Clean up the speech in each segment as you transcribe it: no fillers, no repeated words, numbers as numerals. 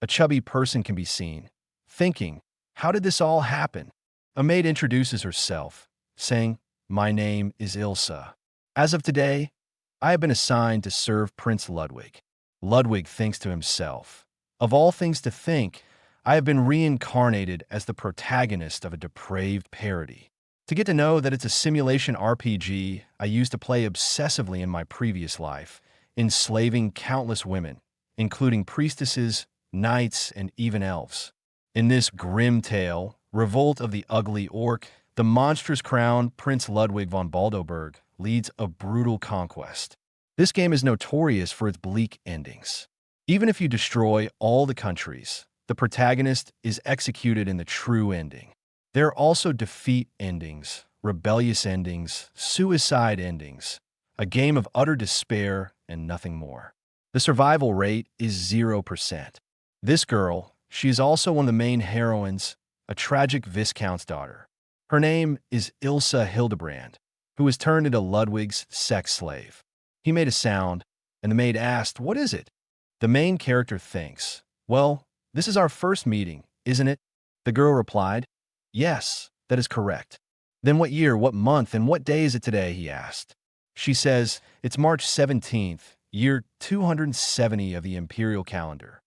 A chubby person can be seen, thinking, how did this all happen? A maid introduces herself, saying, my name is Ilsa. As of today, I have been assigned to serve Prince Ludwig. Ludwig thinks to himself, of all things to think, I have been reincarnated as the protagonist of a depraved parody. To get to know that it's a simulation RPG I used to play obsessively in my previous life, enslaving countless women, including priestesses, knights, and even elves. In this grim tale, Revolt of the Ugly Orc, the monstrous crowned Prince Ludwig von Baldoberg leads a brutal conquest. This game is notorious for its bleak endings. Even if you destroy all the countries, the protagonist is executed in the true ending. There are also defeat endings, rebellious endings, suicide endings, a game of utter despair and nothing more. The survival rate is 0%. This girl, she is also one of the main heroines, a tragic viscount's daughter. Her name is Ilsa Hildebrand, who was turned into Ludwig's sex slave. He made a sound, and the maid asked, what is it? The main character thinks, well, this is our first meeting, isn't it? The girl replied, yes, that is correct. Then what year, what month, and what day is it today, he asked. She says, it's March 17th, year 270 of the imperial calendar.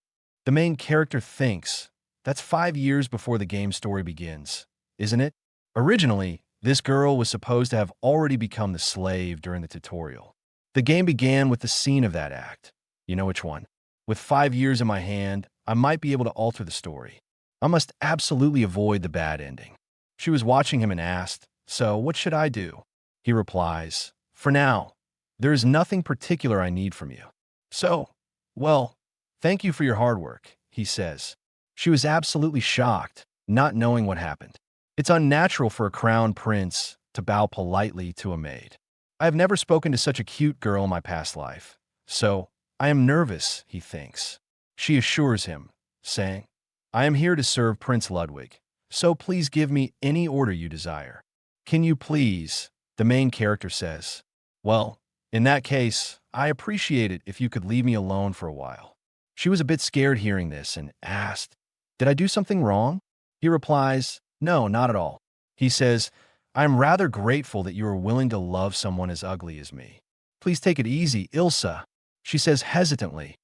The main character thinks, that's 5 years before the game story begins, isn't it? Originally, this girl was supposed to have already become the slave during the tutorial. The game began with the scene of that act. You know which one? With 5 years in my hand, I might be able to alter the story. I must absolutely avoid the bad ending. She was watching him and asked, so what should I do? He replies, for now, there is nothing particular I need from you. So, well, thank you for your hard work, he says. She was absolutely shocked, not knowing what happened. It's unnatural for a crown prince to bow politely to a maid. I have never spoken to such a cute girl in my past life, so I am nervous, he thinks. She assures him, saying, I am here to serve Prince Ludwig, so please give me any order you desire. Can you please? The main character says. Well, in that case, I appreciate it if you could leave me alone for a while. She was a bit scared hearing this and asked, did I do something wrong? He replies, no, not at all. He says, I am rather grateful that you are willing to love someone as ugly as me. Please take it easy, Ilsa. She says hesitantly,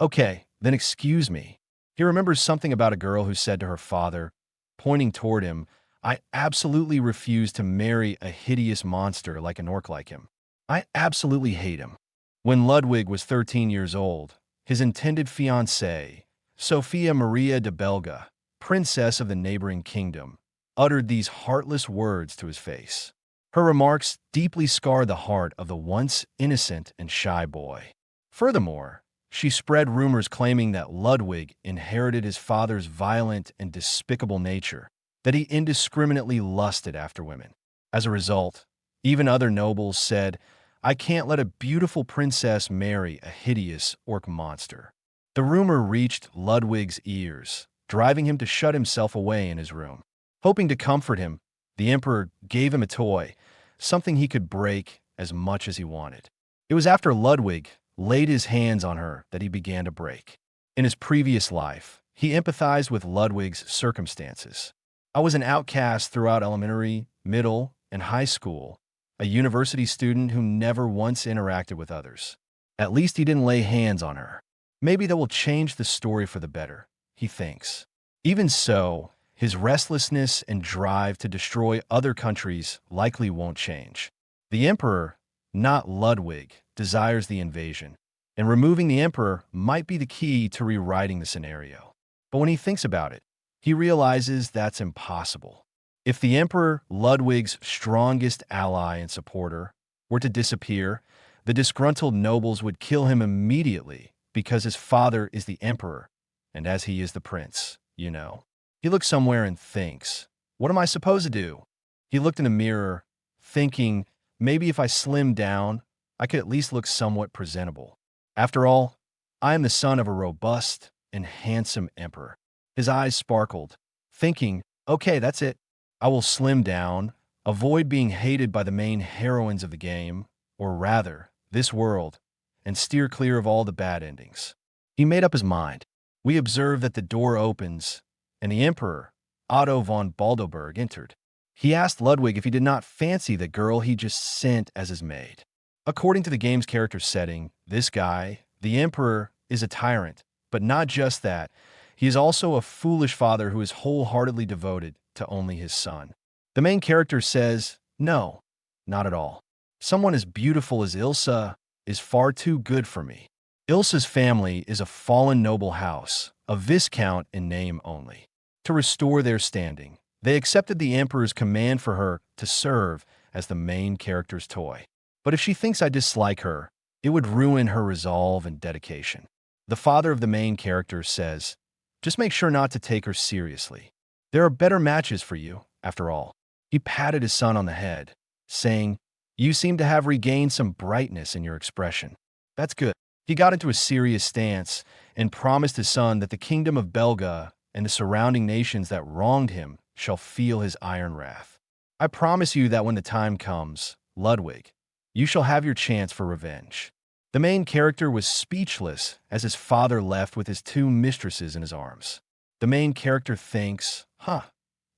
okay, then excuse me. He remembers something about a girl who said to her father, pointing toward him, I absolutely refuse to marry a hideous monster like an orc like him. I absolutely hate him. When Ludwig was 13 years old, his intended fiancée, Sophia Maria de Belga, princess of the neighboring kingdom, uttered these heartless words to his face. Her remarks deeply scarred the heart of the once innocent and shy boy. Furthermore, she spread rumors claiming that Ludwig inherited his father's violent and despicable nature, that he indiscriminately lusted after women. As a result, even other nobles said, I can't let a beautiful princess marry a hideous orc monster. The rumor reached Ludwig's ears, driving him to shut himself away in his room. Hoping to comfort him, the emperor gave him a toy, something he could break as much as he wanted. It was after Ludwig laid his hands on her that he began to break. In his previous life, he empathized with Ludwig's circumstances. I was an outcast throughout elementary, middle, and high school, a university student who never once interacted with others. At least he didn't lay hands on her. Maybe that will change the story for the better, he thinks. Even so, his restlessness and drive to destroy other countries likely won't change. The emperor, not Ludwig, desires the invasion, and removing the emperor might be the key to rewriting the scenario. But when he thinks about it, he realizes that's impossible. If the emperor, Ludwig's strongest ally and supporter, were to disappear, the disgruntled nobles would kill him immediately because his father is the emperor, and as he is the prince, you know. He looks somewhere and thinks, what am I supposed to do? He looked in the mirror, thinking, maybe if I slim down, I could at least look somewhat presentable. After all, I am the son of a robust and handsome emperor. His eyes sparkled, thinking, okay, that's it. I will slim down, avoid being hated by the main heroines of the game, or rather, this world, and steer clear of all the bad endings. He made up his mind. We observe that the door opens, and the Emperor, Otto von Baldoberg, entered. He asked Ludwig if he did not fancy the girl he just sent as his maid. According to the game's character setting, this guy, the Emperor, is a tyrant, but not just that. He is also a foolish father who is wholeheartedly devoted to only his son. The main character says, no, not at all. Someone as beautiful as Ilsa is far too good for me. Ilsa's family is a fallen noble house, a viscount in name only. To restore their standing, they accepted the Emperor's command for her to serve as the main character's toy. But if she thinks I dislike her, it would ruin her resolve and dedication. The father of the main character says, just make sure not to take her seriously. There are better matches for you, after all. He patted his son on the head, saying, you seem to have regained some brightness in your expression. That's good. He got into a serious stance and promised his son that the kingdom of Belga and the surrounding nations that wronged him shall feel his iron wrath. I promise you that when the time comes, Ludwig, you shall have your chance for revenge. The main character was speechless as his father left with his two mistresses in his arms. The main character thinks,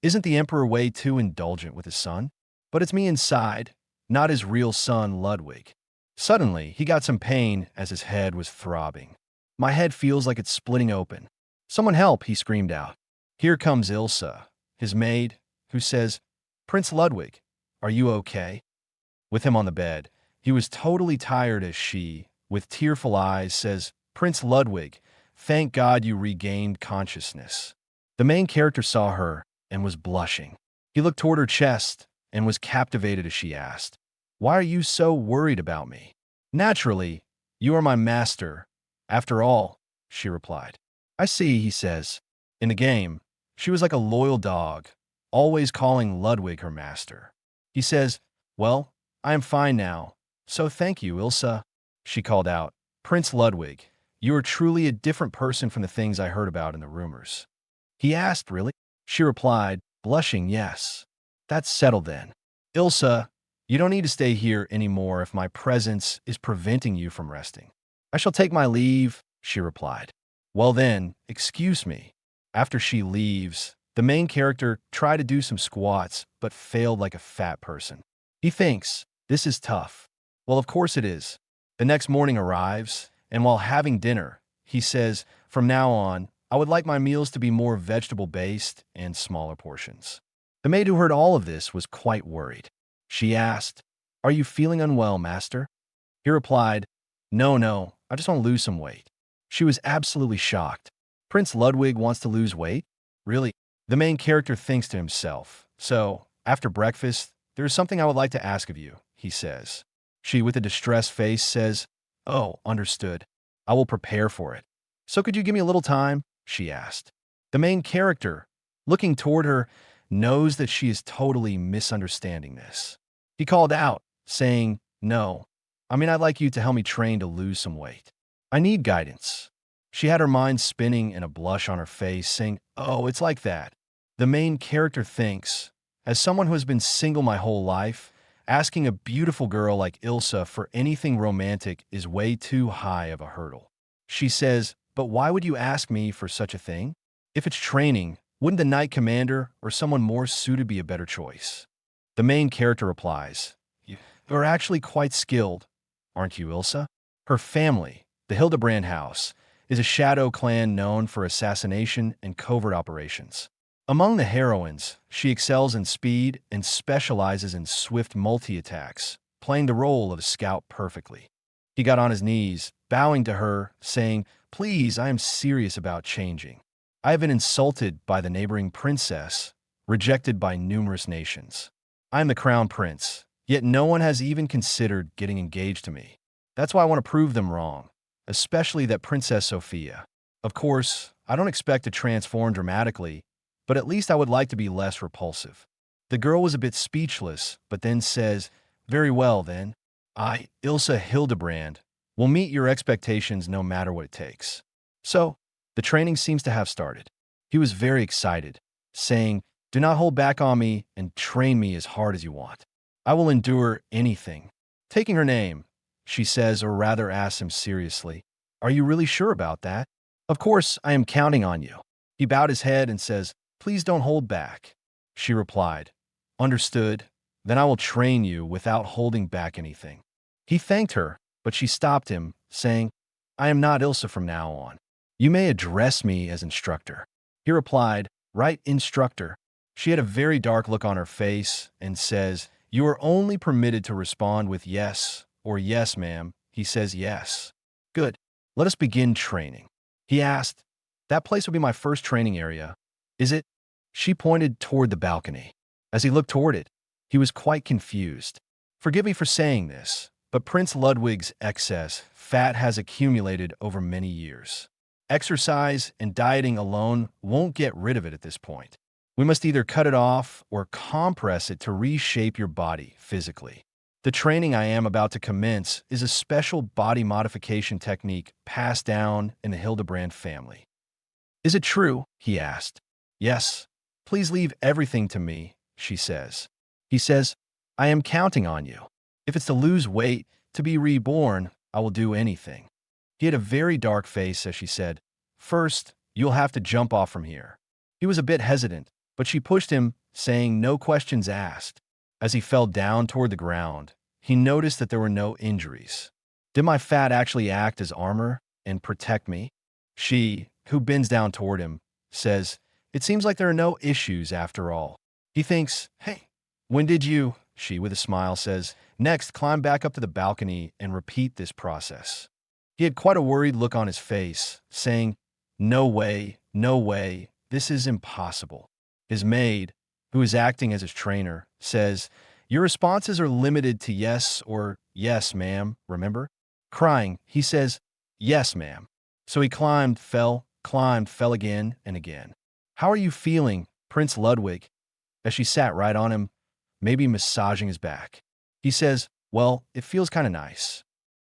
isn't the Emperor way too indulgent with his son? But it's me inside, not his real son, Ludwig. Suddenly, he got some pain as his head was throbbing. My head feels like it's splitting open. Someone help, he screamed out. Here comes Ilsa, his maid, who says, Prince Ludwig, are you okay? With him on the bed, he was totally tired as she, with tearful eyes, says, Prince Ludwig, thank God you regained consciousness. The main character saw her and was blushing. He looked toward her chest and was captivated as she asked, why are you so worried about me? Naturally, you are my master. After all, she replied. I see, he says. In the game, she was like a loyal dog, always calling Ludwig her master. He says, well, I am fine now, so thank you, Ilsa. She called out, Prince Ludwig, you are truly a different person from the things I heard about in the rumors. He asked, really? She replied, blushing, yes. That's settled then. Ilsa, you don't need to stay here anymore if my presence is preventing you from resting. I shall take my leave, she replied. Well then, excuse me. After she leaves, the main character tried to do some squats, but failed like a fat person. He thinks, this is tough. Well, of course it is. The next morning arrives, and while having dinner, he says, from now on, I would like my meals to be more vegetable-based and smaller portions. The maid who heard all of this was quite worried. She asked, are you feeling unwell, master? He replied, no, I just want to lose some weight. She was absolutely shocked. Prince Ludwig wants to lose weight? Really? The main character thinks to himself, so, after breakfast, there is something I would like to ask of you, he says. She, with a distressed face, says, oh, understood. I will prepare for it. So could you give me a little time? She asked. The main character, looking toward her, knows that she is totally misunderstanding this. He called out, saying, no, I'd like you to help me train to lose some weight. I need guidance. She had her mind spinning and a blush on her face, saying, oh, it's like that. The main character thinks, as someone who has been single my whole life, asking a beautiful girl like Ilsa for anything romantic is way too high of a hurdle. She says, but why would you ask me for such a thing? If it's training, wouldn't the Knight Commander or someone more suited be a better choice? The main character replies, you are actually quite skilled, aren't you, Ilsa? Her family, the Hildebrand House, is a shadow clan known for assassination and covert operations. Among the heroines, she excels in speed and specializes in swift multi-attacks, playing the role of a scout perfectly. He got on his knees, bowing to her, saying, please, I am serious about changing. I have been insulted by the neighboring princess, rejected by numerous nations. I am the crown prince, yet no one has even considered getting engaged to me. That's why I want to prove them wrong, especially that Princess Sophia. Of course, I don't expect to transform dramatically, but at least I would like to be less repulsive. The girl was a bit speechless, but then says, very well then. I, Ilsa Hildebrand, will meet your expectations no matter what it takes. So, the training seems to have started. He was very excited, saying, do not hold back on me and train me as hard as you want. I will endure anything. Taking her name, she says, or rather asks him seriously, are you really sure about that? Of course, I am counting on you. He bowed his head and says, please don't hold back. She replied, understood, then I will train you without holding back anything. He thanked her, but she stopped him, saying, I am not Ilsa from now on. You may address me as instructor. He replied, right, instructor. She had a very dark look on her face and says, you are only permitted to respond with yes or yes, ma'am. He says yes. Good. Let us begin training. He asked, that place will be my first training area. Is it? She pointed toward the balcony. As he looked toward it, he was quite confused. Forgive me for saying this, but Prince Ludwig's excess fat has accumulated over many years. Exercise and dieting alone won't get rid of it at this point. We must either cut it off or compress it to reshape your body physically. The training I am about to commence is a special body modification technique passed down in the Hildebrand family. Is it true? He asked. Yes. Please leave everything to me, she says. He says, I am counting on you. If it's to lose weight, to be reborn, I will do anything. He had a very dark face as she said, first, you'll have to jump off from here. He was a bit hesitant, but she pushed him, saying no questions asked. As he fell down toward the ground, he noticed that there were no injuries. Did my fat actually act as armor and protect me? She, who bends down toward him, says, it seems like there are no issues after all. He thinks, hey, when did you? She, with a smile, says, next, climb back up to the balcony and repeat this process. He had quite a worried look on his face, saying, no way, this is impossible. His maid, who is acting as his trainer, says, your responses are limited to yes or yes, ma'am, remember? Crying, he says, yes, ma'am. So he climbed, fell again and again. How are you feeling, Prince Ludwig? As she sat right on him, maybe massaging his back. He says, well, it feels kind of nice.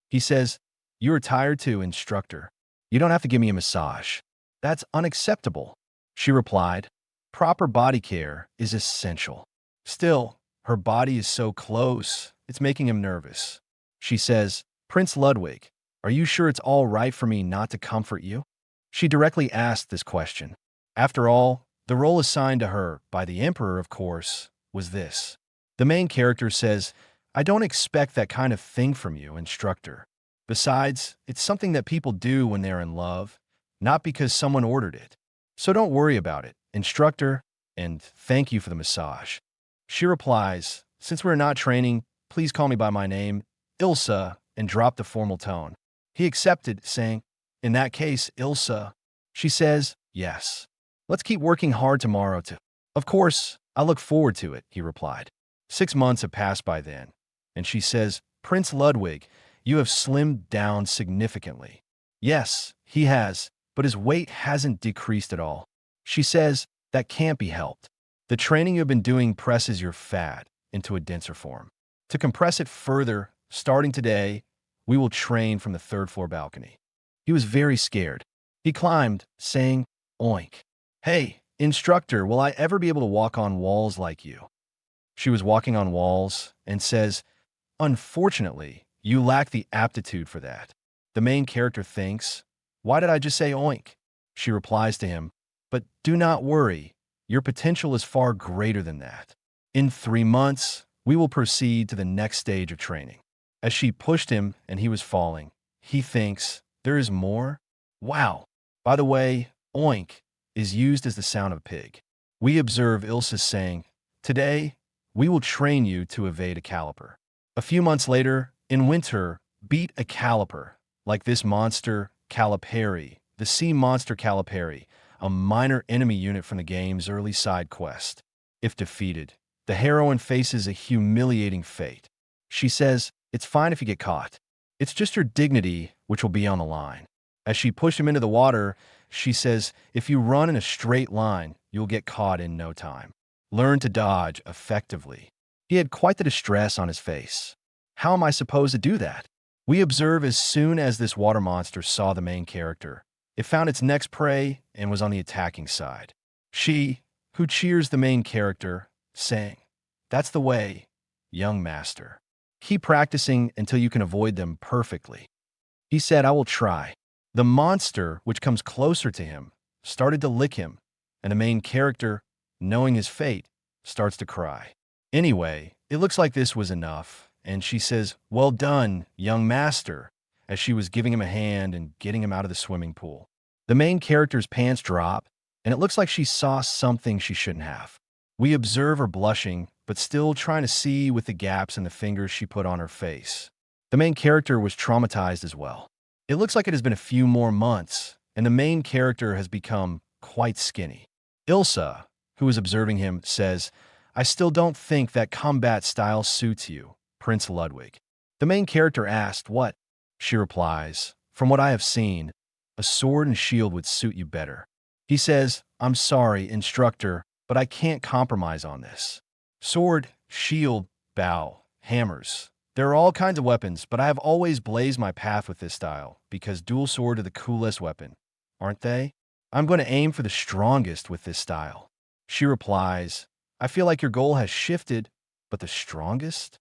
He says, you are tired too, instructor. You don't have to give me a massage. That's unacceptable. She replied, proper body care is essential. Still, her body is so close, it's making him nervous. She says, Prince Ludwig, are you sure it's all right for me not to comfort you? She directly asked this question. After all, the role assigned to her, by the Emperor of course, was this. The main character says, I don't expect that kind of thing from you, instructor. Besides, it's something that people do when they're in love, not because someone ordered it. So don't worry about it, instructor, and thank you for the massage. She replies, since we're not training, please call me by my name, Ilsa, and drop the formal tone. He accepted, saying, in that case, Ilsa. She says, yes. Let's keep working hard tomorrow too. Of course, I look forward to it, he replied. 6 months have passed by then, and she says, Prince Ludwig, you have slimmed down significantly. Yes, he has, but his weight hasn't decreased at all. She says, that can't be helped. The training you have been doing presses your fat into a denser form. To compress it further, starting today, we will train from the 3rd floor balcony. He was very scared. He climbed, saying, oink. Hey, instructor, will I ever be able to walk on walls like you? She was walking on walls and says, unfortunately, you lack the aptitude for that. The main character thinks, why did I just say oink? She replies to him, but do not worry, your potential is far greater than that. In 3 months, we will proceed to the next stage of training. As she pushed him and he was falling, he thinks, there is more? Wow. By the way, oink is used as the sound of a pig. We observe Ilsa saying, today, we will train you to evade a caliper. A few months later, in winter, beat a caliper, like this monster, Calipari, the sea monster Calipari, a minor enemy unit from the game's early side quest. If defeated, the heroine faces a humiliating fate. She says, it's fine if you get caught. It's just your dignity which will be on the line. As she pushed him into the water, she says, if you run in a straight line, you'll get caught in no time. Learn to dodge effectively. He had quite the distress on his face. How am I supposed to do that? We observe as soon as this water monster saw the main character, it found its next prey and was on the attacking side. She, who cheers the main character, saying, that's the way, young master. Keep practicing until you can avoid them perfectly. He said, I will try. The monster, which comes closer to him, started to lick him, and the main character, knowing his fate, starts to cry. Anyway, it looks like this was enough, and she says, "Well done, young master," as she was giving him a hand and getting him out of the swimming pool. The main character's pants drop, and it looks like she saw something she shouldn't have. We observe her blushing, but still trying to see with the gaps in the fingers she put on her face. The main character was traumatized as well. It looks like it has been a few more months, and the main character has become quite skinny. Ilsa, who is observing him, says, "I still don't think that combat style suits you, Prince Ludwig." The main character asked, "What?" She replies, "From what I have seen, a sword and shield would suit you better." He says, "I'm sorry, instructor, but I can't compromise on this. Sword, shield, bow, hammers. There are all kinds of weapons, but I have always blazed my path with this style, because dual sword are the coolest weapon, aren't they? I'm going to aim for the strongest with this style." She replies, "I feel like your goal has shifted, but the strongest?"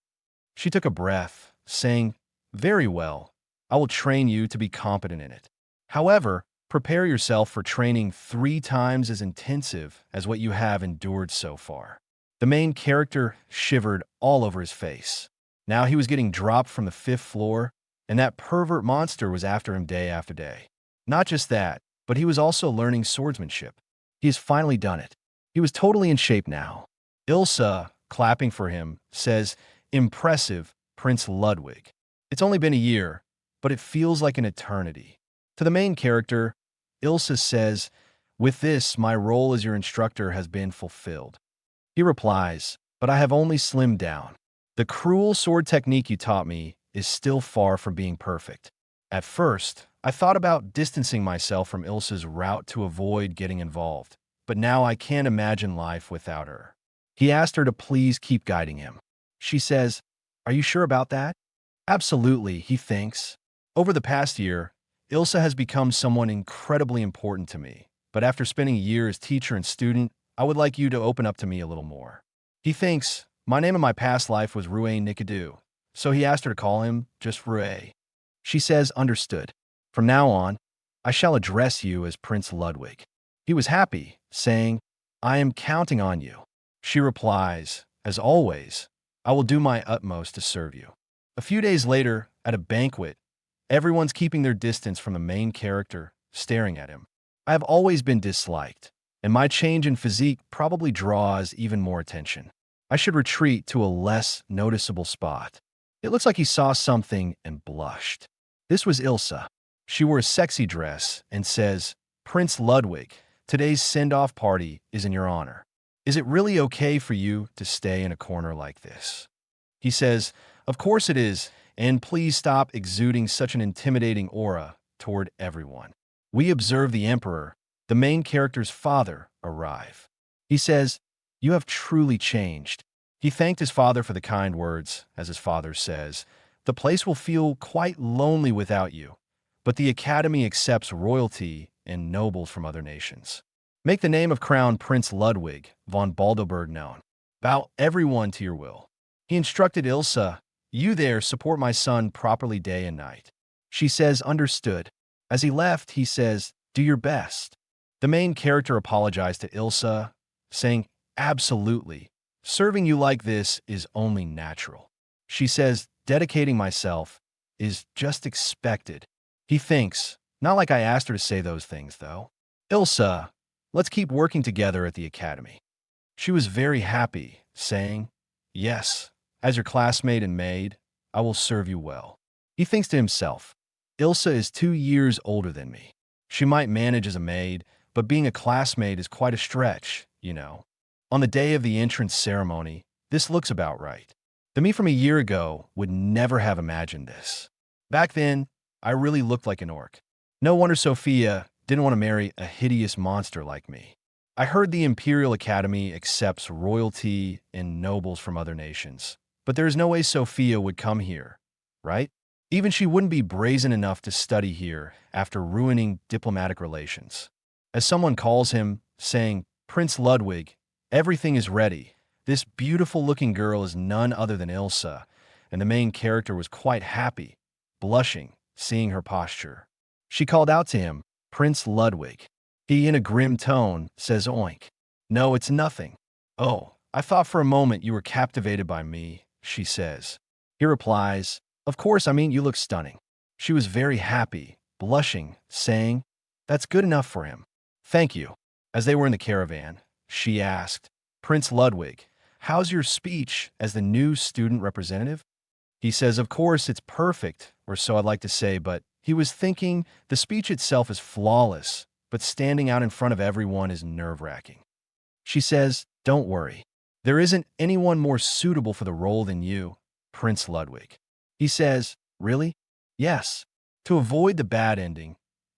She took a breath, saying, "Very well. I will train you to be competent in it. However, prepare yourself for training 3 times as intensive as what you have endured so far." The main character shivered all over his face. Now he was getting dropped from the 5th floor, and that pervert monster was after him day after day. Not just that, but he was also learning swordsmanship. He has finally done it. He was totally in shape now. Ilsa, clapping for him, says, "Impressive, Prince Ludwig. It's only been a year, but it feels like an eternity." To the main character, Ilsa says, "With this, my role as your instructor has been fulfilled." He replies, "But I have only slimmed down. The cruel sword technique you taught me is still far from being perfect. At first, I thought about distancing myself from Ilsa's route to avoid getting involved, but now I can't imagine life without her." He asked her to please keep guiding him. She says, "Are you sure about that?" "Absolutely," he thinks. "Over the past year, Ilsa has become someone incredibly important to me, but after spending a year as teacher and student, I would like you to open up to me a little more." He thinks, "My name in my past life was Rue Nikadu," so he asked her to call him just Rue. She says, "Understood. From now on, I shall address you as Prince Ludwig." He was happy, saying, "I am counting on you." She replies, "As always, I will do my utmost to serve you." A few days later, at a banquet, everyone's keeping their distance from the main character, staring at him. "I have always been disliked, and my change in physique probably draws even more attention. I should retreat to a less noticeable spot." It looks like he saw something and blushed. This was Ilsa. She wore a sexy dress and says, "Prince Ludwig, today's send-off party is in your honor. Is it really okay for you to stay in a corner like this?" He says, "Of course it is, and please stop exuding such an intimidating aura toward everyone." We observe the Emperor, the main character's father, arrive. He says, "You have truly changed." He thanked his father for the kind words. As his father says, "The place will feel quite lonely without you, but the Academy accepts royalty and nobles from other nations. Make the name of Crown Prince Ludwig von Baldoberg known. Bow everyone to your will." He instructed Ilsa, "You there support my son properly day and night." She says, "Understood." As he left, he says, "Do your best." The main character apologized to Ilsa, saying, "Absolutely. Serving you like this is only natural." She says, "Dedicating myself is just expected." He thinks, "Not like I asked her to say those things, though." "Ilsa, let's keep working together at the Academy." She was very happy, saying, "Yes, as your classmate and maid, I will serve you well." He thinks to himself, "Ilsa is 2 years older than me. She might manage as a maid, but being a classmate is quite a stretch, you know." On the day of the entrance ceremony, this looks about right. The me from a year ago would never have imagined this. Back then, I really looked like an orc. No wonder Sophia didn't want to marry a hideous monster like me. I heard the Imperial Academy accepts royalty and nobles from other nations, but there is no way Sophia would come here, right? Even she wouldn't be brazen enough to study here after ruining diplomatic relations. As someone calls him, saying, "Prince Ludwig, everything is ready." This beautiful-looking girl is none other than Ilsa, and the main character was quite happy, blushing, seeing her posture. She called out to him, Prince Ludwig. He, in a grim tone, says oink. No, it's nothing. Oh, I thought for a moment you were captivated by me, she says. He replies, of course, I mean, you look stunning. She was very happy, blushing, saying, that's good enough for him. Thank you. As they were in the caravan, she asked, Prince Ludwig, how's your speech as the new student representative? He says, of course, it's perfect, or so I'd like to say, but he was thinking the speech itself is flawless, but standing out in front of everyone is nerve-wracking. She says, don't worry. There isn't anyone more suitable for the role than you, Prince Ludwig. He says, really? Yes. To avoid the bad ending,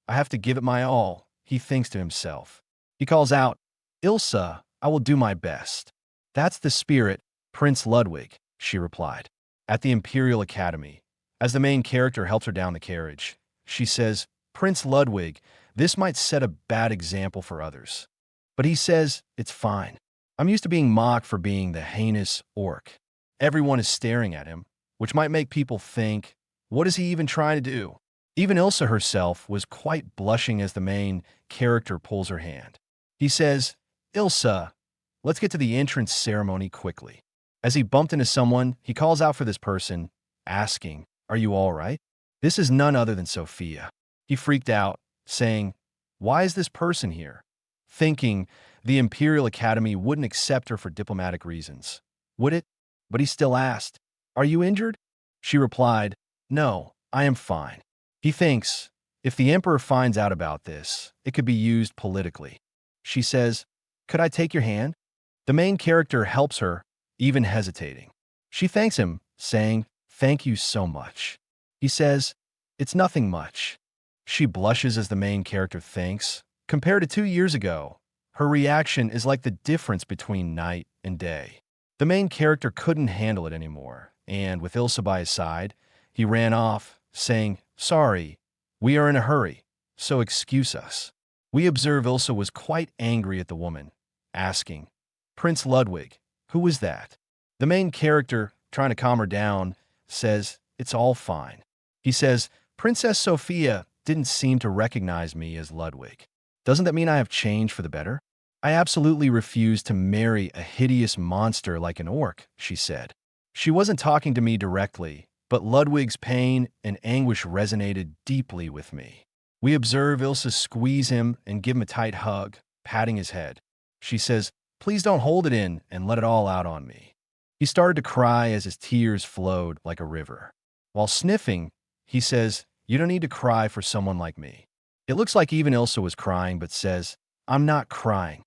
I have to give it my all, he thinks to himself. He calls out, Ilsa, I will do my best. That's the spirit, Prince Ludwig, she replied. At the Imperial Academy, as the main character helps her down the carriage, she says, Prince Ludwig, this might set a bad example for others. But he says, it's fine. I'm used to being mocked for being the heinous orc. Everyone is staring at him, which might make people think, what is he even trying to do? Even Ilsa herself was quite blushing as the main character pulls her hand. He says, Ilsa, let's get to the entrance ceremony quickly. As he bumped into someone, he calls out for this person, asking, are you all right? This is none other than Sophia. He freaked out, saying, why is this person here? Thinking the Imperial Academy wouldn't accept her for diplomatic reasons. Would it? But he still asked, are you injured? She replied, no, I am fine. He thinks, if the Emperor finds out about this, it could be used politically. She says, could I take your hand? The main character helps her, even hesitating. She thanks him, saying, thank you so much. He says, it's nothing much. She blushes as the main character thinks. Compared to 2 years ago, her reaction is like the difference between night and day. The main character couldn't handle it anymore, and with Ilsa by his side, he ran off, saying, sorry, we are in a hurry, so excuse us. We observe Ilsa was quite angry at the woman, asking, Prince Ludwig, who is that? The main character, trying to calm her down, says, it's all fine. He says, Princess Sophia didn't seem to recognize me as Ludwig. Doesn't that mean I have changed for the better? I absolutely refuse to marry a hideous monster like an orc, she said. She wasn't talking to me directly, but Ludwig's pain and anguish resonated deeply with me. We observe Ilsa squeeze him and give him a tight hug, patting his head. She says, please don't hold it in and let it all out on me. He started to cry as his tears flowed like a river. While sniffing, he says, you don't need to cry for someone like me. It looks like even Ilsa was crying, but says, I'm not crying.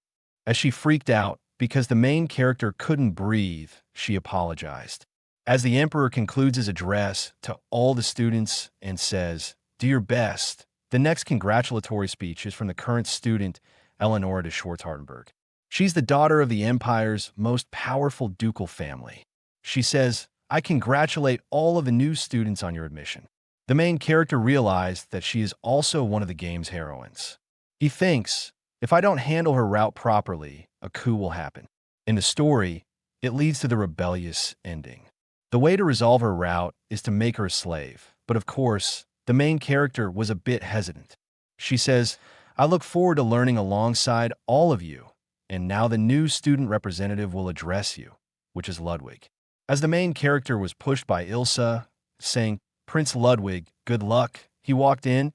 As she freaked out, because the main character couldn't breathe, she apologized. As the Emperor concludes his address to all the students and says, do your best, the next congratulatory speech is from the current student, Eleonora de Schwartz-Hardenberg. She's the daughter of the Empire's most powerful ducal family. She says, I congratulate all of the new students on your admission. The main character realized that she is also one of the game's heroines. He thinks, if I don't handle her route properly, a coup will happen. In the story, it leads to the rebellious ending. The way to resolve her route is to make her a slave, but of course, the main character was a bit hesitant. She says, I look forward to learning alongside all of you, and now the new student representative will address you, which is Ludwig. As the main character was pushed by Ilsa, saying, Prince Ludwig, good luck, he walked in,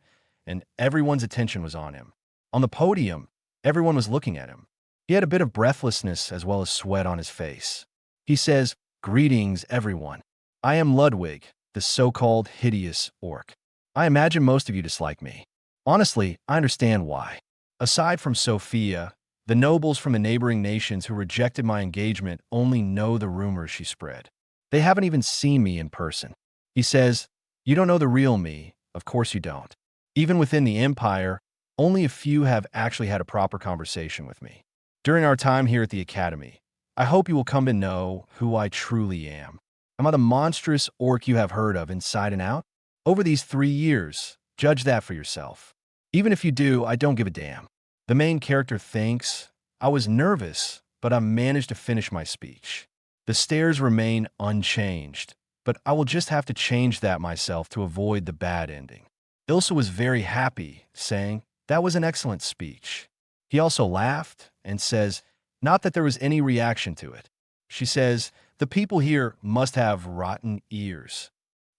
and everyone's attention was on him. On the podium, everyone was looking at him. He had a bit of breathlessness as well as sweat on his face. He says, greetings, everyone. I am Ludwig, the so-called hideous orc. I imagine most of you dislike me. Honestly, I understand why. Aside from Sophia, the nobles from the neighboring nations who rejected my engagement only know the rumors she spread. They haven't even seen me in person. He says, you don't know the real me. Of course you don't. Even within the Empire, only a few have actually had a proper conversation with me. During our time here at the Academy, I hope you will come to know who I truly am. Am I the monstrous orc you have heard of inside and out? Over these 3 years, judge that for yourself. Even if you do, I don't give a damn. The main character thinks, I was nervous, but I managed to finish my speech. The stares remain unchanged, but I will just have to change that myself to avoid the bad ending. Ilsa was very happy, saying, "That was an excellent speech." He also laughed and says, not that there was any reaction to it. She says, "The people here must have rotten ears."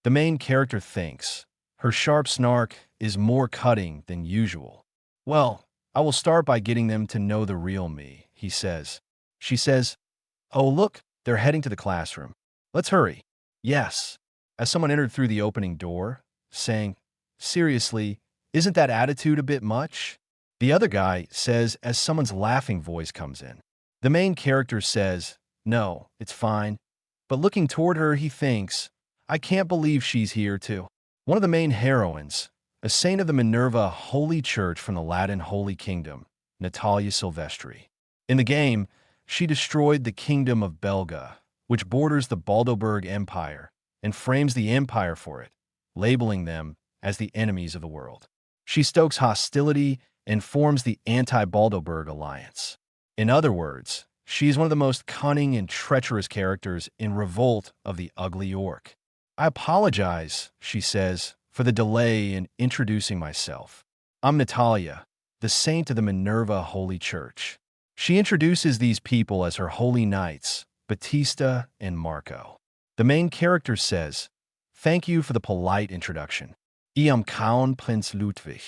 The main character thinks, her sharp snark is more cutting than usual. "Well, I will start by getting them to know the real me," he says. She says, "Oh, look, they're heading to the classroom. Let's hurry." "Yes," as someone entered through the opening door, saying, "Seriously, isn't that attitude a bit much?" The other guy says as someone's laughing voice comes in. The main character says, "No, it's fine." But looking toward her, he thinks, "I can't believe she's here too." One of the main heroines, a saint of the Minerva Holy Church from the Latin Holy Kingdom, Natalia Silvestri. In the game, she destroyed the kingdom of Belga, which borders the Baldoberg Empire, and frames the empire for it, labeling them as the enemies of the world. She stokes hostility and forms the anti-Baldoberg alliance. In other words, she is one of the most cunning and treacherous characters in Revolt of the Ugly Orc. "I apologize," she says, "for the delay in introducing myself. I'm Natalia, the saint of the Minerva Holy Church." She introduces these people as her holy knights, Batista and Marco. The main character says, "Thank you for the polite introduction. I am Count Prince Ludwig."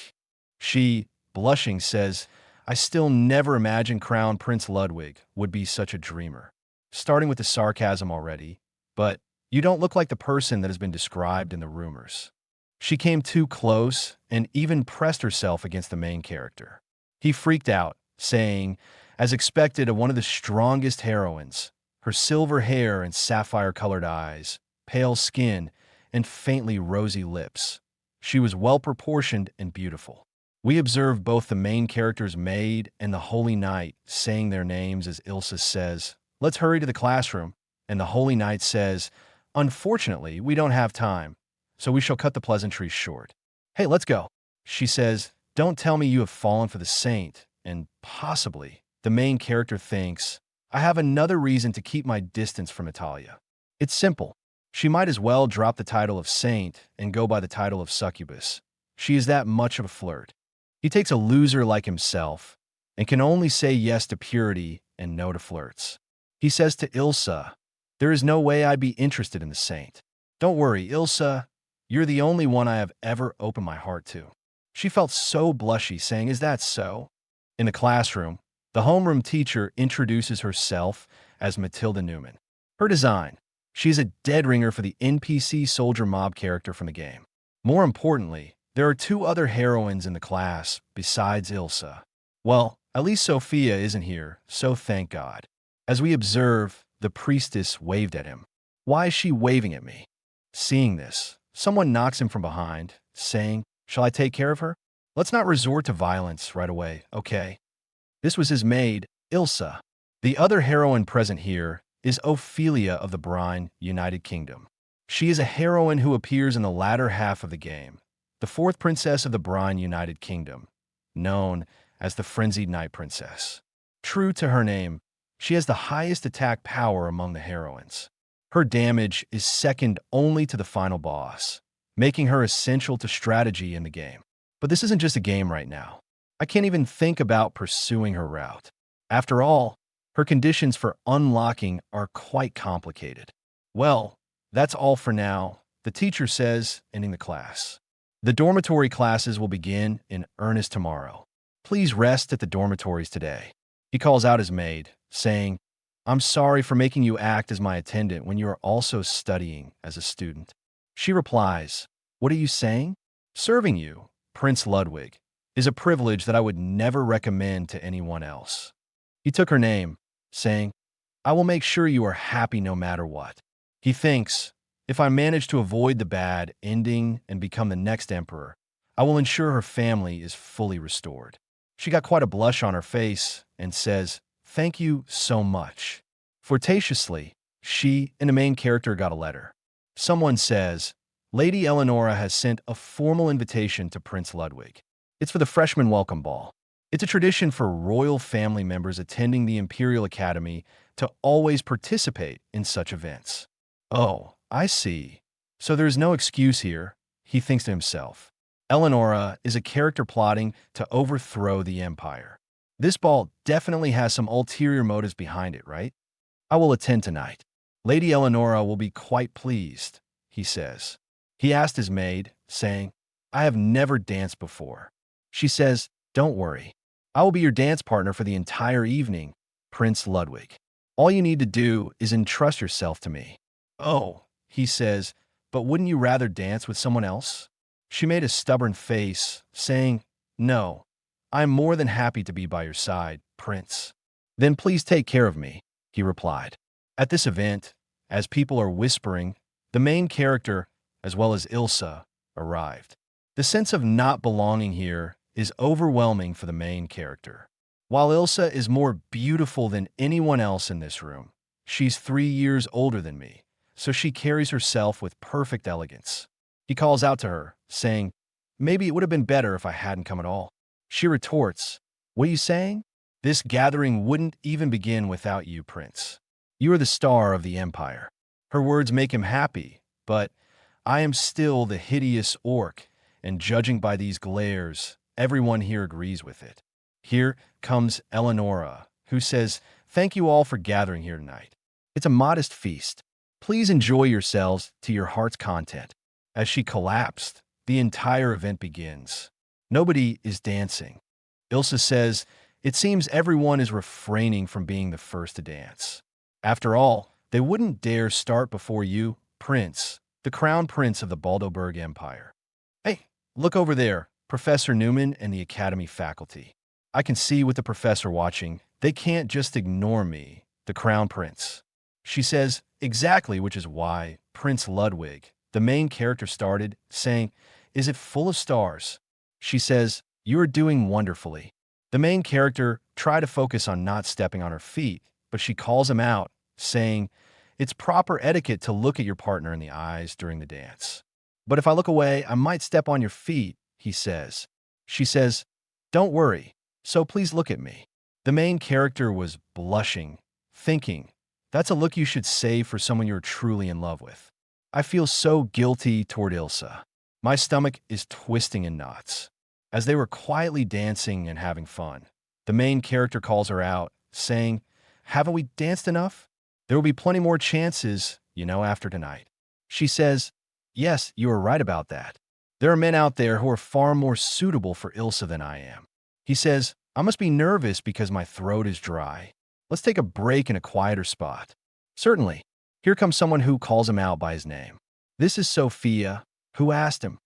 She, blushing, says, "I still never imagined Crown Prince Ludwig would be such a dreamer." Starting with the sarcasm already, but you don't look like the person that has been described in the rumors. She came too close and even pressed herself against the main character. He freaked out, saying, as expected of one of the strongest heroines, her silver hair and sapphire-colored eyes, pale skin, and faintly rosy lips. She was well-proportioned and beautiful. We observe both the main character's maid and the Holy Knight saying their names as Ilsa says, "Let's hurry to the classroom," and the Holy Knight says, "Unfortunately, we don't have time, so we shall cut the pleasantries short. Hey, let's go." She says, "Don't tell me you have fallen for the saint," and possibly, the main character thinks, "I have another reason to keep my distance from Natalia." It's simple. She might as well drop the title of saint and go by the title of succubus. She is that much of a flirt. He takes a loser like himself and can only say yes to purity and no to flirts. He says to Ilsa, "There is no way I'd be interested in the saint. Don't worry, Ilsa, you're the only one I have ever opened my heart to." She felt so blushy, saying, "Is that so?" In the classroom, the homeroom teacher introduces herself as Matilda Newman. Her design: she is a dead ringer for the NPC soldier mob character from the game. More importantly, there are two other heroines in the class besides Ilsa. Well, at least Sophia isn't here, so thank God. As we observe, the priestess waved at him. "Why is she waving at me?" Seeing this, someone knocks him from behind, saying, "Shall I take care of her?" "Let's not resort to violence right away, okay?" This was his maid, Ilsa. The other heroine present here is Ophelia of the Brine, United Kingdom. She is a heroine who appears in the latter half of the game, the fourth princess of the Brine, United Kingdom, known as the Frenzied Night Princess. True to her name, she has the highest attack power among the heroines. Her damage is second only to the final boss, making her essential to strategy in the game. But this isn't just a game right now. I can't even think about pursuing her route. After all, her conditions for unlocking are quite complicated. Well, that's all for now, the teacher says, ending the class. The dormitory classes will begin in earnest tomorrow. Please rest at the dormitories today. He calls out his maid, saying, "I'm sorry for making you act as my attendant when you are also studying as a student." She replies, "What are you saying? Serving you, Prince Ludwig, is a privilege that I would never recommend to anyone else." He took her name, saying, "I will make sure you are happy no matter what." He thinks, "If I manage to avoid the bad ending and become the next emperor, I will ensure her family is fully restored." She got quite a blush on her face and says, "Thank you so much." Flirtatiously, she and the main character got a letter. Someone says, "Lady Eleonora has sent a formal invitation to Prince Ludwig. It's for the freshman welcome ball. It's a tradition for royal family members attending the Imperial Academy to always participate in such events." Oh, I see. So there's no excuse here, he thinks to himself. Eleonora is a character plotting to overthrow the empire. This ball definitely has some ulterior motives behind it, right? I will attend tonight. Lady Eleonora will be quite pleased, he says. He asked his maid, saying, I have never danced before. She says, don't worry. I will be your dance partner for the entire evening, Prince Ludwig. All you need to do is entrust yourself to me. Oh, he says, but wouldn't you rather dance with someone else? She made a stubborn face, saying, no, I am more than happy to be by your side, Prince. Then please take care of me, he replied. At this event, as people are whispering, the main character, as well as Ilsa, arrived. The sense of not belonging here is overwhelming for the main character. While Ilsa is more beautiful than anyone else in this room, she's 3 years older than me, so she carries herself with perfect elegance. He calls out to her, saying, maybe it would have been better if I hadn't come at all. She retorts, what are you saying? This gathering wouldn't even begin without you, Prince. You are the star of the empire. Her words make him happy, but I am still the hideous orc, and judging by these glares, everyone here agrees with it. Here comes Eleonora, who says, thank you all for gathering here tonight. It's a modest feast. Please enjoy yourselves to your heart's content. As she collapsed, the entire event begins. Nobody is dancing. Ilsa says, it seems everyone is refraining from being the first to dance. After all, they wouldn't dare start before you, Prince, the crown prince of the Baldoberg Empire. Hey, look over there, Professor Newman and the Academy faculty. I can see with the professor watching, they can't just ignore me, the crown prince. She says, exactly, which is why Prince Ludwig, the main character, started, saying, is it full of stars? She says, you are doing wonderfully. The main character tried to focus on not stepping on her feet, but she calls him out, saying, it's proper etiquette to look at your partner in the eyes during the dance. But if I look away, I might step on your feet, he says. She says, don't worry, so please look at me. The main character was blushing, thinking, that's a look you should save for someone you're truly in love with. I feel so guilty toward Ilsa. My stomach is twisting in knots. As they were quietly dancing and having fun, the main character calls her out, saying, haven't we danced enough? There will be plenty more chances, after tonight. She says, yes, you are right about that. There are men out there who are far more suitable for Ilsa than I am. He says, I must be nervous because my throat is dry. Let's take a break in a quieter spot. Certainly. Here comes someone who calls him out by his name. This is Sophia, who asked him,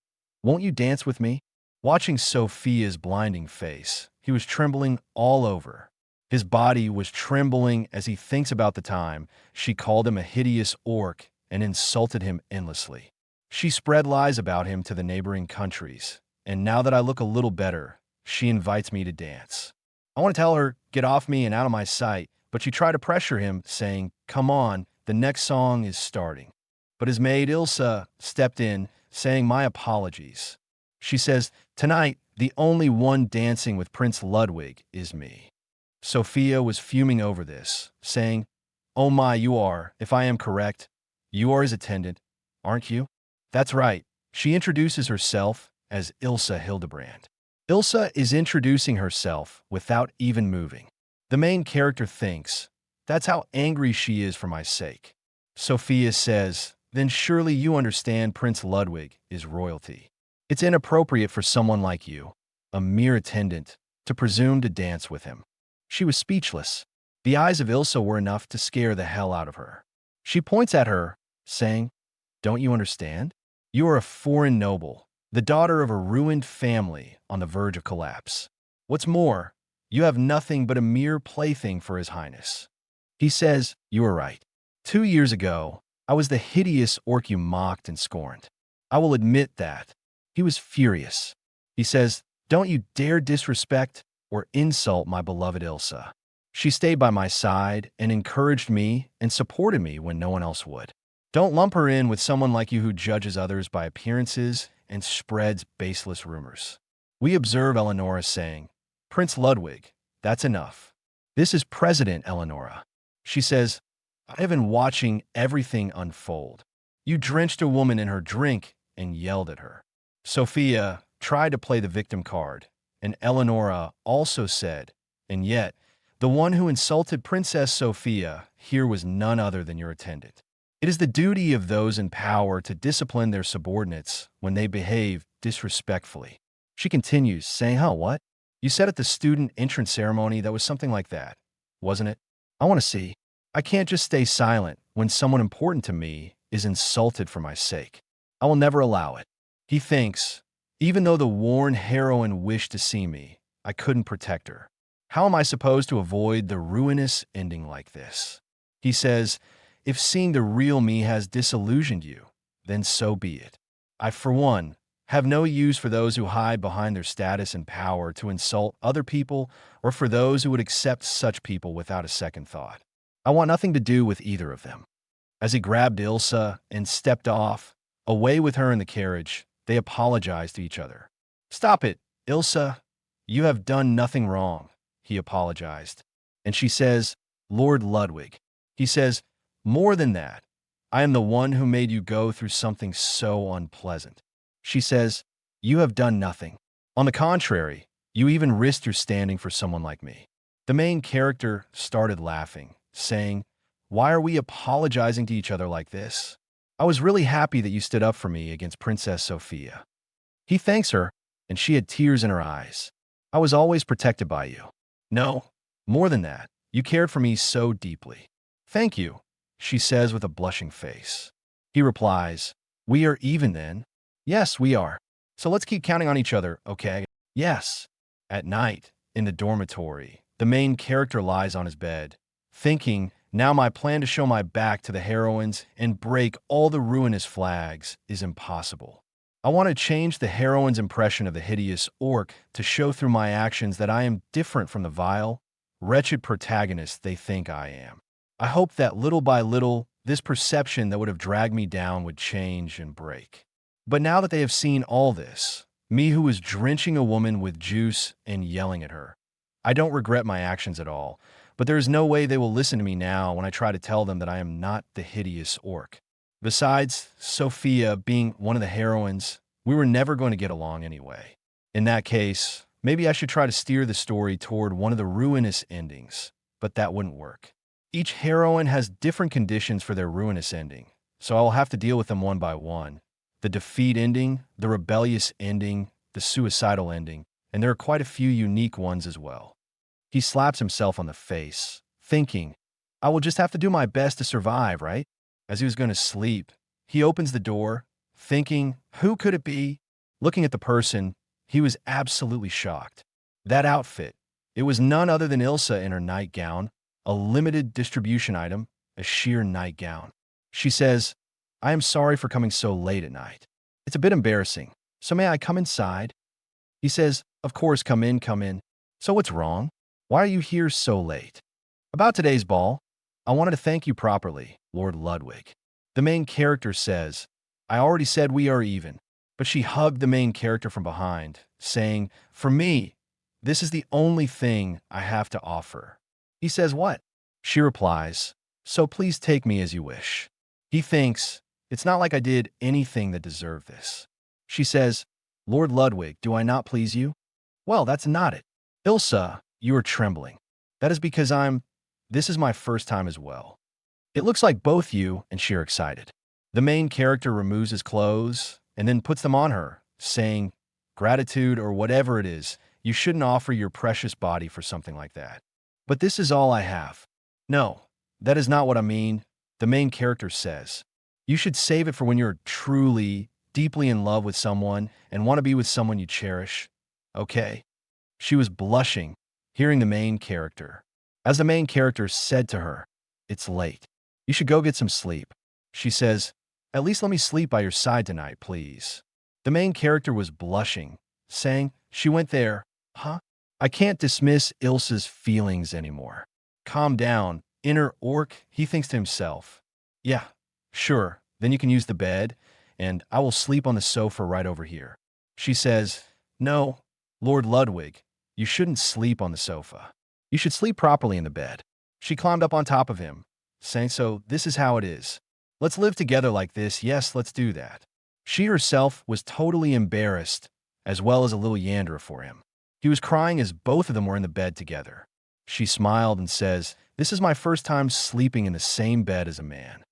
won't you dance with me? Watching Sophia's blinding face, he was trembling all over. His body was trembling as he thinks about the time she called him a hideous orc and insulted him endlessly. She spread lies about him to the neighboring countries, and now that I look a little better, she invites me to dance. I want to tell her, get off me and out of my sight, but she tried to pressure him, saying, come on, the next song is starting. But his maid Ilsa stepped in, saying, my apologies. She says, tonight, the only one dancing with Prince Ludwig is me. Sophia was fuming over this, saying, oh my, you are, if I am correct, you are his attendant, aren't you? That's right. She introduces herself as Ilsa Hildebrand. Ilsa is introducing herself without even moving. The main character thinks, that's how angry she is for my sake. Sophia says, then surely you understand Prince Ludwig is royalty. It's inappropriate for someone like you, a mere attendant, to presume to dance with him. She was speechless. The eyes of Ilsa were enough to scare the hell out of her. She points at her, saying, don't you understand? You are a foreign noble, the daughter of a ruined family on the verge of collapse. What's more, you have nothing but a mere plaything for His Highness. He says, you are right. 2 years ago, I was the hideous orc you mocked and scorned. I will admit that. He was furious. He says, don't you dare disrespect or insult my beloved Ilsa. She stayed by my side and encouraged me and supported me when no one else would. Don't lump her in with someone like you who judges others by appearances and spreads baseless rumors. We observe Eleonora saying, Prince Ludwig, that's enough. This is President Eleonora. She says, I have been watching everything unfold. You drenched a woman in her drink and yelled at her. Sophia, tried to play the victim card, and Eleonora also said, and yet, the one who insulted Princess Sophia here was none other than your attendant. It is the duty of those in power to discipline their subordinates when they behave disrespectfully. She continues, saying, huh, what? You said at the student entrance ceremony that was something like that, wasn't it? I want to see. I can't just stay silent when someone important to me is insulted for my sake. I will never allow it. He thinks, even though the worn heroine wished to see me, I couldn't protect her. How am I supposed to avoid the ruinous ending like this? He says, if seeing the real me has disillusioned you, then so be it. I, for one, have no use for those who hide behind their status and power to insult other people or for those who would accept such people without a second thought. I want nothing to do with either of them. As he grabbed Ilsa and stepped off, away with her in the carriage, they apologized to each other. Stop it, Ilsa. You have done nothing wrong, he apologized. And she says, Lord Ludwig. He says, more than that, I am the one who made you go through something so unpleasant. She says, you have done nothing. On the contrary, you even risked your standing for someone like me. The main character started laughing, saying, why are we apologizing to each other like this? I was really happy that you stood up for me against Princess Sophia. He thanks her, and she had tears in her eyes. I was always protected by you. No, more than that, you cared for me so deeply. Thank you, she says with a blushing face. He replies, we are even then? Yes, we are. So let's keep counting on each other, okay? Yes. At night, in the dormitory, the main character lies on his bed, thinking, now my plan to show my back to the heroines and break all the ruinous flags is impossible. I want to change the heroine's impression of the hideous orc to show through my actions that I am different from the vile, wretched protagonist they think I am. I hope that little by little, this perception that would have dragged me down would change and break. But now that they have seen all this, me who was drenching a woman with juice and yelling at her, I don't regret my actions at all, but there is no way they will listen to me now when I try to tell them that I am not the hideous orc. Besides, Sophia being one of the heroines, we were never going to get along anyway. In that case, maybe I should try to steer the story toward one of the ruinous endings, but that wouldn't work. Each heroine has different conditions for their ruinous ending, so I will have to deal with them one by one. The defeat ending, the rebellious ending, the suicidal ending, and there are quite a few unique ones as well. He slaps himself on the face, thinking, I will just have to do my best to survive, right? As he was going to sleep, he opens the door, thinking, who could it be? Looking at the person, he was absolutely shocked. That outfit, it was none other than Ilsa in her nightgown, a limited distribution item, a sheer nightgown. She says, I am sorry for coming so late at night. It's a bit embarrassing, so may I come inside? He says, of course, come in, come in. So what's wrong? Why are you here so late? About today's ball, I wanted to thank you properly, Lord Ludwig. The main character says, I already said we are even, but she hugged the main character from behind, saying, for me, this is the only thing I have to offer. He says, what? She replies, so please take me as you wish. He thinks, it's not like I did anything that deserved this. She says, Lord Ludwig, do I not please you? Well, that's not it. Ilsa, you are trembling. That is because this is my first time as well. It looks like both you and she are excited. The main character removes his clothes and then puts them on her, saying, gratitude or whatever it is, you shouldn't offer your precious body for something like that. But this is all I have. No, that is not what I mean. The main character says, you should save it for when you're truly, deeply in love with someone and want to be with someone you cherish. Okay? She was blushing, hearing the main character. As the main character said to her, it's late. You should go get some sleep. She says, at least let me sleep by your side tonight, please. The main character was blushing, saying, she went there, huh? I can't dismiss Ilsa's feelings anymore. Calm down, inner orc, he thinks to himself. Yeah, sure, then you can use the bed, and I will sleep on the sofa right over here. She says, no, Lord Ludwig, you shouldn't sleep on the sofa. You should sleep properly in the bed. She climbed up on top of him, saying, so this is how it is. Let's live together like this. Yes, let's do that. She herself was totally embarrassed as well as a little Yandra for him. He was crying as both of them were in the bed together. She smiled and says, "This is my first time sleeping in the same bed as a man."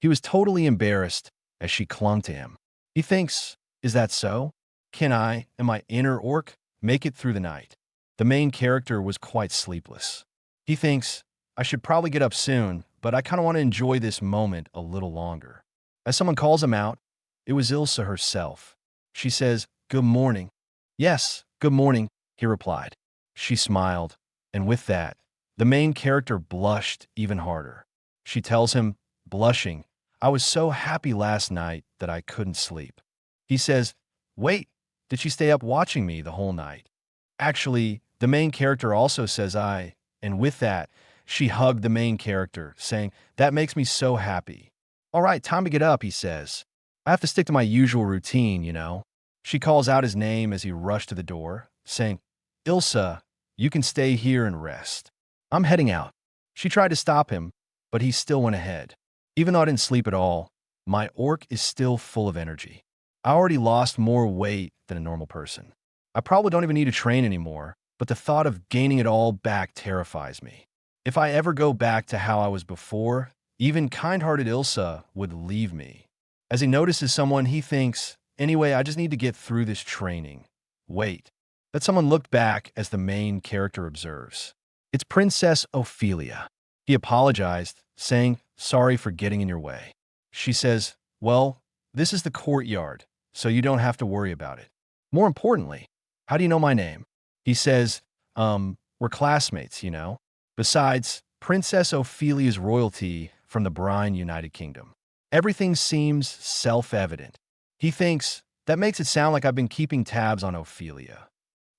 He was totally embarrassed as she clung to him. He thinks, is that so? Can I, and my inner orc, make it through the night? The main character was quite sleepless. He thinks, I should probably get up soon, but I kind of want to enjoy this moment a little longer. As someone calls him out, it was Ilsa herself. She says, "Good morning." "Yes, good morning," he replied. She smiled, and with that, the main character blushed even harder. She tells him, blushing, "I was so happy last night that I couldn't sleep." He says, "Wait, did she stay up watching me the whole night?" Actually, the main character also says and with that, she hugged the main character, saying, "That makes me so happy." "All right, time to get up," he says. "I have to stick to my usual routine, you know." She calls out his name as he rushed to the door, saying, "Ilsa, you can stay here and rest. I'm heading out." She tried to stop him, but he still went ahead. "Even though I didn't sleep at all, my orc is still full of energy. I already lost more weight than a normal person. I probably don't even need to train anymore, but the thought of gaining it all back terrifies me. If I ever go back to how I was before, even kind-hearted Ilsa would leave me." As he notices someone, he thinks, "Anyway, I just need to get through this training." Wait. That someone looked back as the main character observes. It's Princess Ophelia. He apologized, saying, "Sorry for getting in your way." She says, "Well, this is the courtyard, so you don't have to worry about it. More importantly, how do you know my name?" He says, "We're classmates, you know. Besides, Princess Ophelia's royalty from the Brine United Kingdom. Everything seems self-evident." He thinks, that makes it sound like I've been keeping tabs on Ophelia.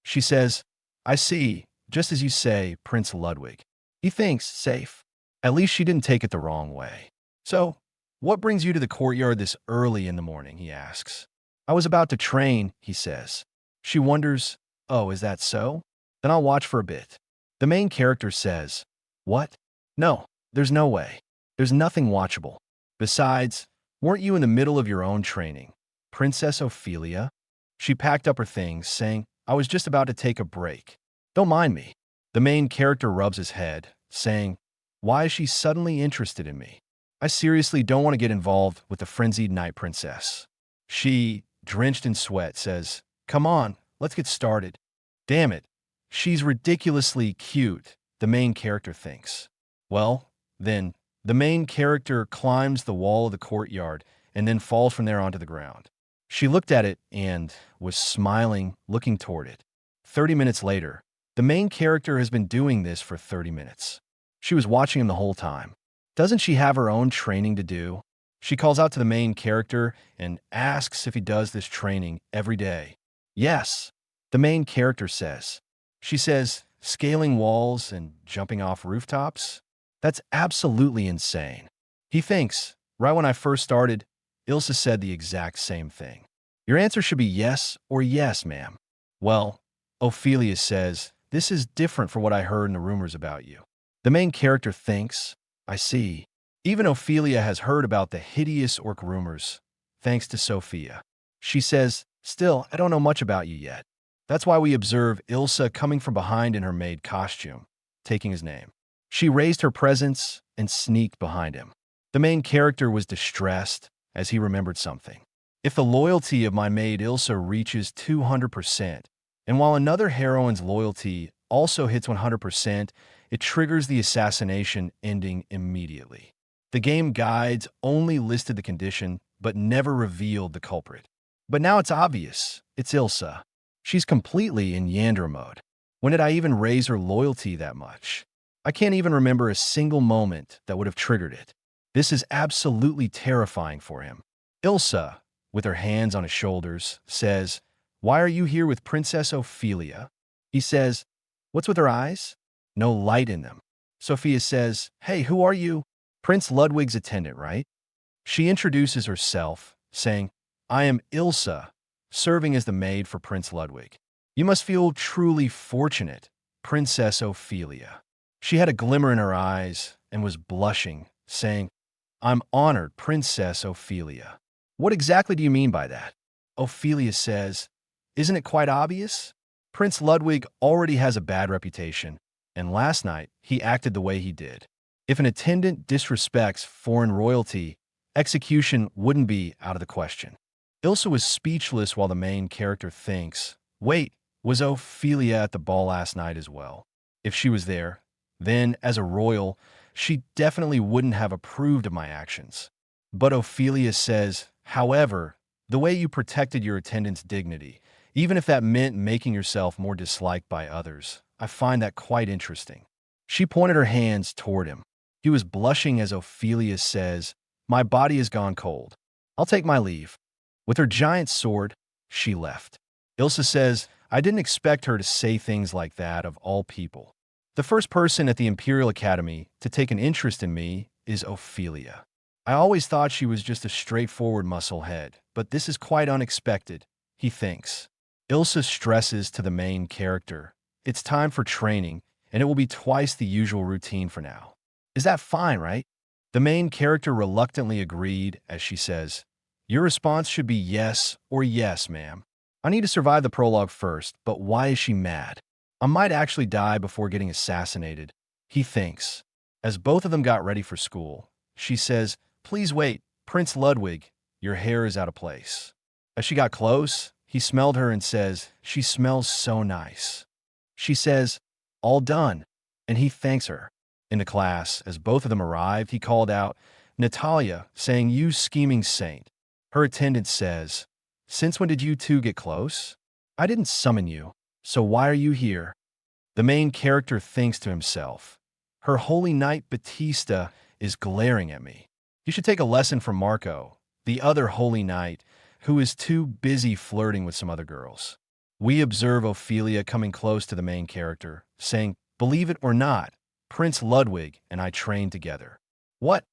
She says, "I see, just as you say, Prince Ludwig." He thinks, safe. At least she didn't take it the wrong way. "So, what brings you to the courtyard this early in the morning?" he asks. "I was about to train," he says. She wonders, "Oh, is that so? Then I'll watch for a bit." The main character says, "What? No, there's no way. There's nothing watchable. Besides, weren't you in the middle of your own training, Princess Ophelia?" She packed up her things, saying, "I was just about to take a break. Don't mind me." The main character rubs his head, saying, "Why is she suddenly interested in me? I seriously don't want to get involved with the frenzied night princess." She, drenched in sweat, says, "Come on, let's get started." Damn it, she's ridiculously cute, the main character thinks. Well, then, the main character climbs the wall of the courtyard and then falls from there onto the ground. She looked at it and was smiling, looking toward it. 30 minutes later, the main character has been doing this for 30 minutes. She was watching him the whole time. Doesn't she have her own training to do? She calls out to the main character and asks if he does this training every day. "Yes," the main character says. She says, "Scaling walls and jumping off rooftops? That's absolutely insane." He thinks, right when I first started, Ilsa said the exact same thing. "Your answer should be yes or yes, ma'am." Well, Ophelia says, "This is different from what I heard in the rumors about you." The main character thinks, I see. Even Ophelia has heard about the hideous orc rumors, thanks to Sophia. She says, "Still, I don't know much about you yet." That's why we observe Ilsa coming from behind in her maid costume, taking his name. She raised her presence and sneaked behind him. The main character was distressed as he remembered something. If the loyalty of my maid Ilsa reaches 200%, and while another heroine's loyalty also hits 100%, it triggers the assassination ending immediately. The game guides only listed the condition, but never revealed the culprit. But now it's obvious. It's Ilsa. She's completely in Yandra mode. When did I even raise her loyalty that much? I can't even remember a single moment that would have triggered it. This is absolutely terrifying for him. Ilsa, with her hands on his shoulders, says, "Why are you here with Princess Ophelia?" He says, "What's with her eyes? No light in them." Sophia says, "Hey, who are you?" "Prince Ludwig's attendant, right?" She introduces herself, saying, "I am Ilsa, serving as the maid for Prince Ludwig. You must feel truly fortunate, Princess Ophelia." She had a glimmer in her eyes and was blushing, saying, "I'm honored, Princess Ophelia." "What exactly do you mean by that?" Ophelia says, Isn't it quite obvious? Prince Ludwig already has a bad reputation, and last night he acted the way he did. If an attendant disrespects foreign royalty, execution wouldn't be out of the question. Ilsa was speechless while the main character thinks, wait, was Ophelia at the ball last night as well? If she was there, then, as a royal, she definitely wouldn't have approved of my actions. But Ophelia says, however, the way you protected your attendant's dignity, even if that meant making yourself more disliked by others, I find that quite interesting. She pointed her hands toward him. He was blushing as Ophelia says, my body has gone cold. I'll take my leave. With her giant sword, she left. Ilsa says, I didn't expect her to say things like that of all people. The first person at the Imperial Academy to take an interest in me is Ophelia. I always thought she was just a straightforward musclehead, but this is quite unexpected, he thinks. Ilsa stresses to the main character, it's time for training, and it will be twice the usual routine for now. Is that fine, right? The main character reluctantly agreed as she says, your response should be yes or yes, ma'am. I need to survive the prologue first, but why is she mad? I might actually die before getting assassinated, he thinks. As both of them got ready for school, she says, please wait, Prince Ludwig, your hair is out of place. As she got close, he smelled her and says, she smells so nice. She says, all done, and he thanks her. In the class, as both of them arrived, he called out, Natalia, saying, you scheming saint. Her attendant says, since when did you two get close? I didn't summon you, so why are you here? The main character thinks to himself, her holy knight Batista is glaring at me. You should take a lesson from Marco, the other holy knight, who is too busy flirting with some other girls. We observe Ophelia coming close to the main character, saying, believe it or not, Prince Ludwig and I trained together. What?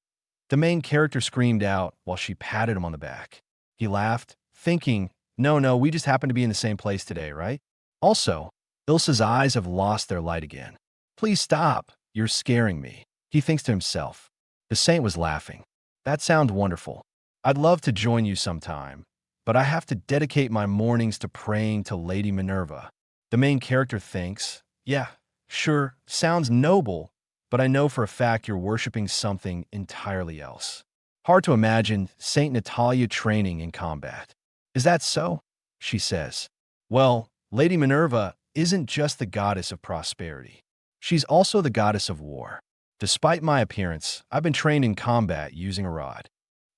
The main character screamed out while she patted him on the back. He laughed, thinking, no, we just happened to be in the same place today, right? Also, Ilsa's eyes have lost their light again. Please stop, you're scaring me, he thinks to himself. The saint was laughing. That sounds wonderful. I'd love to join you sometime, but I have to dedicate my mornings to praying to Lady Minerva. The main character thinks, yeah, sure, sounds noble, but I know for a fact you're worshipping something entirely else. Hard to imagine Saint Natalia training in combat. Is that so? She says. Well, Lady Minerva isn't just the goddess of prosperity. She's also the goddess of war. Despite my appearance, I've been trained in combat using a rod.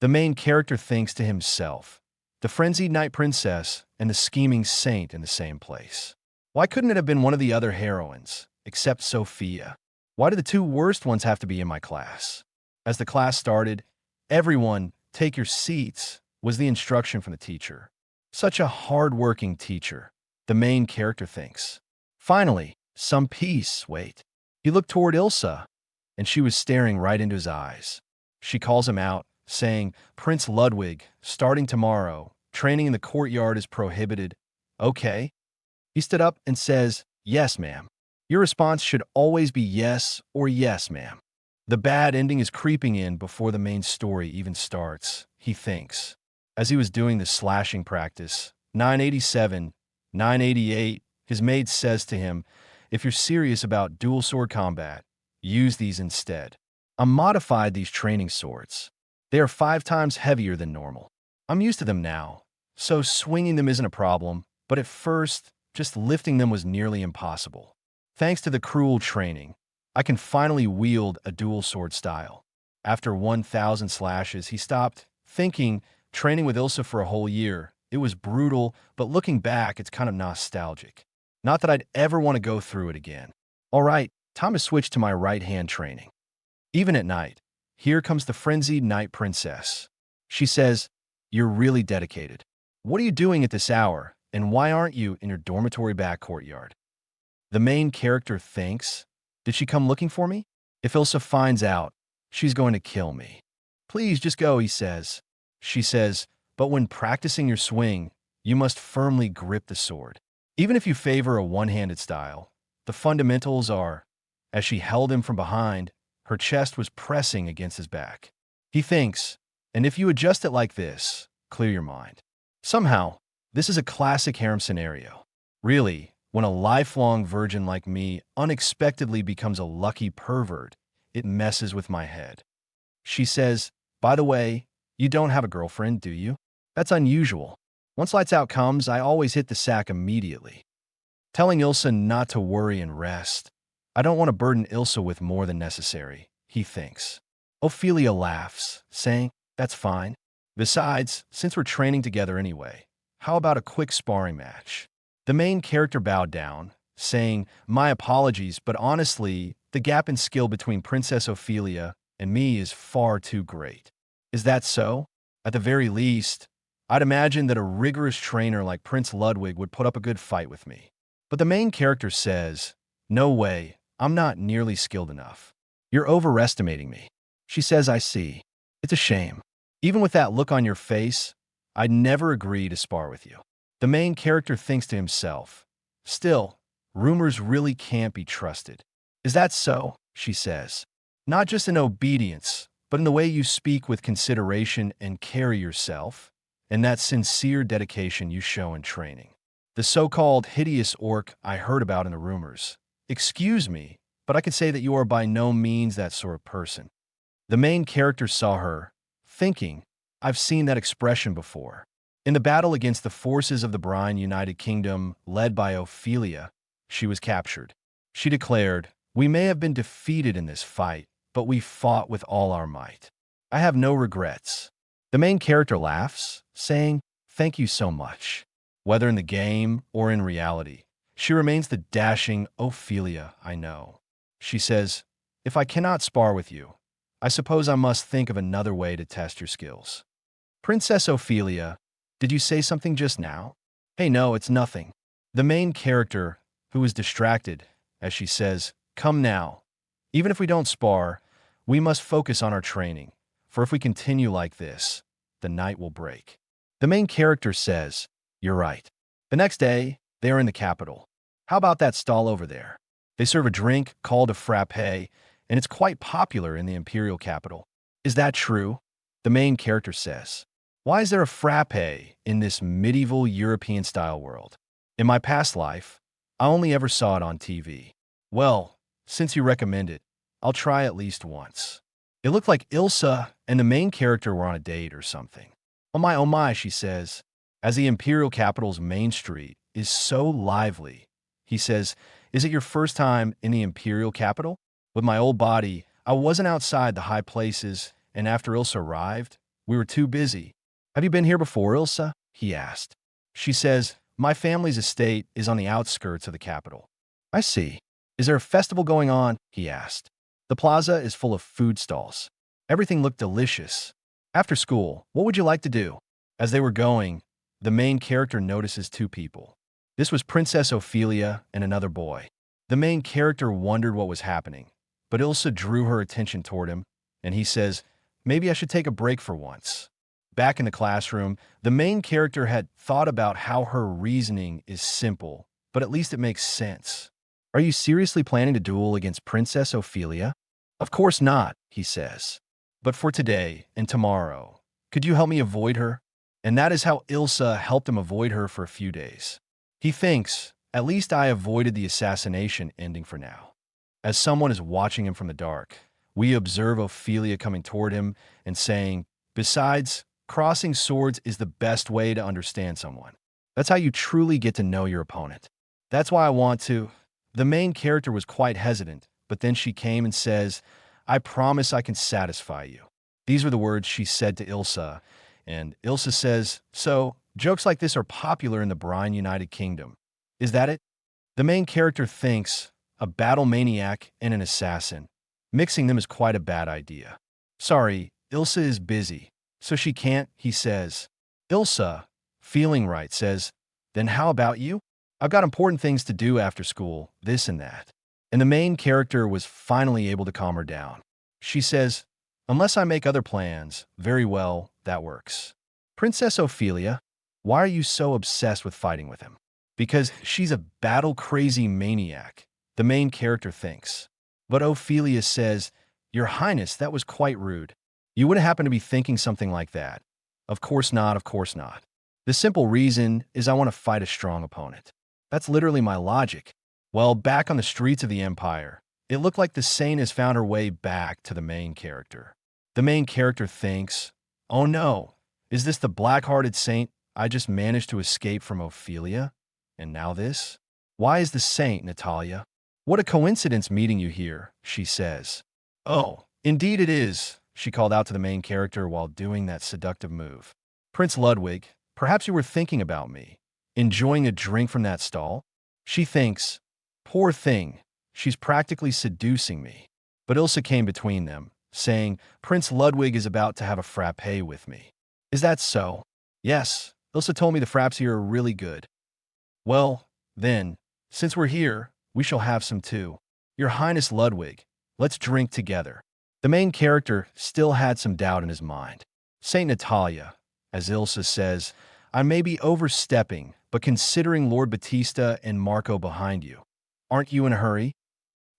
The main character thinks to himself, the frenzied night princess and the scheming saint in the same place. Why couldn't it have been one of the other heroines, except Sophia? Why do the two worst ones have to be in my class? As the class started, everyone, take your seats, was the instruction from the teacher. Such a hard-working teacher, the main character thinks. Finally, some peace, wait. He looked toward Ilsa, and she was staring right into his eyes. She calls him out, saying, Prince Ludwig, starting tomorrow, training in the courtyard is prohibited. Okay. He stood up and says, yes, ma'am. Your response should always be yes or yes, ma'am. The bad ending is creeping in before the main story even starts, he thinks. As he was doing the slashing practice, 987, 988, his maid says to him, if you're serious about dual sword combat, use these instead. I modified these training swords. They are 5 times heavier than normal. I'm used to them now, so swinging them isn't a problem, but at first, just lifting them was nearly impossible. Thanks to the cruel training, I can finally wield a dual sword style. After 1,000 slashes, he stopped, thinking, training with Ilsa for a whole year. It was brutal, but looking back, it's kind of nostalgic. Not that I'd ever want to go through it again. All right, time to switch to my right-hand training. Even at night, here comes the frenzied night princess. She says, you're really dedicated. What are you doing at this hour, and why aren't you in your dormitory back courtyard? The main character thinks, did she come looking for me? If Ilsa finds out, she's going to kill me. Please just go, he says. She says, but when practicing your swing, you must firmly grip the sword. Even if you favor a one-handed style, the fundamentals are, as she held him from behind, her chest was pressing against his back. He thinks, and if you adjust it like this, clear your mind. Somehow, This is a classic harem scenario. Really, when a lifelong virgin like me unexpectedly becomes a lucky pervert, it messes with my head. She says, by the way, you don't have a girlfriend, do you? That's unusual. Once lights out comes, I always hit the sack immediately. Telling Ilsa not to worry and rest. I don't want to burden Ilsa with more than necessary, he thinks. Ophelia laughs, saying, that's fine. Besides, since we're training together anyway, how about a quick sparring match? The main character bowed down, saying, my apologies, but honestly, the gap in skill between Princess Ophelia and me is far too great. Is that so? At the very least, I'd imagine that a rigorous trainer like Prince Ludwig would put up a good fight with me. But the main character says, no way, I'm not nearly skilled enough. You're overestimating me. She says, I see. It's a shame. Even with that look on your face, I'd never agree to spar with you. The main character thinks to himself, still, rumors really can't be trusted. Is that so? She says. Not just in obedience, but in the way you speak with consideration and carry yourself, and that sincere dedication you show in training. The so-called hideous orc I heard about in the rumors. Excuse me, but I can say that you are by no means that sort of person. The main character saw her, thinking, I've seen that expression before. In the battle against the forces of the Brine United Kingdom, led by Ophelia, she was captured. She declared, we may have been defeated in this fight, but we fought with all our might. I have no regrets. The main character laughs, saying, thank you so much. Whether in the game or in reality, she remains the dashing Ophelia I know. She says, if I cannot spar with you, I suppose I must think of another way to test your skills. Princess Ophelia, did you say something just now? Hey, no, it's nothing. The main character, who is distracted, as she says, come now. Even if we don't spar, we must focus on our training, for if we continue like this, the night will break. The main character says, you're right. The next day, they are in the capital. How about that stall over there? They serve a drink called a frappe, and it's quite popular in the imperial capital. Is that true? The main character says. Why is there a frappe in this medieval European-style world? In my past life, I only ever saw it on TV. Well, since you recommend it, I'll try at least once. It looked like Ilsa and the main character were on a date or something. Oh my, she says. As the imperial capital's main street is so lively, he says, is it your first time in the imperial capital? With my old body, I wasn't outside the high places, and after Ilsa arrived, we were too busy. Have you been here before, Ilsa? He asked. She says, my family's estate is on the outskirts of the capital. I see. Is there a festival going on? He asked. The plaza is full of food stalls. Everything looked delicious. After school, what would you like to do? As they were going, the main character notices two people. This was Princess Ophelia and another boy. The main character wondered what was happening, but Ilsa drew her attention toward him, and he says, maybe I should take a break for once. Back in the classroom, the main character had thought about how her reasoning is simple, but at least it makes sense. Are you seriously planning to duel against Princess Ophelia? Of course not, he says. But for today and tomorrow, could you help me avoid her? And that is how Ilsa helped him avoid her for a few days. He thinks, at least I avoided the assassination ending for now. As someone is watching him from the dark, we observe Ophelia coming toward him and saying, besides, crossing swords is the best way to understand someone. That's how you truly get to know your opponent. That's why I want to. The main character was quite hesitant, but then she came and says, I promise I can satisfy you. These were the words she said to Ilsa, and Ilsa says, so, jokes like this are popular in the Brine United Kingdom. Is that it? The main character thinks, a battle maniac and an assassin. Mixing them is quite a bad idea. Sorry, Ilsa is busy, so she can't, he says. Ilsa, feeling right, says, then how about you? I've got important things to do after school, this and that. And the main character was finally able to calm her down. She says, unless I make other plans, very well, that works. Princess Ophelia, why are you so obsessed with fighting with him? Because she's a battle-crazy maniac, the main character thinks. But Ophelia says, Your Highness, that was quite rude. You wouldn't happen to be thinking something like that. Of course not, of course not. The simple reason is I want to fight a strong opponent. That's literally my logic. Well, back on the streets of the Empire, it looked like the saint has found her way back to the main character. The main character thinks, oh no, is this the black-hearted saint I just managed to escape from Ophelia? And now this? Why is the saint, Natalia? What a coincidence meeting you here, she says. Oh, indeed it is, she called out to the main character while doing that seductive move. Prince Ludwig, perhaps you were thinking about me, enjoying a drink from that stall? She thinks, poor thing, she's practically seducing me. But Ilsa came between them, saying, Prince Ludwig is about to have a frappé with me. Is that so? Yes, Ilsa told me the fraps here are really good. Well, then, since we're here, we shall have some too. Your Highness Ludwig, let's drink together. The main character still had some doubt in his mind. Saint Natalia, as Ilsa says, I may be overstepping, but considering Lord Battista and Marco behind you, aren't you in a hurry?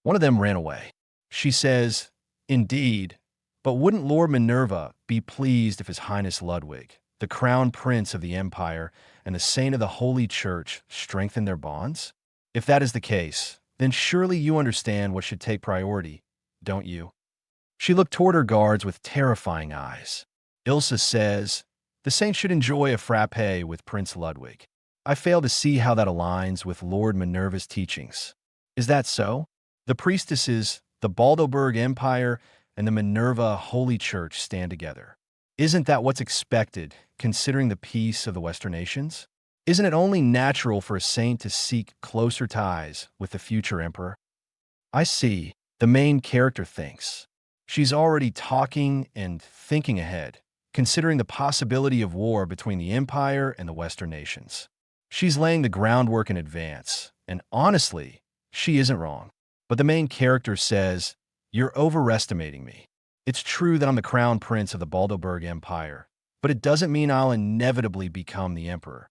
One of them ran away. She says, indeed, but wouldn't Lord Minerva be pleased if His Highness Ludwig, the crown prince of the empire and the saint of the Holy Church, strengthened their bonds? If that is the case, then surely you understand what should take priority, don't you? She looked toward her guards with terrifying eyes. Ilsa says, the saint should enjoy a frappé with Prince Ludwig. I fail to see how that aligns with Lord Minerva's teachings. Is that so? The priestesses, the Baldoberg Empire, and the Minerva Holy Church stand together. Isn't that what's expected, considering the peace of the Western nations? Isn't it only natural for a saint to seek closer ties with the future emperor? I see, the main character thinks. She's already talking and thinking ahead, considering the possibility of war between the Empire and the Western nations. She's laying the groundwork in advance, and honestly, she isn't wrong. But the main character says, you're overestimating me. It's true that I'm the crown prince of the Baldoberg Empire, but it doesn't mean I'll inevitably become the emperor.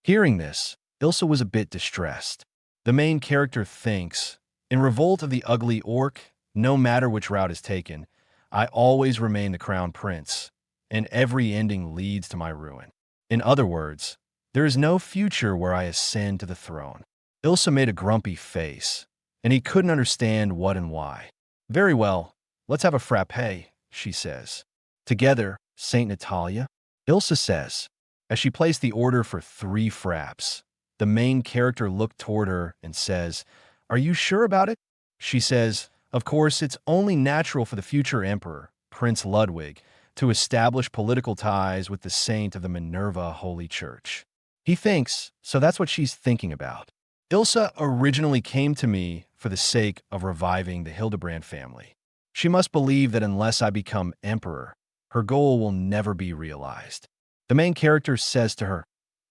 Hearing this, Ilsa was a bit distressed. The main character thinks, in Revolt of the Ugly Orc, no matter which route is taken, I always remain the crown prince, and every ending leads to my ruin. In other words, there is no future where I ascend to the throne. Ilsa made a grumpy face, and he couldn't understand what and why. Very well, let's have a frappé, she says. Together, Saint Natalia, Ilsa says. As she placed the order for 3 fraps, the main character looked toward her and says, are you sure about it? She says, of course, it's only natural for the future emperor, Prince Ludwig, to establish political ties with the saint of the Minerva Holy Church. He thinks, so that's what she's thinking about. Ilsa originally came to me for the sake of reviving the Hildebrand family. She must believe that unless I become emperor, her goal will never be realized. The main character says to her,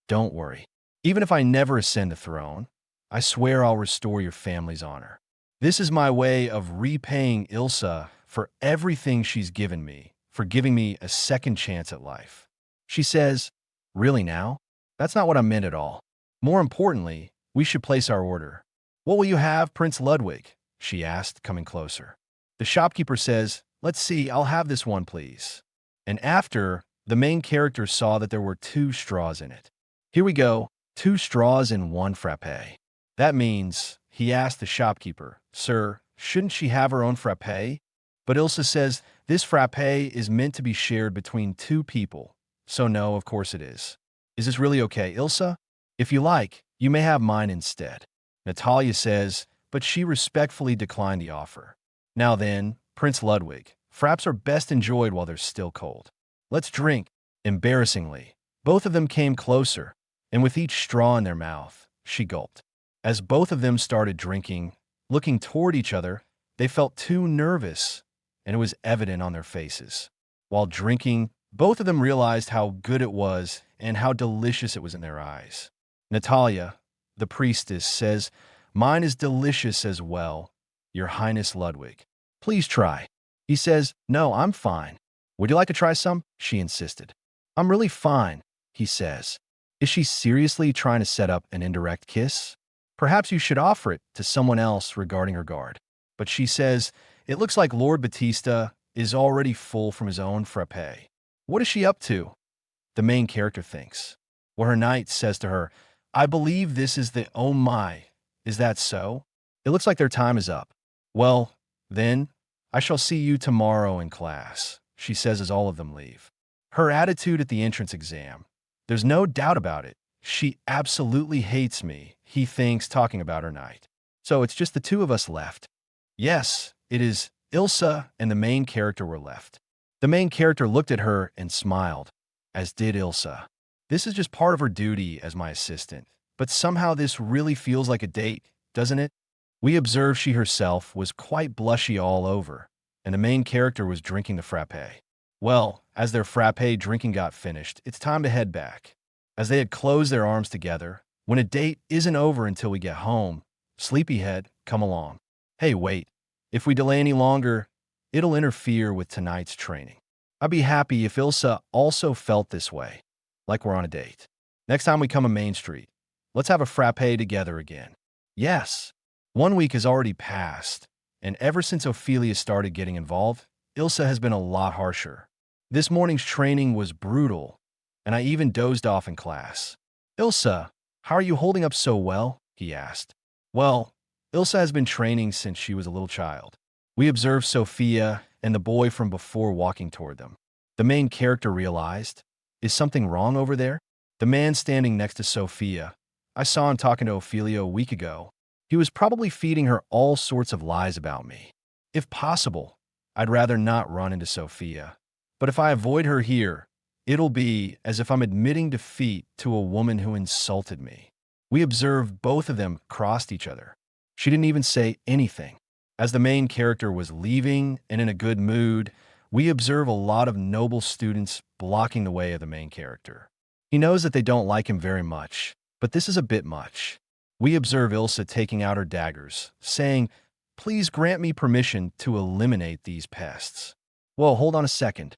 don't worry. Even if I never ascend the throne, I swear I'll restore your family's honor. This is my way of repaying Ilsa for everything she's given me, for giving me a second chance at life. She says, really now? That's not what I meant at all. More importantly, we should place our order. What will you have, Prince Ludwig? She asked, coming closer. The shopkeeper says, let's see, I'll have this one, please. And after, the main character saw that there were 2 straws in it. Here we go, 2 straws in 1 frappé. That means, he asked the shopkeeper, sir, shouldn't she have her own frappé? But Ilsa says, this frappé is meant to be shared between 2 people. So no, of course it is. Is this really okay, Ilsa? If you like, you may have mine instead. Natalia says, but she respectfully declined the offer. Now then, Prince Ludwig, fraps are best enjoyed while they're still cold. Let's drink. Embarrassingly, both of them came closer, and with each straw in their mouth, she gulped. As both of them started drinking, looking toward each other, they felt too nervous, and it was evident on their faces. While drinking, both of them realized how good it was and how delicious it was in their eyes. Natalia, the priestess, says, mine is delicious as well, Your Highness Ludwig. Please try. He says, no, I'm fine. Would you like to try some? She insisted. I'm really fine, he says. Is she seriously trying to set up an indirect kiss? Perhaps you should offer it to someone else regarding her guard. But she says, it looks like Lord Battista is already full from his own frappé. What is she up to? The main character thinks. where her knight says to her, I believe this is the oh my. Is that so? It looks like their time is up. Well, then, I shall see you tomorrow in class, she says as all of them leave. Her attitude at the entrance exam. There's no doubt about it. She absolutely hates me, he thinks, talking about her knight. So it's just the two of us left. Yes, it is. Ilsa and the main character were left. The main character looked at her and smiled, as did Ilsa. This is just part of her duty as my assistant, but somehow this really feels like a date, doesn't it? We observed she herself was quite blushy all over, and the main character was drinking the frappe. Well, as their frappe drinking got finished, it's time to head back. As they had closed their arms together, when a date isn't over until we get home, sleepyhead, come along. Hey, wait. If we delay any longer, it'll interfere with tonight's training. I'd be happy if Ilsa also felt this way, like we're on a date. Next time we come to Main Street, let's have a frappe together again. Yes. 1 week has already passed, and ever since Ophelia started getting involved, Ilsa has been a lot harsher. This morning's training was brutal, and I even dozed off in class. Ilsa, how are you holding up so well? He asked. Well, Ilsa has been training since she was a little child. We observed Sophia and the boy from before walking toward them. The main character realized, is something wrong over there? The man standing next to Sophia, I saw him talking to Ophelia a week ago. He was probably feeding her all sorts of lies about me. If possible, I'd rather not run into Sophia. But if I avoid her here, it'll be as if I'm admitting defeat to a woman who insulted me. We observed both of them crossed each other. She didn't even say anything. As the main character was leaving and in a good mood, we observe a lot of noble students blocking the way of the main character. He knows that they don't like him very much, but this is a bit much. We observe Ilsa taking out her daggers, saying, please grant me permission to eliminate these pests. Well, hold on a second.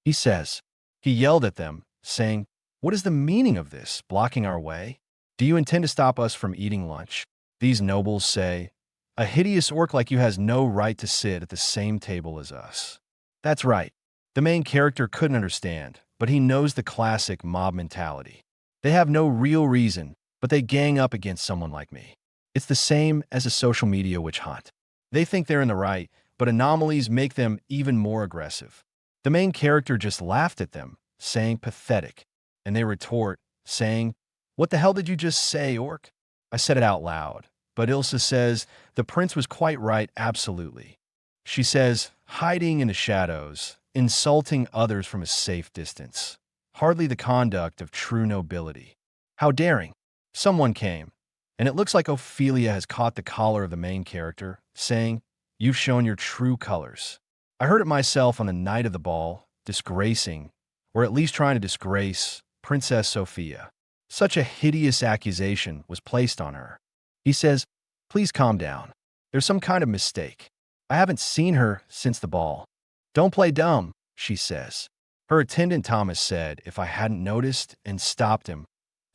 He says. He yelled at them, saying, what is the meaning of this, blocking our way? Do you intend to stop us from eating lunch? These nobles say, a hideous orc like you has no right to sit at the same table as us. That's right. The main character couldn't understand, but he knows the classic mob mentality. They have no real reason, but they gang up against someone like me. It's the same as a social media witch hunt. They think they're in the right, but anomalies make them even more aggressive. The main character just laughed at them, saying pathetic, and they retort, saying, what the hell did you just say, orc? I said it out loud, but Ilsa says, the prince was quite right, absolutely. She says, hiding in the shadows, insulting others from a safe distance. Hardly the conduct of true nobility. How daring. Someone came, and it looks like Ophelia has caught the collar of the main character, saying, you've shown your true colors. I heard it myself on the night of the ball, disgracing, or at least trying to disgrace, Princess Sophia. Such a hideous accusation was placed on her. He says, please calm down. There's some kind of mistake. I haven't seen her since the ball. Don't play dumb, she says. Her attendant Thomas said if I hadn't noticed and stopped him,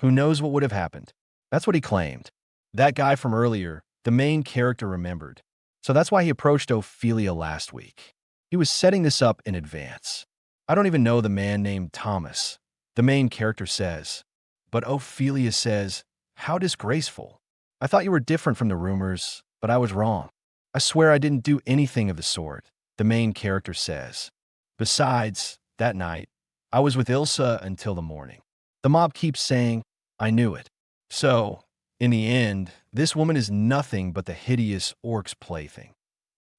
who knows what would have happened. That's what he claimed. That guy from earlier, the main character, remembered. So that's why he approached Ophelia last week. He was setting this up in advance. I don't even know the man named Thomas. The main character says. But Ophelia says, how disgraceful. I thought you were different from the rumors, but I was wrong. I swear I didn't do anything of the sort, the main character says. Besides, that night, I was with Ilsa until the morning. The mob keeps saying, I knew it. So, in the end, this woman is nothing but the hideous orc's plaything.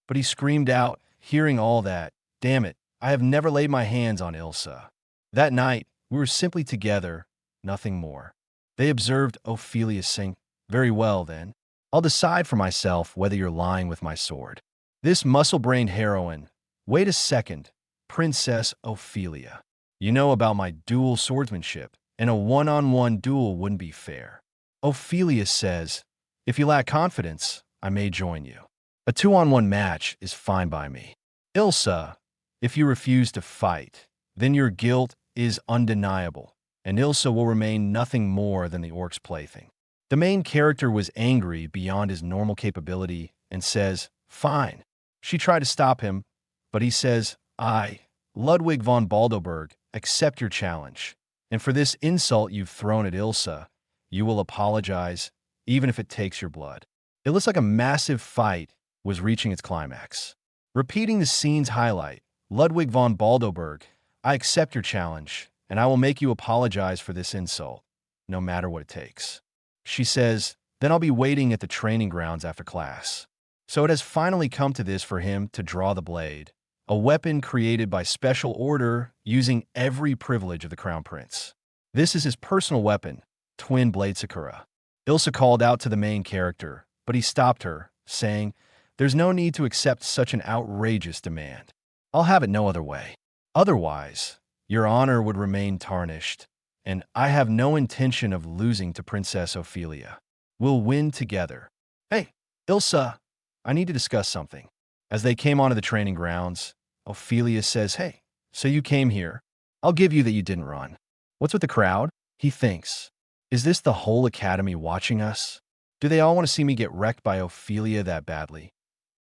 But he screamed out, hearing all that, damn it, I have never laid my hands on Ilsa. That night, we were simply together, nothing more. They observed Ophelia sing, very well then. I'll decide for myself whether you're lying with my sword. This muscle-brained heroine, wait a second, Princess Ophelia. You know about my dual swordsmanship, and a one-on-one duel wouldn't be fair. Ophelia says, if you lack confidence, I may join you. A 2-on-1 match is fine by me. Ilsa, if you refuse to fight, then your guilt is undeniable, and Ilsa will remain nothing more than the orc's plaything. The main character was angry beyond his normal capability and says, fine. She tried to stop him, but he says, I, Ludwig von Baldoberg, accept your challenge, And for this insult you've thrown at Ilsa, you will apologize, even if it takes your blood. It looks like a massive fight was reaching its climax. Repeating the scene's highlight, Ludwig von Baldoberg, I accept your challenge, and I will make you apologize for this insult, no matter what it takes. She says, then I'll be waiting at the training grounds after class. So it has finally come to this for him to draw the blade, a weapon created by special order using every privilege of the Crown Prince. This is his personal weapon, Twin Blade Sakura. Ilsa called out to the main character, but he stopped her, saying, there's no need to accept such an outrageous demand. I'll have it no other way. Otherwise, your honor would remain tarnished, and I have no intention of losing to Princess Ophelia. We'll win together. Hey, Ilsa, I need to discuss something. As they came onto the training grounds, Ophelia says, hey, so you came here. I'll give you that you didn't run. What's with the crowd? He thinks. Is this the whole academy watching us? Do they all want to see me get wrecked by Ophelia that badly?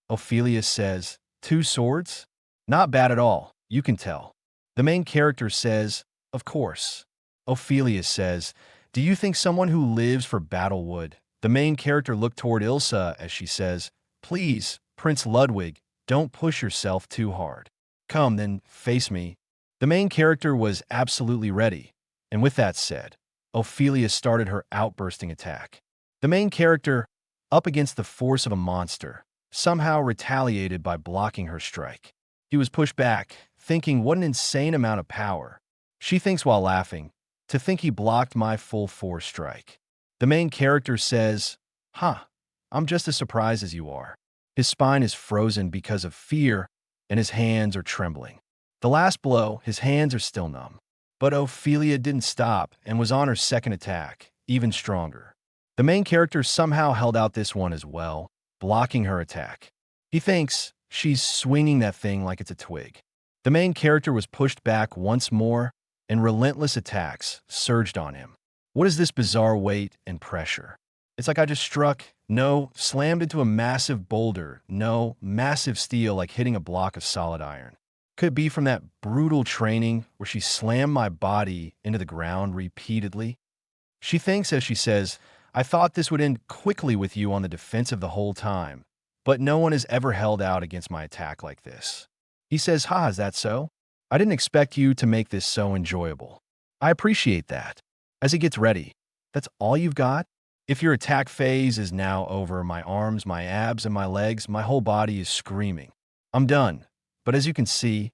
Ophelia says, 2 swords? Not bad at all, you can tell. The main character says, of course. Ophelia says, do you think someone who lives for battle would? The main character looked toward Ilsa as she says, please, Prince Ludwig, don't push yourself too hard. Come, then, face me. The main character was absolutely ready, and with that said, Ophelia started her outbursting attack. The main character, up against the force of a monster, somehow retaliated by blocking her strike. He was pushed back, thinking what an insane amount of power. She thinks while laughing, to think he blocked my full force strike. The main character says, I'm just as surprised as you are. His spine is frozen because of fear, and his hands are trembling. The last blow, his hands are still numb. But Ophelia didn't stop and was on her second attack, even stronger. The main character somehow held out this one as well, blocking her attack. He thinks she's swinging that thing like it's a twig. The main character was pushed back once more, and relentless attacks surged on him. What is this bizarre weight and pressure? It's like I just struck, no, slammed into a massive boulder, no, massive steel like hitting a block of solid iron. Could it be from that brutal training where she slammed my body into the ground repeatedly? She thinks as she says, I thought this would end quickly with you on the defensive the whole time, but no one has ever held out against my attack like this. He says, is that so? I didn't expect you to make this so enjoyable. I appreciate that. As he gets ready, that's all you've got? If your attack phase is now over, my arms, my abs, and my legs, my whole body is screaming. I'm done. But as you can see,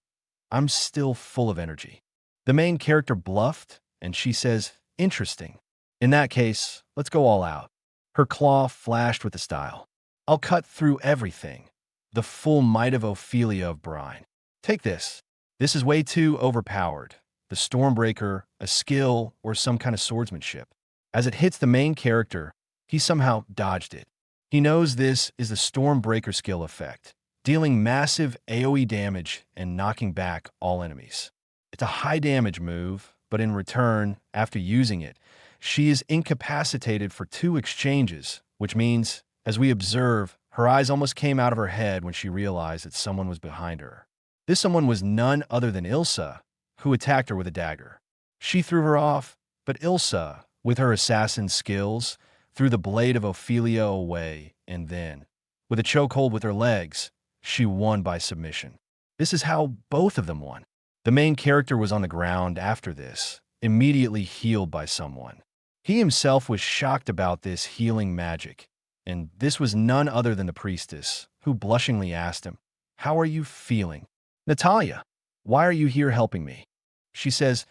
I'm still full of energy. The main character bluffed, and she says, interesting. In that case, let's go all out. Her claw flashed with the style. I'll cut through everything. The full might of Ophelia of Brine. Take this. This is way too overpowered. The Stormbreaker, a skill, or some kind of swordsmanship. As it hits the main character, he somehow dodged it. He knows this is the Stormbreaker skill effect, dealing massive AoE damage and knocking back all enemies. It's a high damage move, but in return, after using it, she is incapacitated for 2 exchanges, which means, as we observe, her eyes almost came out of her head when she realized that someone was behind her. This someone was none other than Ilsa, who attacked her with a dagger. She threw her off, but Ilsa, with her assassin skills, threw the blade of Ophelia away, and then, with a chokehold with her legs, she won by submission. This is how both of them won. The main character was on the ground after this, immediately healed by someone. He himself was shocked about this healing magic, and this was none other than the priestess, who blushingly asked him, how are you feeling? Natalia, why are you here helping me? She says,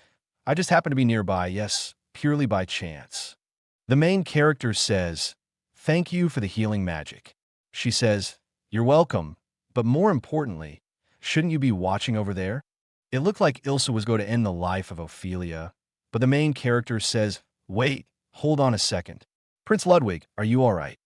I just happen to be nearby, yes, purely by chance. The main character says, thank you for the healing magic. She says, you're welcome, but more importantly, shouldn't you be watching over there? It looked like Ilsa was going to end the life of Ophelia, but the main character says, wait, hold on a second. Prince Ludwig, are you all right?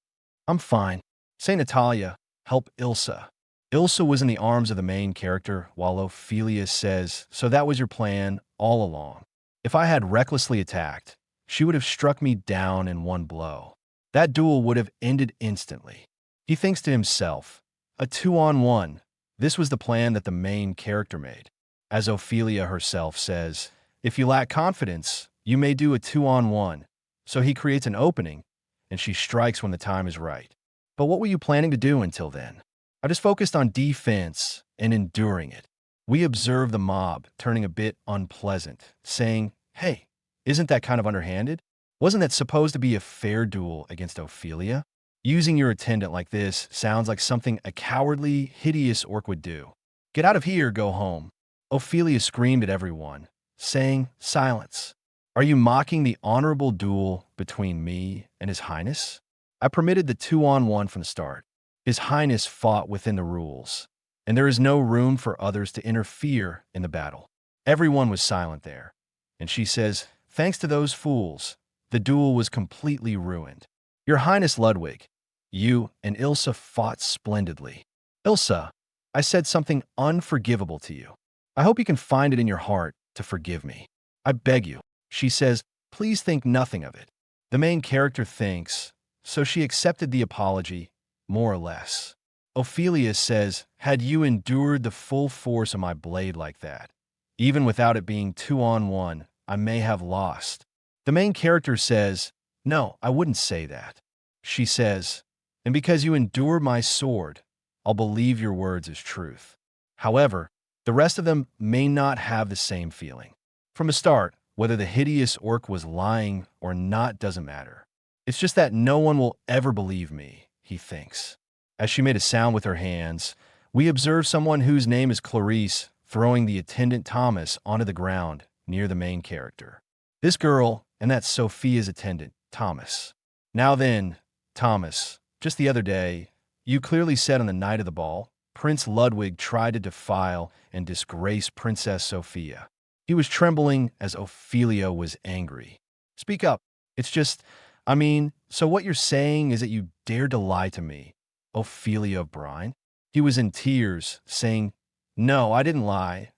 I'm fine. Say Natalia, help Ilsa. Ilsa was in the arms of the main character, while Ophelia says, so that was your plan all along. If I had recklessly attacked, she would have struck me down in one blow. That duel would have ended instantly. He thinks to himself, a 2-on-1. This was the plan that the main character made. As Ophelia herself says, If you lack confidence, you may do a 2-on-1. So he creates an opening, and she strikes when the time is right. But what were you planning to do until then? I just focused on defense and enduring it. We observe the mob turning a bit unpleasant, saying, "Hey, isn't that kind of underhanded? Wasn't that supposed to be a fair duel against Ophelia? Using your attendant like this sounds like something a cowardly, hideous orc would do. Get out of here, go home." Ophelia screamed at everyone, saying, "Silence. Are you mocking the honorable duel between me and His Highness? I permitted the 2-on-1 from the start. His Highness fought within the rules, and there is no room for others to interfere in the battle." Everyone was silent there, and she says, "Thanks to those fools, the duel was completely ruined. Your Highness Ludwig, you and Ilsa fought splendidly. Ilsa, I said something unforgivable to you. I hope you can find it in your heart to forgive me. I beg you." She says, "Please think nothing of it." The main character thinks, so she accepted the apology, more or less. Ophelia says, "Had you endured the full force of my blade like that, even without it being 2-on-1, I may have lost." The main character says, "No, I wouldn't say that." She says, "And because you endured my sword, I'll believe your words as truth." However, the rest of them may not have the same feeling. From the start, whether the hideous orc was lying or not doesn't matter. It's just that no one will ever believe me, he thinks. As she made a sound with her hands, we observe someone whose name is Clarice throwing the attendant Thomas onto the ground near the main character. This girl, and that's Sophia's attendant, Thomas. Now then, Thomas, just the other day, you clearly said on the night of the ball, Prince Ludwig tried to defile and disgrace Princess Sophia. He was trembling as Ophelia was angry. "Speak up. It's just, so what you're saying is that you dared to lie to me, Ophelia O'Brien?" He was in tears, saying, "No, I didn't lie.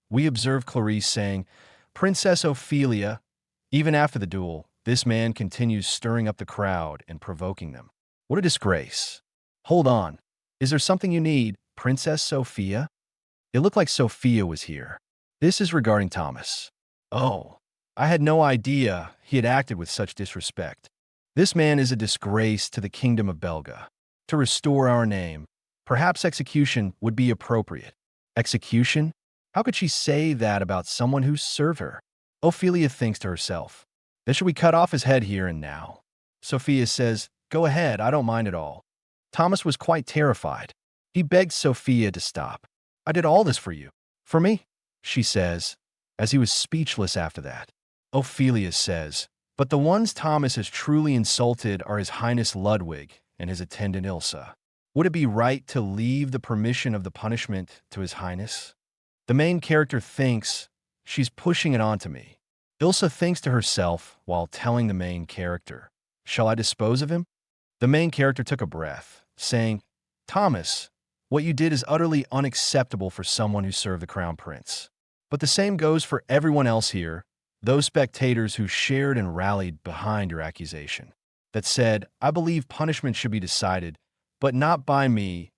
We observed Clarice saying, 'Princess Ophelia.'" Even after the duel, this man continues stirring up the crowd and provoking them. What a disgrace. Hold on. Is there something you need, Princess Sophia? It looked like Sophia was here. This is regarding Thomas. Oh, I had no idea he had acted with such disrespect. This man is a disgrace to the Kingdom of Belga. To restore our name, perhaps execution would be appropriate. Execution? How could she say that about someone who served her? Ophelia thinks to herself, "Then should we cut off his head here and now?" Sophia says, "Go ahead, I don't mind at all." Thomas was quite terrified. He begged Sophia to stop. "I did all this for you. For me?" she says, as he was speechless after that. Ophelia says, "But the ones Thomas has truly insulted are His Highness Ludwig and his attendant Ilsa. Would it be right to leave the permission of the punishment to His Highness?" The main character thinks, "She's pushing it onto me." Ilsa thinks to herself while telling the main character, "Shall I dispose of him?" The main character took a breath, saying, "Thomas, what you did is utterly unacceptable for someone who served the Crown Prince. But the same goes for everyone else here, those spectators who shared and rallied behind your accusation, that said, 'I believe punishment should be decided, but not by me,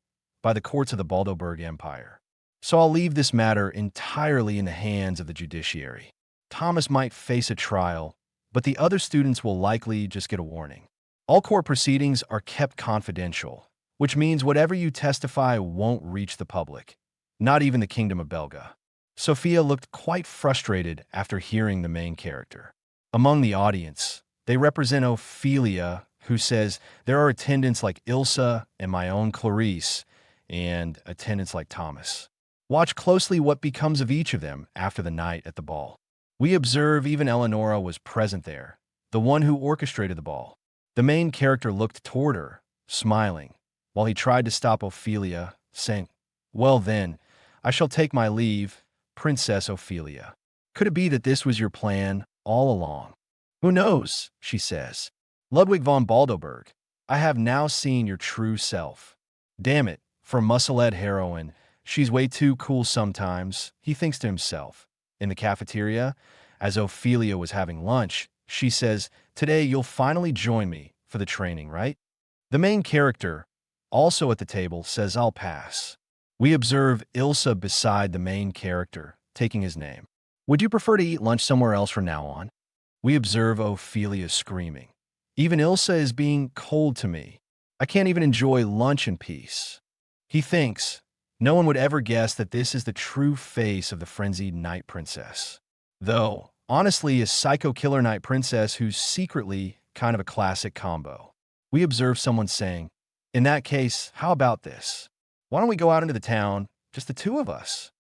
by the courts of the Baldoberg Empire. So I'll leave this matter entirely in the hands of the judiciary. Thomas might face a trial, but the other students will likely just get a warning. All court proceedings are kept confidential, which means whatever you testify won't reach the public, not even the Kingdom of Belga." Sophia looked quite frustrated after hearing the main character. Among the audience, they represent Ophelia, who says there are attendants like Ilsa and my own Clarice, and attendants like Thomas. Watch closely what becomes of each of them after the night at the ball. We observe even Eleonora was present there, the one who orchestrated the ball. The main character looked toward her, smiling, while he tried to stop Ophelia, saying, "Well then, I shall take my leave, Princess Ophelia. Could it be that this was your plan all along?" "Who knows?" she says. "Ludwig von Baldoberg, I have now seen your true self. Damn it, for muscle-head heroine, she's way too cool sometimes," he thinks to himself. In the cafeteria, as Ophelia was having lunch, she says, "Today you'll finally join me for the training, right?" The main character, also at the table, says, "I'll pass." We observe Ilsa beside the main character, taking his name. Would you prefer to eat lunch somewhere else from now on? We observe Ophelia screaming. Even Ilsa is being cold to me. I can't even enjoy lunch in peace. He thinks, no one would ever guess that this is the true face of the frenzied night princess. Though, honestly, a psycho killer night princess who's secretly kind of a classic combo. We observe someone saying, in that case, how about this? Why don't we go out into the town, just the two of us?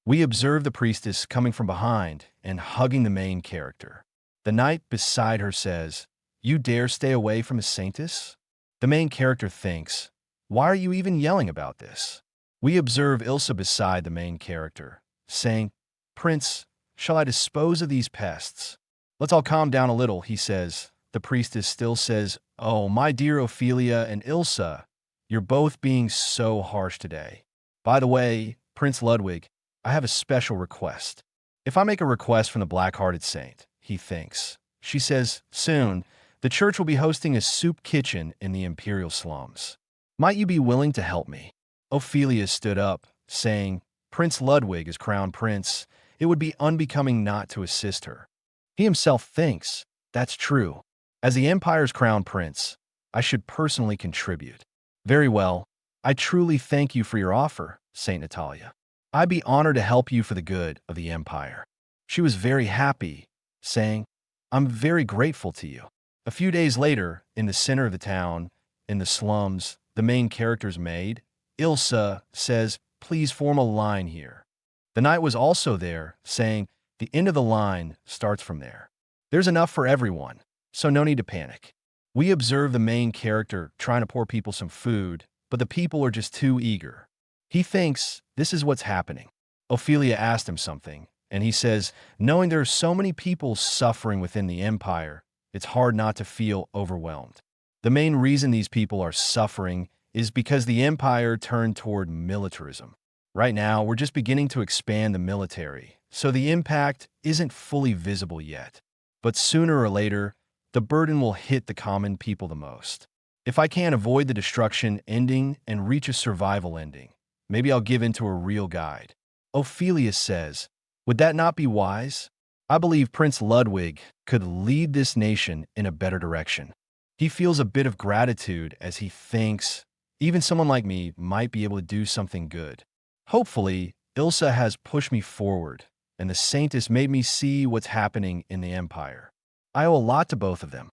We observe the priestess coming from behind and hugging the main character. The knight beside her says, you dare stay away from a saintess? The main character thinks, why are you even yelling about this? We observe Ilsa beside the main character, saying, Prince, shall I dispose of these pests? Let's all calm down a little, he says. The priestess still says, oh, my dear Ophelia and Ilsa, you're both being so harsh today. By the way, Prince Ludwig, I have a special request. If I make a request from the black-hearted saint, he thinks. She says, soon, the church will be hosting a soup kitchen in the imperial slums. Might you be willing to help me? Ophelia stood up, saying, Prince Ludwig is crowned prince. It would be unbecoming not to assist her. He himself thinks, that's true. As the empire's crown prince, I should personally contribute. Very well. I truly thank you for your offer, Saint Natalia. I'd be honored to help you for the good of the empire. She was very happy, saying, I'm very grateful to you. A few days later, in the center of the town, in the slums, the main character's maid, Ilsa, says, please form a line here. The knight was also there, saying, the end of the line starts from there. There's enough for everyone, so no need to panic. We observe the main character trying to pour people some food, but the people are just too eager. He thinks this is what's happening. Ophelia asked him something, and he says, knowing there are so many people suffering within the empire, it's hard not to feel overwhelmed. The main reason these people are suffering is because the empire turned toward militarism. Right now, we're just beginning to expand the military, so the impact isn't fully visible yet. But sooner or later, the burden will hit the common people the most. If I can't avoid the destruction ending and reach a survival ending, maybe I'll give in to a real guide. Ophelia says, would that not be wise? I believe Prince Ludwig could lead this nation in a better direction. He feels a bit of gratitude as he thinks even someone like me might be able to do something good. Hopefully, Ilsa has pushed me forward, and the saintess made me see what's happening in the empire. I owe a lot to both of them.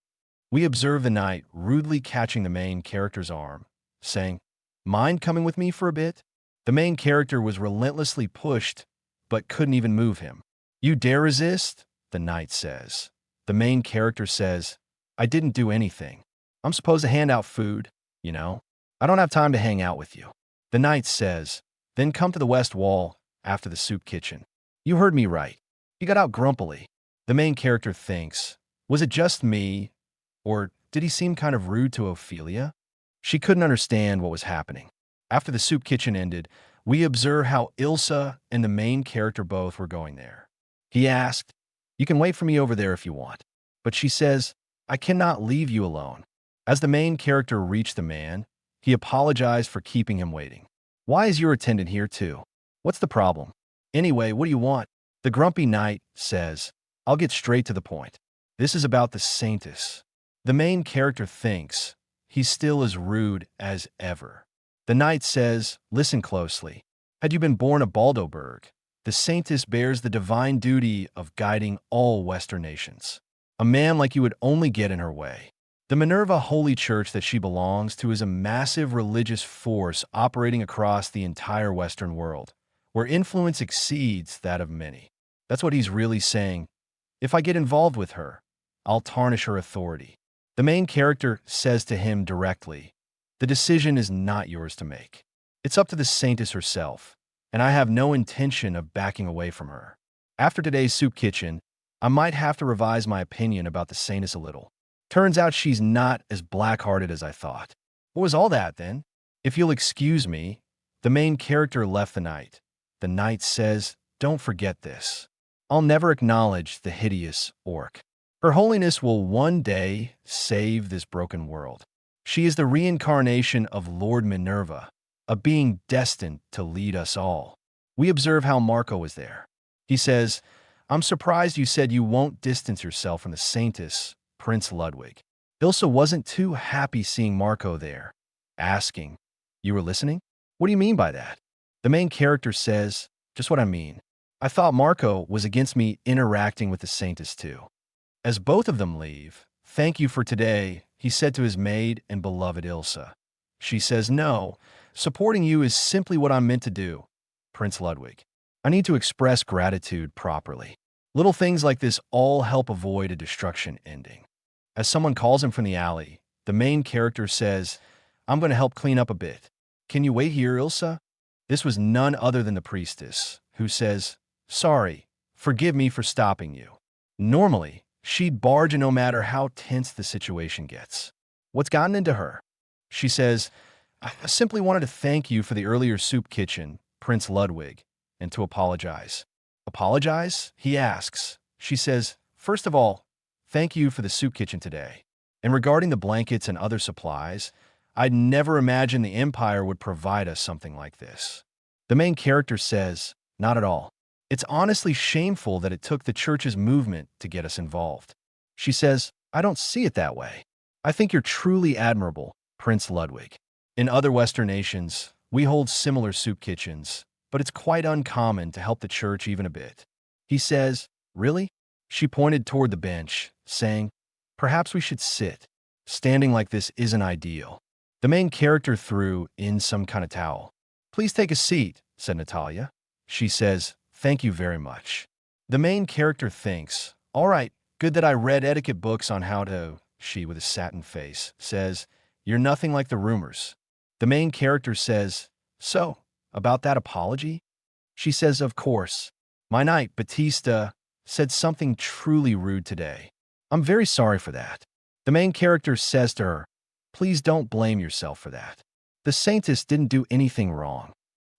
We observe the knight rudely catching the main character's arm, saying, mind coming with me for a bit? The main character was relentlessly pushed, but couldn't even move him. You dare resist? The knight says. The main character says, I didn't do anything. I'm supposed to hand out food, you know? I don't have time to hang out with you. The knight says, then come to the west wall after the soup kitchen. You heard me right. He got out grumpily. The main character thinks, was it just me, or did he seem kind of rude to Ophelia? She couldn't understand what was happening. After the soup kitchen ended, we observe how Ilsa and the main character both were going there. He asked, you can wait for me over there if you want. But she says, I cannot leave you alone. As the main character reached the man, he apologized for keeping him waiting. Why is your attendant here too? What's the problem? Anyway, what do you want? The grumpy knight says, I'll get straight to the point. This is about the saintess. The main character thinks he's still as rude as ever. The knight says, listen closely. Had you been born a Baldoberg, the saintess bears the divine duty of guiding all Western nations. A man like you would only get in her way. The Minerva Holy Church that she belongs to is a massive religious force operating across the entire Western world, where influence exceeds that of many. That's what he's really saying. If I get involved with her, I'll tarnish her authority. The main character says to him directly, the decision is not yours to make. It's up to the saintess herself, and I have no intention of backing away from her. After today's soup kitchen, I might have to revise my opinion about the saintess a little. Turns out she's not as black-hearted as I thought. What was all that, then? If you'll excuse me, the main character left the knight. The knight says, don't forget this. I'll never acknowledge the hideous orc. Her holiness will one day save this broken world. She is the reincarnation of Lord Minerva, a being destined to lead us all. We observe how Marco is there. He says, I'm surprised you said you won't distance yourself from the Saintess, Prince Ludwig. Ilsa wasn't too happy seeing Marco there, asking, "You were listening? What do you mean by that?" The main character says, "Just what I mean. I thought Marco was against me interacting with the Saintess too." As both of them leave, "Thank you for today," he said to his maid and beloved Ilsa. She says, "No, supporting you is simply what I'm meant to do, Prince Ludwig. I need to express gratitude properly." Little things like this all help avoid a destruction ending. As someone calls him from the alley, the main character says, "I'm going to help clean up a bit. Can you wait here, Ilsa?" This was none other than the priestess, who says, "Sorry, forgive me for stopping you." Normally, she'd barge in no matter how tense the situation gets. What's gotten into her? She says, "I simply wanted to thank you for the earlier soup kitchen, Prince Ludwig, and to apologize." "Apologize?" he asks. She says, "First of all, thank you for the soup kitchen today. And regarding the blankets and other supplies, I'd never imagined the Empire would provide us something like this." The main character says, "Not at all. It's honestly shameful that it took the church's movement to get us involved." She says, "I don't see it that way. I think you're truly admirable, Prince Ludwig. In other Western nations, we hold similar soup kitchens, but it's quite uncommon to help the church even a bit." He says, "Really?" She pointed toward the bench, saying, "Perhaps we should sit. Standing like this isn't ideal." The main character threw in some kind of towel. "Please take a seat," said Natalia. She says, "Thank you very much." The main character thinks, "All right, good that I read etiquette books on how to." She, with a satin face, says, "You're nothing like the rumors." The main character says, "So, about that apology?" She says, "Of course. My knight, Batista, said something truly rude today. I'm very sorry for that." The main character says to her, "Please don't blame yourself for that. The Saintess didn't do anything wrong."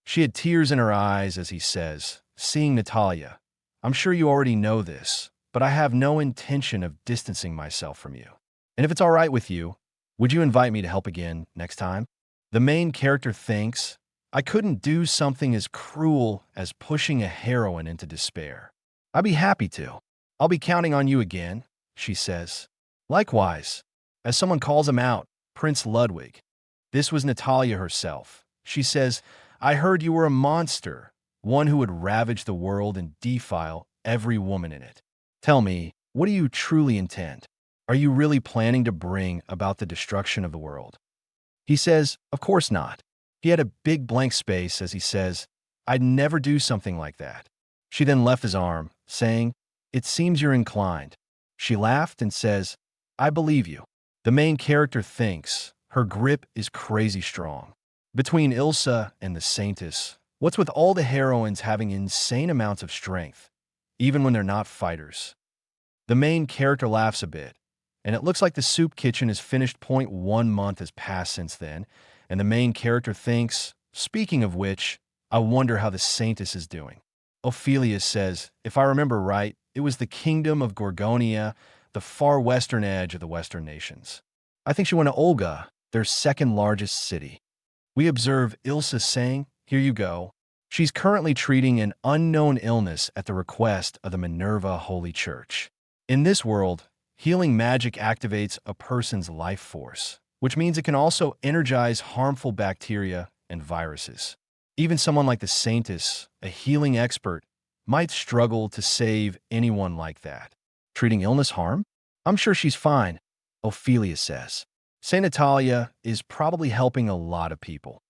She had tears in her eyes as he says, "Seeing Natalia, I'm sure you already know this, but I have no intention of distancing myself from you. And if it's all right with you, would you invite me to help again next time?" The main character thinks, "I couldn't do something as cruel as pushing a heroine into despair. I'd be happy to. I'll be counting on you again," she says. Likewise, as someone calls him out, Prince Ludwig. This was Natalia herself. She says, "I heard you were a monster, one who would ravage the world and defile every woman in it. Tell me, what do you truly intend? Are you really planning to bring about the destruction of the world?" He says, "Of course not." He had a big blank space as he says, "I'd never do something like that." She then left his arm, saying, "It seems you're inclined." She laughed and says, "I believe you." The main character thinks, her grip is crazy strong. Between Ilsa and the Saintess, what's with all the heroines having insane amounts of strength, even when they're not fighters? The main character laughs a bit, and it looks like the soup kitchen is finished. 1 month has passed since then, and the main character thinks, "Speaking of which, I wonder how the Saintess is doing." Ophelia says, "If I remember right, it was the kingdom of Gorgonia, the far western edge of the Western nations. I think she went to Olga, their second largest city." We observe Ilsa saying, "Here you go." She's currently treating an unknown illness at the request of the Minerva Holy Church. In this world, healing magic activates a person's life force, which means it can also energize harmful bacteria and viruses. Even someone like the Saintess, a healing expert, might struggle to save anyone like that. Treating illness harm? I'm sure she's fine, Ophelia says. Saint Natalia is probably helping a lot of people.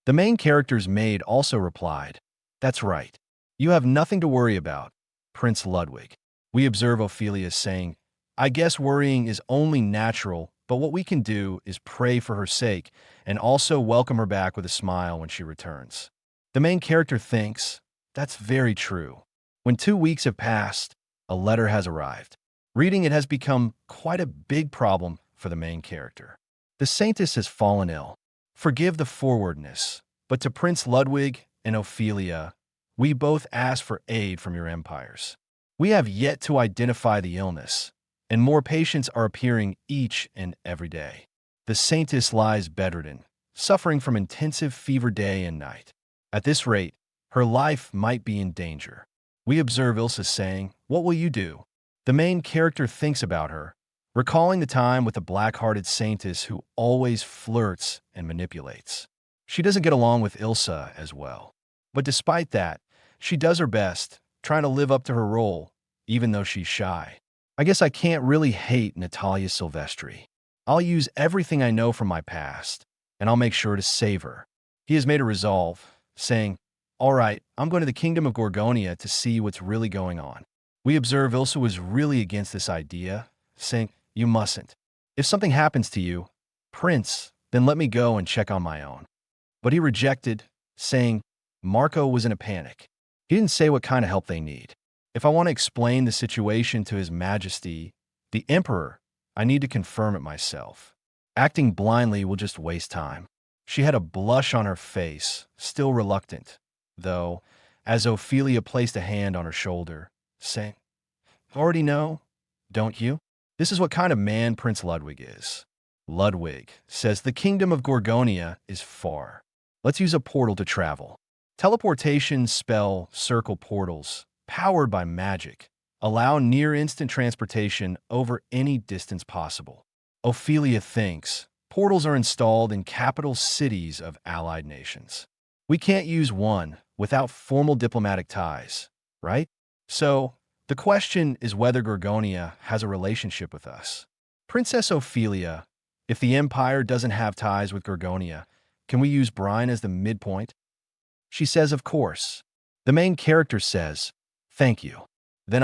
The main character's maid also replied, "That's right. You have nothing to worry about, Prince Ludwig." We observe Ophelia saying, "I guess worrying is only natural, but what we can do is pray for her sake and also welcome her back with a smile when she returns." The main character thinks, "That's very true." When 2 weeks have passed, a letter has arrived. Reading it has become quite a big problem for the main character. The Saintess has fallen ill. Forgive the forwardness, but to Prince Ludwig and Ophelia, we both ask for aid from your empires. We have yet to identify the illness, and more patients are appearing each and every day. The Saintess lies bedridden, suffering from intensive fever day and night. At this rate, her life might be in danger. We observe Ilsa saying, "What will you do?" The main character thinks about her, recalling the time with the black-hearted saintess who always flirts and manipulates. She doesn't get along with Ilsa as well. But despite that, she does her best, trying to live up to her role, even though she's shy. I guess I can't really hate Natalia Silvestri. I'll use everything I know from my past, and I'll make sure to save her. He has made a resolve, saying, "All right, I'm going to the Kingdom of Gorgonia to see what's really going on." We observe Ilsa was really against this idea, saying, "You mustn't. If something happens to you, Prince, then let me go and check on my own." But he rejected, saying Marco was in a panic. He didn't say what kind of help they need. If I want to explain the situation to His Majesty, the Emperor, I need to confirm it myself. Acting blindly will just waste time. She had a blush on her face, still reluctant, though, as Ophelia placed a hand on her shoulder, saying, "Already know, don't you? This is what kind of man Prince Ludwig is." Ludwig says the Kingdom of Gorgonia is far. Let's use a portal to travel. Teleportation spell circle portals, powered by magic, allow near-instant transportation over any distance possible. Ophelia thinks portals are installed in capital cities of allied nations. We can't use one without formal diplomatic ties, right? So, the question is whether Gorgonia has a relationship with us. Princess Ophelia, if the Empire doesn't have ties with Gorgonia, can we use Brine as the midpoint? She says, of course. The main character says, "Thank you." Then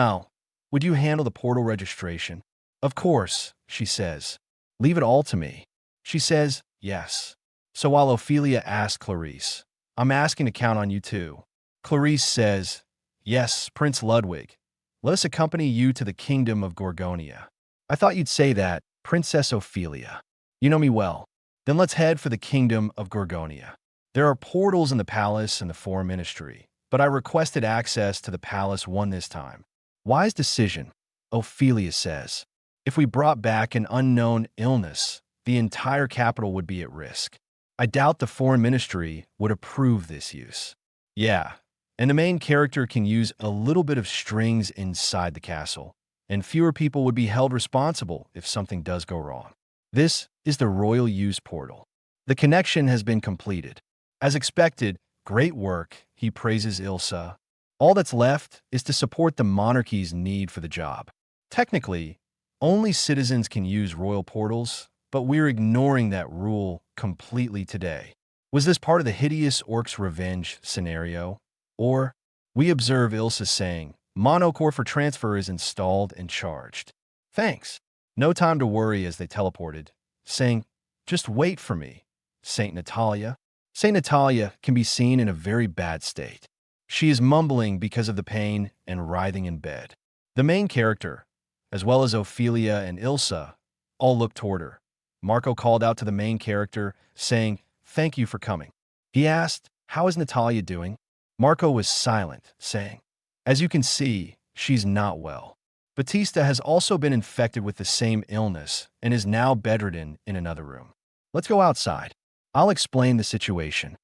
would you handle the portal registration? Of course, she says. Leave it all to me. She says, yes. So while Ophelia asks Clarice, I'm asking to count on you too. Clarice says, yes, Prince Ludwig. Let us accompany you to the Kingdom of Gorgonia. I thought you'd say that, Princess Ophelia. You know me well. Then let's head for the Kingdom of Gorgonia. There are portals in the palace and the foreign ministry, but I requested access to the palace one this time. Wise decision, Ophelia says. If we brought back an unknown illness, the entire capital would be at risk. I doubt the foreign ministry would approve this use. Yeah, and the main character can use a little bit of strings inside the castle, and fewer people would be held responsible if something does go wrong. This is the Royal Use Portal. The connection has been completed. As expected, great work, he praises Ilsa. All that's left is to support the monarchy's need for the job. Technically, only citizens can use royal portals, but we're ignoring that rule completely today. Was this part of the hideous orc's revenge scenario? Or, we observe Ilsa saying, Monocore for transfer is installed and charged. Thanks. No time to worry as they teleported, saying, just wait for me, Saint Natalia. Saint Natalia can be seen in a very bad state. She is mumbling because of the pain and writhing in bed. The main character, as well as Ophelia and Ilsa, all look toward her. Marco called out to the main character, saying, thank you for coming. He asked, how is Natalia doing? Marco was silent, saying, as you can see, she's not well. Batista has also been infected with the same illness and is now bedridden in another room. Let's go outside. I'll explain the situation.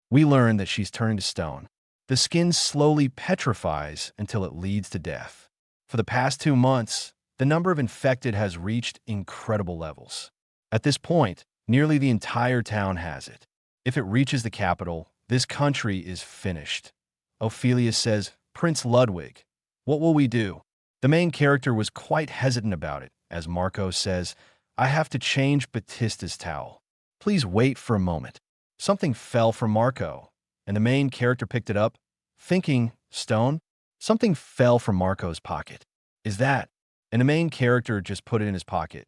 We learn that she's turning to stone. The skin slowly petrifies until it leads to death. For the past 2 months, the number of infected has reached incredible levels. At this point, nearly the entire town has it. If it reaches the capital, this country is finished. Ophelia says, Prince Ludwig, what will we do? The main character was quite hesitant about it, as Marco says, I have to change Batista's towel. Please wait for a moment. Something fell from Marco, and the main character picked it up, thinking, stone? Something fell from Marco's pocket. Is that? And the main character just put it in his pocket.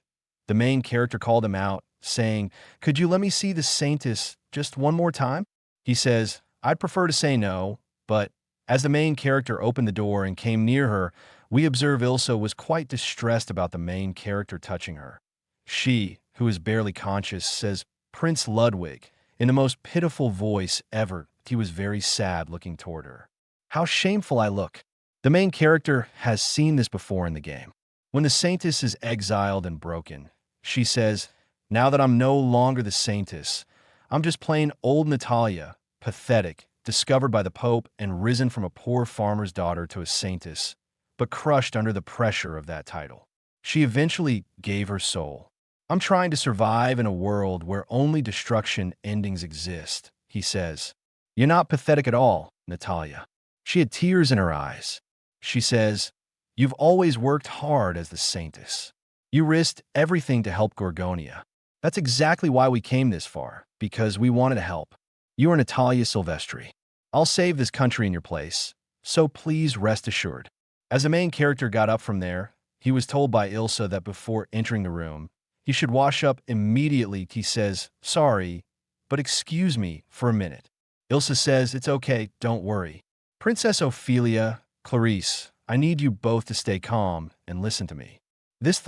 The main character called him out, saying, could you let me see the Saintess just one more time? He says, I'd prefer to say no, but as the main character opened the door and came near her, we observe Ilsa was quite distressed about the main character touching her. She, who is barely conscious, says, Prince Ludwig, in the most pitiful voice ever. He was very sad looking toward her. How shameful I look. The main character has seen this before in the game. When the Saintess is exiled and broken, she says, now that I'm no longer the Saintess, I'm just plain old Natalia, pathetic, discovered by the Pope and risen from a poor farmer's daughter to a saintess, but crushed under the pressure of that title. She eventually gave her soul. I'm trying to survive in a world where only destruction endings exist, he says. You're not pathetic at all, Natalia. She had tears in her eyes. She says, you've always worked hard as the saintess. You risked everything to help Gorgonia. That's exactly why we came this far, because we wanted to help. You are Natalia Silvestri. I'll save this country in your place, so please rest assured. As the main character got up from there, he was told by Ilsa that before entering the room, he should wash up immediately. He says, sorry, but excuse me for a minute. Ilsa says, it's okay, don't worry. Princess Ophelia, Clarice, I need you both to stay calm and listen to me. This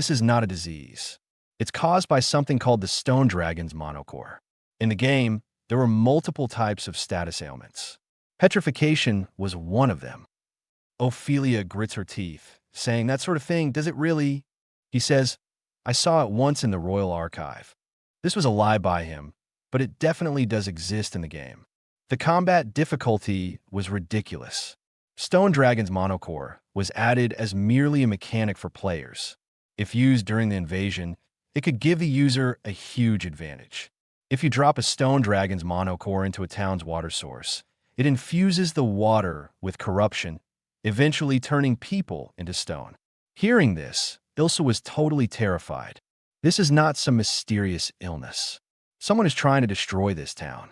is not a disease. It's caused by something called the Stone Dragon's monocore. In the game, there were multiple types of status ailments. Petrification was one of them. Ophelia grits her teeth, saying, that sort of thing, does it really? He says, I saw it once in the Royal Archive. This was a lie by him, but it definitely does exist in the game. The combat difficulty was ridiculous. Stone Dragon's monocore was added as merely a mechanic for players. If used during the invasion, it could give the user a huge advantage. If you drop a Stone Dragon's monocore into a town's water source, it infuses the water with corruption, eventually turning people into stone. Hearing this, Ilsa was totally terrified. This is not some mysterious illness. Someone is trying to destroy this town.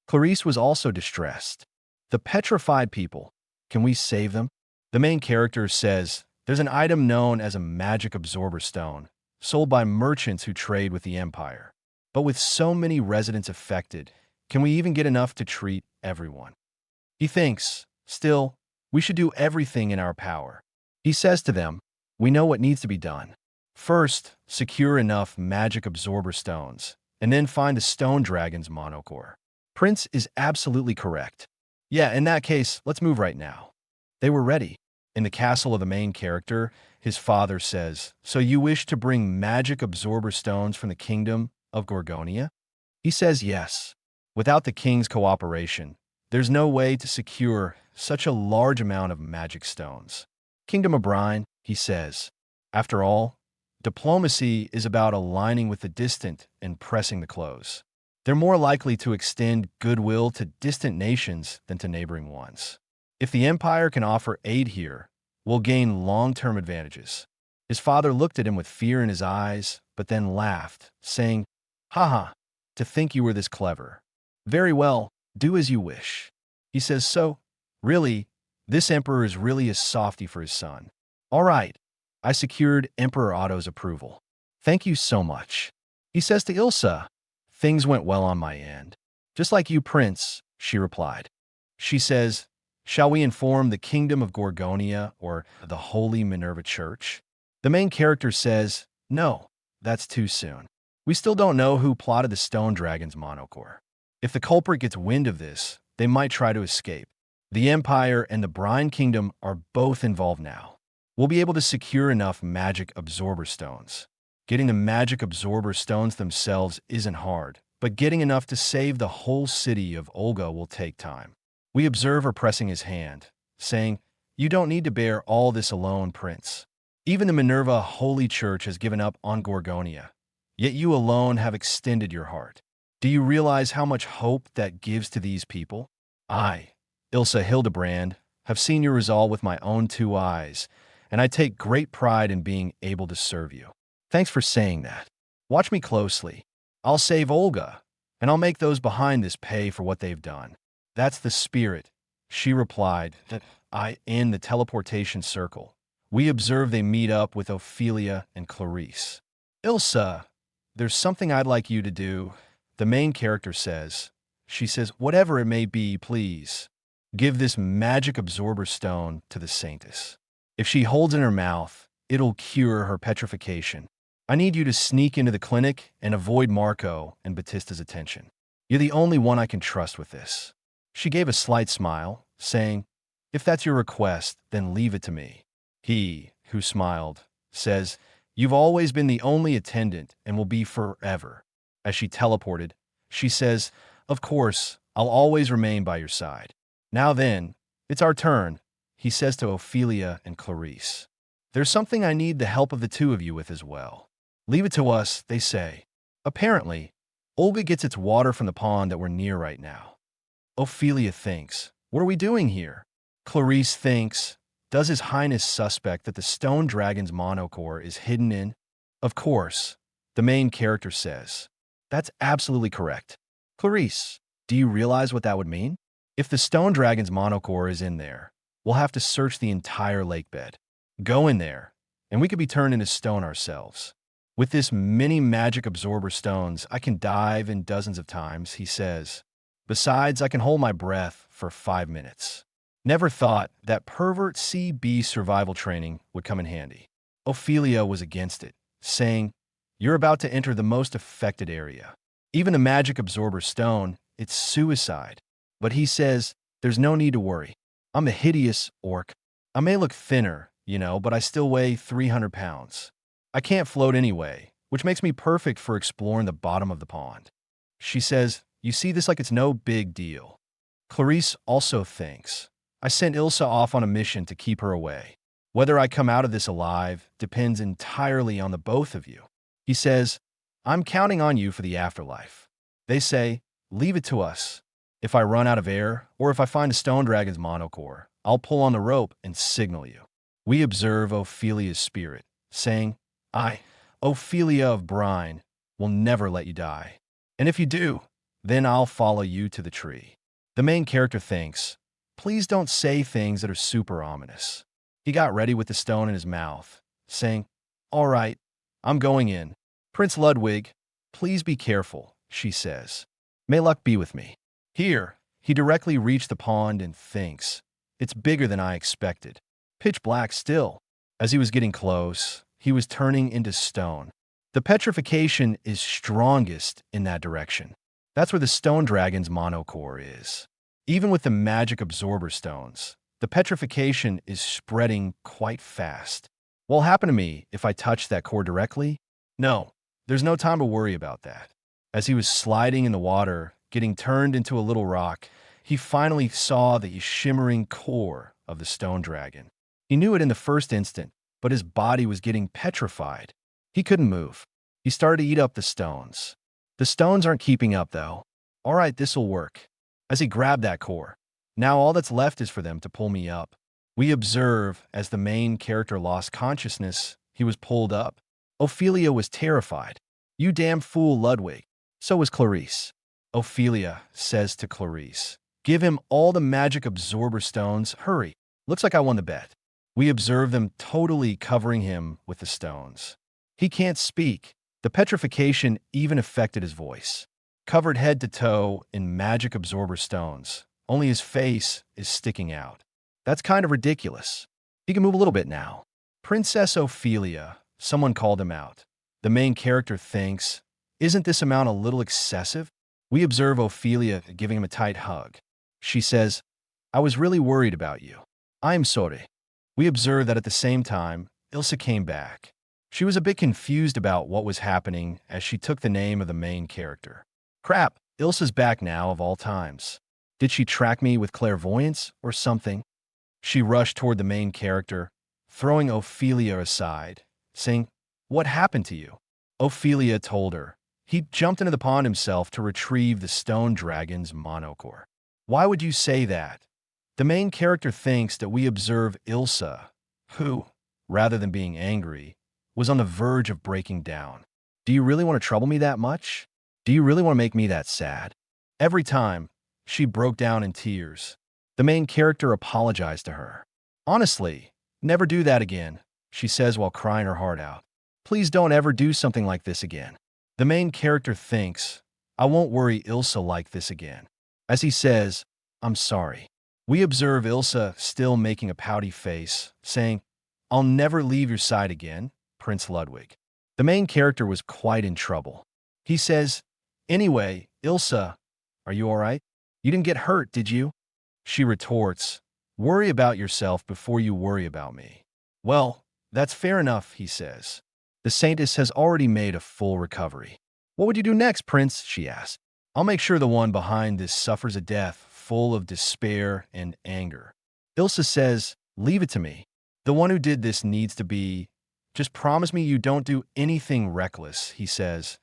Clarice was also distressed. The petrified people, can we save them? The main character says, there's an item known as a magic absorber stone, sold by merchants who trade with the Empire. But with so many residents affected, can we even get enough to treat everyone? He thinks, still, we should do everything in our power. He says to them, we know what needs to be done. First, secure enough magic absorber stones, and then find the Stone Dragon's monocore. Prince is absolutely correct. Yeah, in that case, let's move right now. They were ready. In the castle of the main character, his father says, so you wish to bring magic absorber stones from the kingdom of Gorgonia? He says yes. Without the king's cooperation, there's no way to secure such a large amount of magic stones. Kingdom of Brine, he says. After all, diplomacy is about aligning with the distant and pressing the close. They're more likely to extend goodwill to distant nations than to neighboring ones. If the Empire can offer aid here, we'll gain long-term advantages. His father looked at him with fear in his eyes, but then laughed, saying, haha, to think you were this clever. Very well, do as you wish. He says, so, really, this emperor is really a softie for his son. All right, I secured Emperor Otto's approval. Thank you so much. He says to Ilsa, things went well on my end. Just like you, Prince, she replied. She says, shall we inform the Kingdom of Gorgonia or the Holy Minerva Church? The main character says, no, that's too soon. We still don't know who plotted the Stone Dragon's monocore. If the culprit gets wind of this, they might try to escape. The Empire and the Brine Kingdom are both involved now. We'll be able to secure enough magic absorber stones. Getting the magic absorber stones themselves isn't hard, but getting enough to save the whole city of Olga will take time. We observe her pressing his hand, saying, you don't need to bear all this alone, Prince. Even the Minerva Holy Church has given up on Gorgonia, yet you alone have extended your heart. Do you realize how much hope that gives to these people? I, Ilsa Hildebrand, have seen your resolve with my own 2 eyes, and I take great pride in being able to serve you. Thanks for saying that. Watch me closely. I'll save Olga, and I'll make those behind this pay for what they've done. That's the spirit, she replied. In the teleportation circle, we observe they meet up with Ophelia and Clarice. Ilsa, there's something I'd like you to do, the main character says. She says, whatever it may be, please, give this magic absorber stone to the saintess. If she holds in her mouth, it'll cure her petrification. I need you to sneak into the clinic and avoid Marco and Batista's attention. You're the only one I can trust with this. She gave a slight smile, saying, if that's your request, then leave it to me. He, who smiled, says, you've always been the only attendant and will be forever. As she teleported, she says, of course, I'll always remain by your side. Now then, it's our turn, he says to Ophelia and Clarice. There's something I need the help of the two of you with as well. Leave it to us, they say. Apparently, Olga gets its water from the pond that we're near right now. Ophelia thinks, what are we doing here? Clarice thinks, does His Highness suspect that the stone dragon's monocore is hidden in? Of course, the main character says. That's absolutely correct. Clarice, do you realize what that would mean? If the stone dragon's monocore is in there, we'll have to search the entire lake bed. Go in there, and we could be turned into stone ourselves. With this mini magic absorber stones, I can dive in dozens of times, he says. Besides, I can hold my breath for 5 minutes. Never thought that pervert CB survival training would come in handy. Ophelia was against it, saying, you're about to enter the most affected area. Even a magic absorber stone, it's suicide. But he says, there's no need to worry. I'm a hideous orc. I may look thinner, but I still weigh 300 pounds. I can't float anyway, which makes me perfect for exploring the bottom of the pond. She says, you see this like it's no big deal. Clarice also thinks, I sent Ilsa off on a mission to keep her away. Whether I come out of this alive depends entirely on the both of you. He says, I'm counting on you for the afterlife. They say, leave it to us. If I run out of air, or if I find a stone dragon's monocore, I'll pull on the rope and signal you. We observe Ophelia's spirit, saying, I, Ophelia of Brine, will never let you die. And if you do, then I'll follow you to the tree. The main character thinks, please don't say things that are super ominous. He got ready with the stone in his mouth, saying, all right, I'm going in. Prince Ludwig, please be careful, she says. May luck be with me. Here, he directly reached the pond and thinks, it's bigger than I expected. Pitch black still. As he was getting close, he was turning into stone. The petrification is strongest in that direction. That's where the stone dragon's monocore is. Even with the magic absorber stones, the petrification is spreading quite fast. What'll happen to me if I touch that core directly? No, there's no time to worry about that. As he was sliding in the water, getting turned into a little rock, he finally saw the shimmering core of the stone dragon. He knew it in the first instant, but his body was getting petrified. He couldn't move. He started to eat up the stones. The stones aren't keeping up, though. All right, this'll work. As he grabbed that core, now all that's left is for them to pull me up. We observe as the main character lost consciousness, he was pulled up. Ophelia was terrified. You damn fool, Ludwig. So was Clarice. Ophelia says to Clarice, give him all the magic absorber stones. Hurry. Looks like I won the bet. We observe them totally covering him with the stones. He can't speak. The petrification even affected his voice. Covered head to toe in magic absorber stones, only his face is sticking out. That's kind of ridiculous. He can move a little bit now. Princess Ophelia, someone called him out. The main character thinks, isn't this amount a little excessive? We observe Ophelia giving him a tight hug. She says, I was really worried about you. I'm sorry. We observe that at the same time, Ilsa came back. She was a bit confused about what was happening as she took the name of the main character. Crap, Ilsa's back now of all times. Did she track me with clairvoyance or something? She rushed toward the main character, throwing Ophelia aside, saying, what happened to you? Ophelia told her. He jumped into the pond himself to retrieve the stone dragon's monocore. Why would you say that? The main character thinks that we observe Ilsa, who, rather than being angry, was on the verge of breaking down. Do you really want to trouble me that much? Do you really want to make me that sad? Every time, she broke down in tears. The main character apologized to her. Honestly, never do that again, she says while crying her heart out. Please don't ever do something like this again. The main character thinks, I won't worry Ilsa like this again. As he says, I'm sorry. We observe Ilsa still making a pouty face, saying, I'll never leave your side again, Prince Ludwig. The main character was quite in trouble. He says, anyway, Ilsa, are you all right? You didn't get hurt, did you? She retorts, worry about yourself before you worry about me. Well, that's fair enough, he says. The Saintess has already made a full recovery. What would you do next, Prince? She asks. I'll make sure the one behind this suffers a death full of despair and anger. Ilsa says, leave it to me. The one who did this needs to be. Just promise me you don't do anything reckless, he says.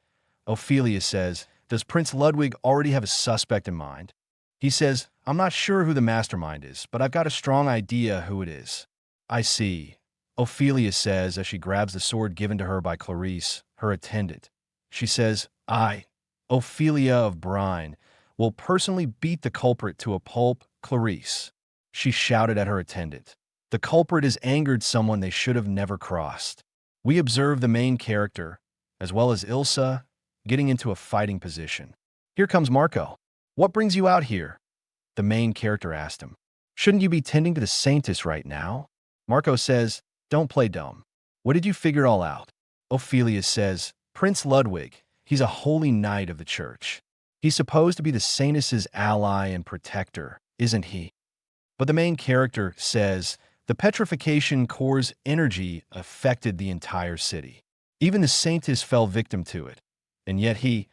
Ophelia says, does Prince Ludwig already have a suspect in mind? He says, I'm not sure who the mastermind is, but I've got a strong idea who it is. I see. Ophelia says as she grabs the sword given to her by Clarice, her attendant. She says, I, Ophelia of Brine, will personally beat the culprit to a pulp, Clarice. She shouted at her attendant. The culprit has angered someone they should have never crossed. We observe the main character, as well as Ilsa, getting into a fighting position. Here comes Marco. What brings you out here? The main character asked him. Shouldn't you be tending to the Saintess right now? Marco says, don't play dumb. What did you figure all out? Ophelia says, Prince Ludwig, he's a holy knight of the church. He's supposed to be the Saintess's ally and protector, isn't he? But the main character says, the petrification core's energy affected the entire city. Even the Saintess fell victim to it, and yet he,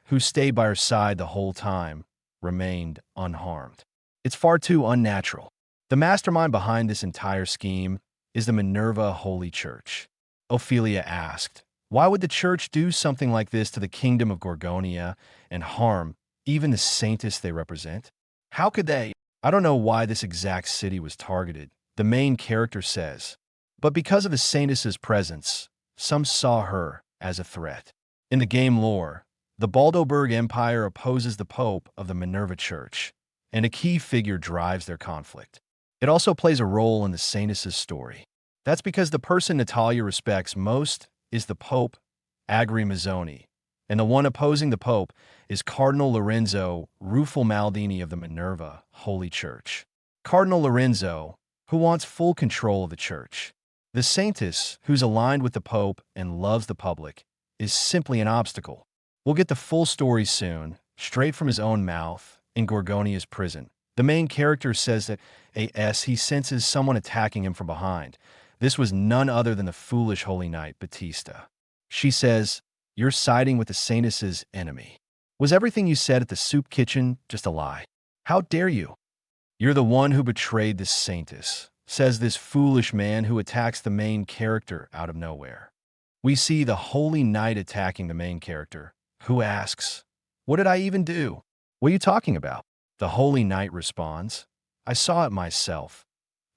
who stayed by her side the whole time, remained unharmed. It's far too unnatural. The mastermind behind this entire scheme is the Minerva Holy Church. Ophelia asked, why would the church do something like this to the kingdom of Gorgonia and harm even the Saintess they represent? How could they? I don't know why this exact city was targeted, the main character says, but because of the Saintess's presence, some saw her as a threat. In the game lore, the Baldoberg Empire opposes the Pope of the Minerva Church, and a key figure drives their conflict. It also plays a role in the Saintess's story. That's because the person Natalia respects most is the Pope, Agri Mazzoni, and the one opposing the Pope is Cardinal Lorenzo Ruffalmaldini of the Minerva Holy Church. Cardinal Lorenzo, who wants full control of the church. The Saintess, who's aligned with the Pope and loves the public, is simply an obstacle. We'll get the full story soon, straight from his own mouth, in Gorgonia's prison. The main character says that he senses someone attacking him from behind. This was none other than the foolish Holy Knight, Batista. She says, you're siding with the Saintess's enemy. Was everything you said at the soup kitchen just a lie? How dare you? You're the one who betrayed the Saintess, says this foolish man who attacks the main character out of nowhere. We see the Holy Knight attacking the main character, who asks, what did I even do? What are you talking about? The Holy Knight responds, I saw it myself.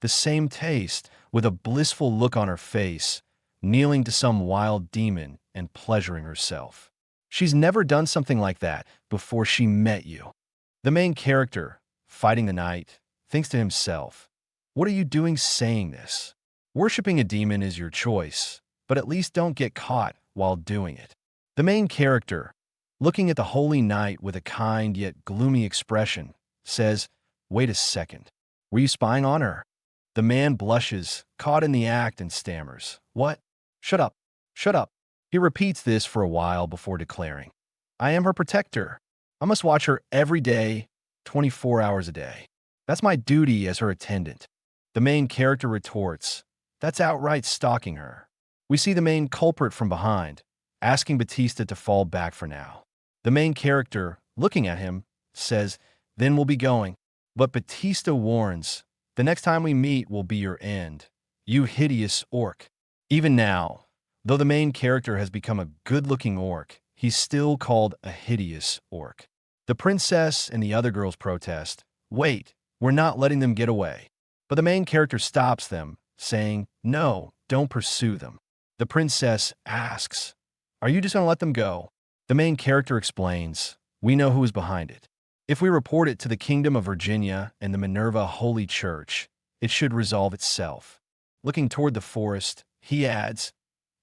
The same taste, with a blissful look on her face, kneeling to some wild demon and pleasuring herself. She's never done something like that before she met you. The main character, fighting the knight, thinks to himself, what are you doing saying this? Worshipping a demon is your choice, but at least don't get caught while doing it. The main character, looking at the Holy Knight with a kind yet gloomy expression, says, wait a second, were you spying on her? The man blushes, caught in the act, and stammers, what? Shut up, shut up. He repeats this for a while before declaring, I am her protector. I must watch her every day, 24 hours a day. That's my duty as her attendant. The main character retorts, that's outright stalking her. We see the main culprit from behind, asking Batista to fall back for now. The main character, looking at him, says, then we'll be going. But Batista warns, the next time we meet will be your end, you hideous orc. Even now, though the main character has become a good-looking orc, he's still called a hideous orc. The princess and the other girls protest, wait, we're not letting them get away. But the main character stops them, saying, no, don't pursue them. The princess asks, are you just going to let them go? The main character explains, we know who is behind it. If we report it to the Kingdom of Virginia and the Minerva Holy Church, it should resolve itself. Looking toward the forest, he adds,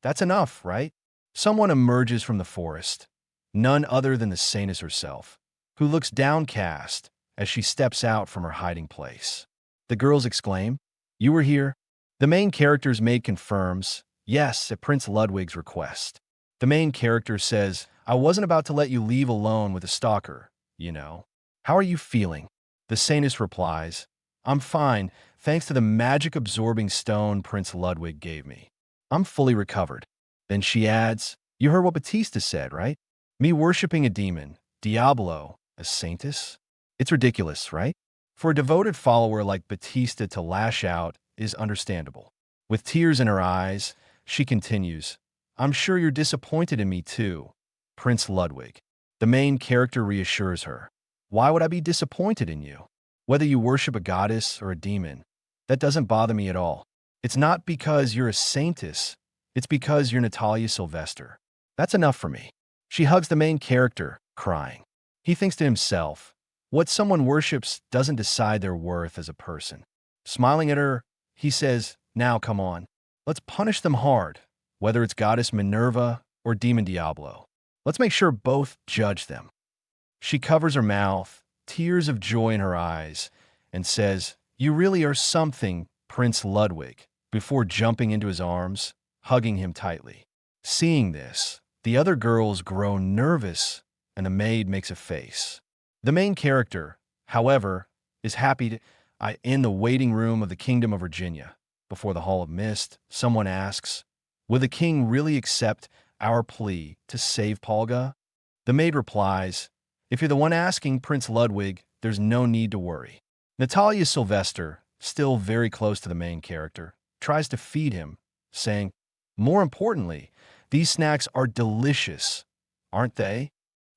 that's enough, right? Someone emerges from the forest, none other than the Saintess herself, who looks downcast as she steps out from her hiding place. The girls exclaim, you were here? The main character's maid confirms, yes, at Prince Ludwig's request. The main character says, I wasn't about to let you leave alone with a stalker, you know. How are you feeling? The Saintess replies, I'm fine, thanks to the magic-absorbing stone Prince Ludwig gave me. I'm fully recovered. Then she adds, you heard what Batista said, right? Me worshipping a demon, Diablo as Saintus? It's ridiculous, right? For a devoted follower like Batista to lash out is understandable. With tears in her eyes, she continues, I'm sure you're disappointed in me too, Prince Ludwig. The main character reassures her. Why would I be disappointed in you? Whether you worship a goddess or a demon, that doesn't bother me at all. It's not because you're a saintess, it's because you're Natalia Sylvester. That's enough for me. She hugs the main character, crying. He thinks to himself, what someone worships doesn't decide their worth as a person. Smiling at her, he says, now come on, let's punish them hard, whether it's goddess Minerva or demon Diablo. Let's make sure both judge them. She covers her mouth, tears of joy in her eyes, and says, you really are something, Prince Ludwig, before jumping into his arms, hugging him tightly. Seeing this, the other girls grow nervous, and the maid makes a face. The main character, however, is happy in the waiting room of the Kingdom of Virginia. Before the Hall of Mist, someone asks, will the king really accept our plea to save Polga? The maid replies, if you're the one asking, Prince Ludwig, there's no need to worry. Natalia Sylvester, still very close to the main character, tries to feed him, saying, more importantly, these snacks are delicious, aren't they?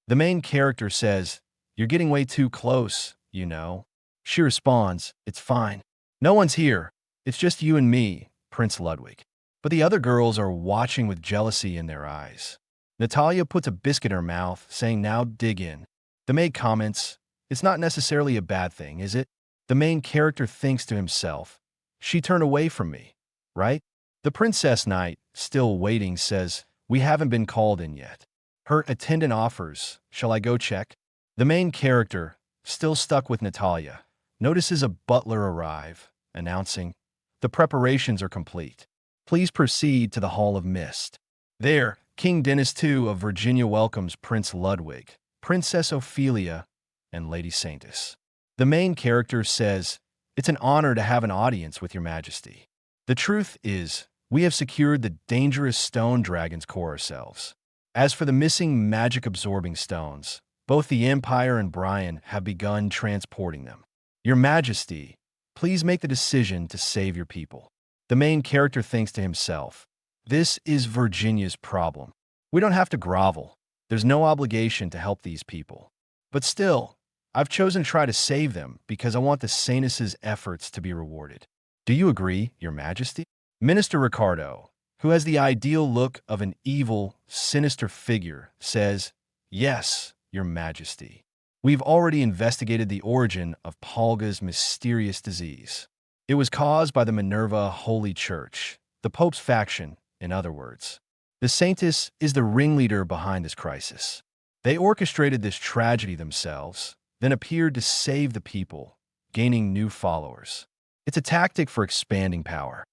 The main character says, you're getting way too close, you know. She responds, it's fine. No one's here. It's just you and me, Prince Ludwig. But the other girls are watching with jealousy in their eyes. Natalia puts a biscuit in her mouth, saying, now dig in. The maid comments, it's not necessarily a bad thing, is it? The main character thinks to himself, she turned away from me, right? The Princess Knight, still waiting, says, we haven't been called in yet. Her attendant offers, shall I go check? The main character, still stuck with Natalia, notices a butler arrive, announcing, the preparations are complete. Please proceed to the Hall of Mist. There, King Dennis II of Virginia welcomes Prince Ludwig, Princess Ophelia, and Lady Saintus. The main character says, it's an honor to have an audience with your majesty. The truth is, we have secured the dangerous stone dragon's core ourselves. As for the missing magic-absorbing stones, both the Empire and Brian have begun transporting them. Your Majesty, please make the decision to save your people. The main character thinks to himself, this is Virginia's problem. We don't have to grovel. There's no obligation to help these people. But still, I've chosen to try to save them because I want the Saintus' efforts to be rewarded. Do you agree, Your Majesty? Minister Ricardo, who has the ideal look of an evil, sinister figure, says, yes, Your Majesty. We've already investigated the origin of Polga's mysterious disease. It was caused by the Minerva Holy Church, the Pope's faction, in other words. The Saintus is the ringleader behind this crisis. They orchestrated this tragedy themselves, then appeared to save the people, gaining new followers. It's a tactic for expanding power.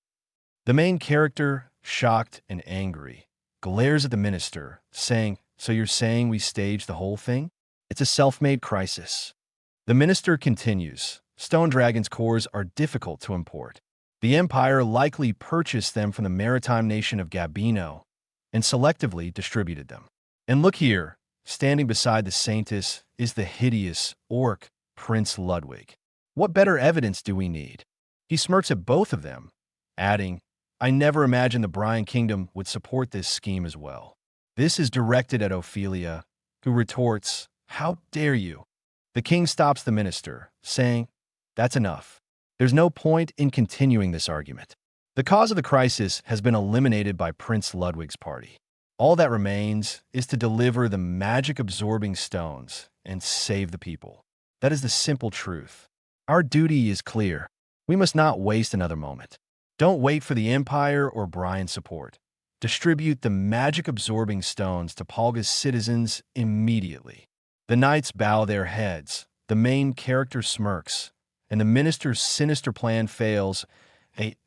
The main character, shocked and angry, glares at the minister, saying, so you're saying we staged the whole thing? It's a self-made crisis. The minister continues, stone dragon's cores are difficult to import. The Empire likely purchased them from the maritime nation of Gabino and selectively distributed them. And look here, standing beside the Saintus is the hideous orc Prince Ludwig. What better evidence do we need? He smirks at both of them, adding, I never imagined the Brian Kingdom would support this scheme as well. This is directed at Ophelia, who retorts, how dare you? The king stops the minister, saying, that's enough. There's no point in continuing this argument. The cause of the crisis has been eliminated by Prince Ludwig's party. All that remains is to deliver the magic-absorbing stones and save the people. That is the simple truth. Our duty is clear. We must not waste another moment. Don't wait for the Empire or Brian's support. Distribute the magic-absorbing stones to Polga's citizens immediately. The knights bow their heads, the main character smirks, and the minister's sinister plan fails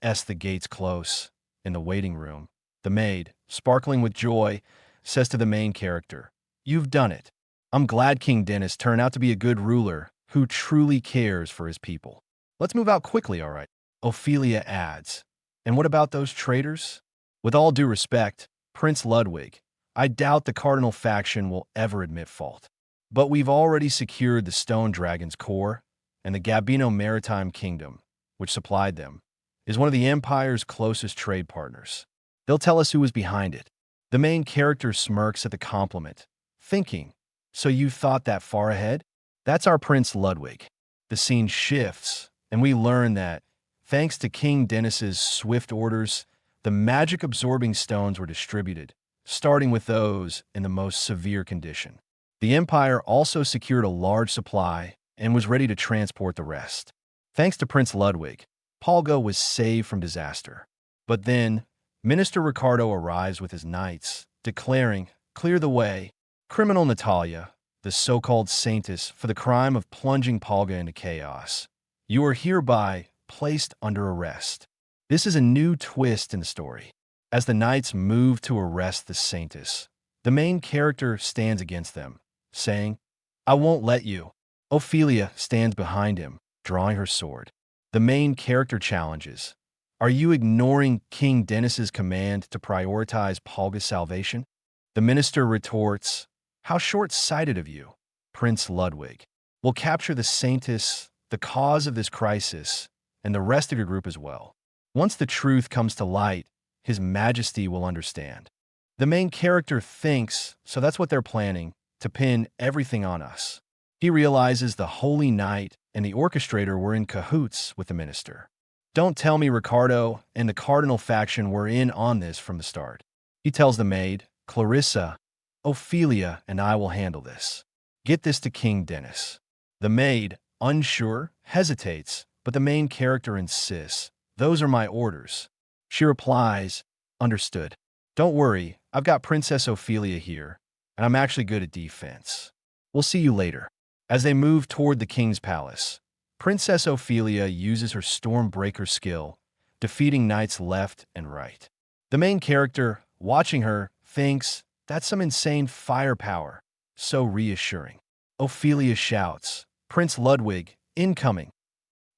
as the gates close. In the waiting room, the maid, sparkling with joy, says to the main character, you've done it. I'm glad King Dennis turned out to be a good ruler who truly cares for his people. Let's move out quickly, all right? Ophelia adds, and what about those traitors? With all due respect, Prince Ludwig, I doubt the cardinal faction will ever admit fault. But we've already secured the Stone Dragon's core, and the Gabino Maritime Kingdom, which supplied them, is one of the Empire's closest trade partners. They'll tell us who was behind it. The main character smirks at the compliment, thinking, so you thought that far ahead? That's our Prince Ludwig. The scene shifts, and we learn that, thanks to King Dennis's swift orders, the magic-absorbing stones were distributed, starting with those in the most severe condition. The Empire also secured a large supply and was ready to transport the rest. Thanks to Prince Ludwig, Polga was saved from disaster. But then, Minister Ricardo arrives with his knights, declaring, "Clear the way, criminal Natalia, the so-called saintess, for the crime of plunging Polga into chaos. You are hereby placed under arrest." This is a new twist in the story. As the knights move to arrest the saintess, the main character stands against them, saying, "I won't let you." Ophelia stands behind him, drawing her sword. The main character challenges, "Are you ignoring King Dennis's command to prioritize Polga's salvation?" The minister retorts, "How short-sighted of you. Prince Ludwig will capture the saintess, the cause of this crisis, and the rest of your group as well. Once the truth comes to light, His Majesty will understand." The main character thinks, so that's what they're planning, to pin everything on us. He realizes the Holy Knight and the orchestrator were in cahoots with the minister. "Don't tell me Ricardo and the Cardinal faction were in on this from the start." He tells the maid, "Clarissa, Ophelia and I will handle this. Get this to King Dennis." The maid, unsure, hesitates, but the main character insists, "Those are my orders." She replies, "Understood. Don't worry, I've got Princess Ophelia here, and I'm actually good at defense. We'll see you later." As they move toward the king's palace, Princess Ophelia uses her Stormbreaker skill, defeating knights left and right. The main character, watching her, thinks, "That's some insane firepower." So reassuring. Ophelia shouts, "Prince Ludwig, incoming."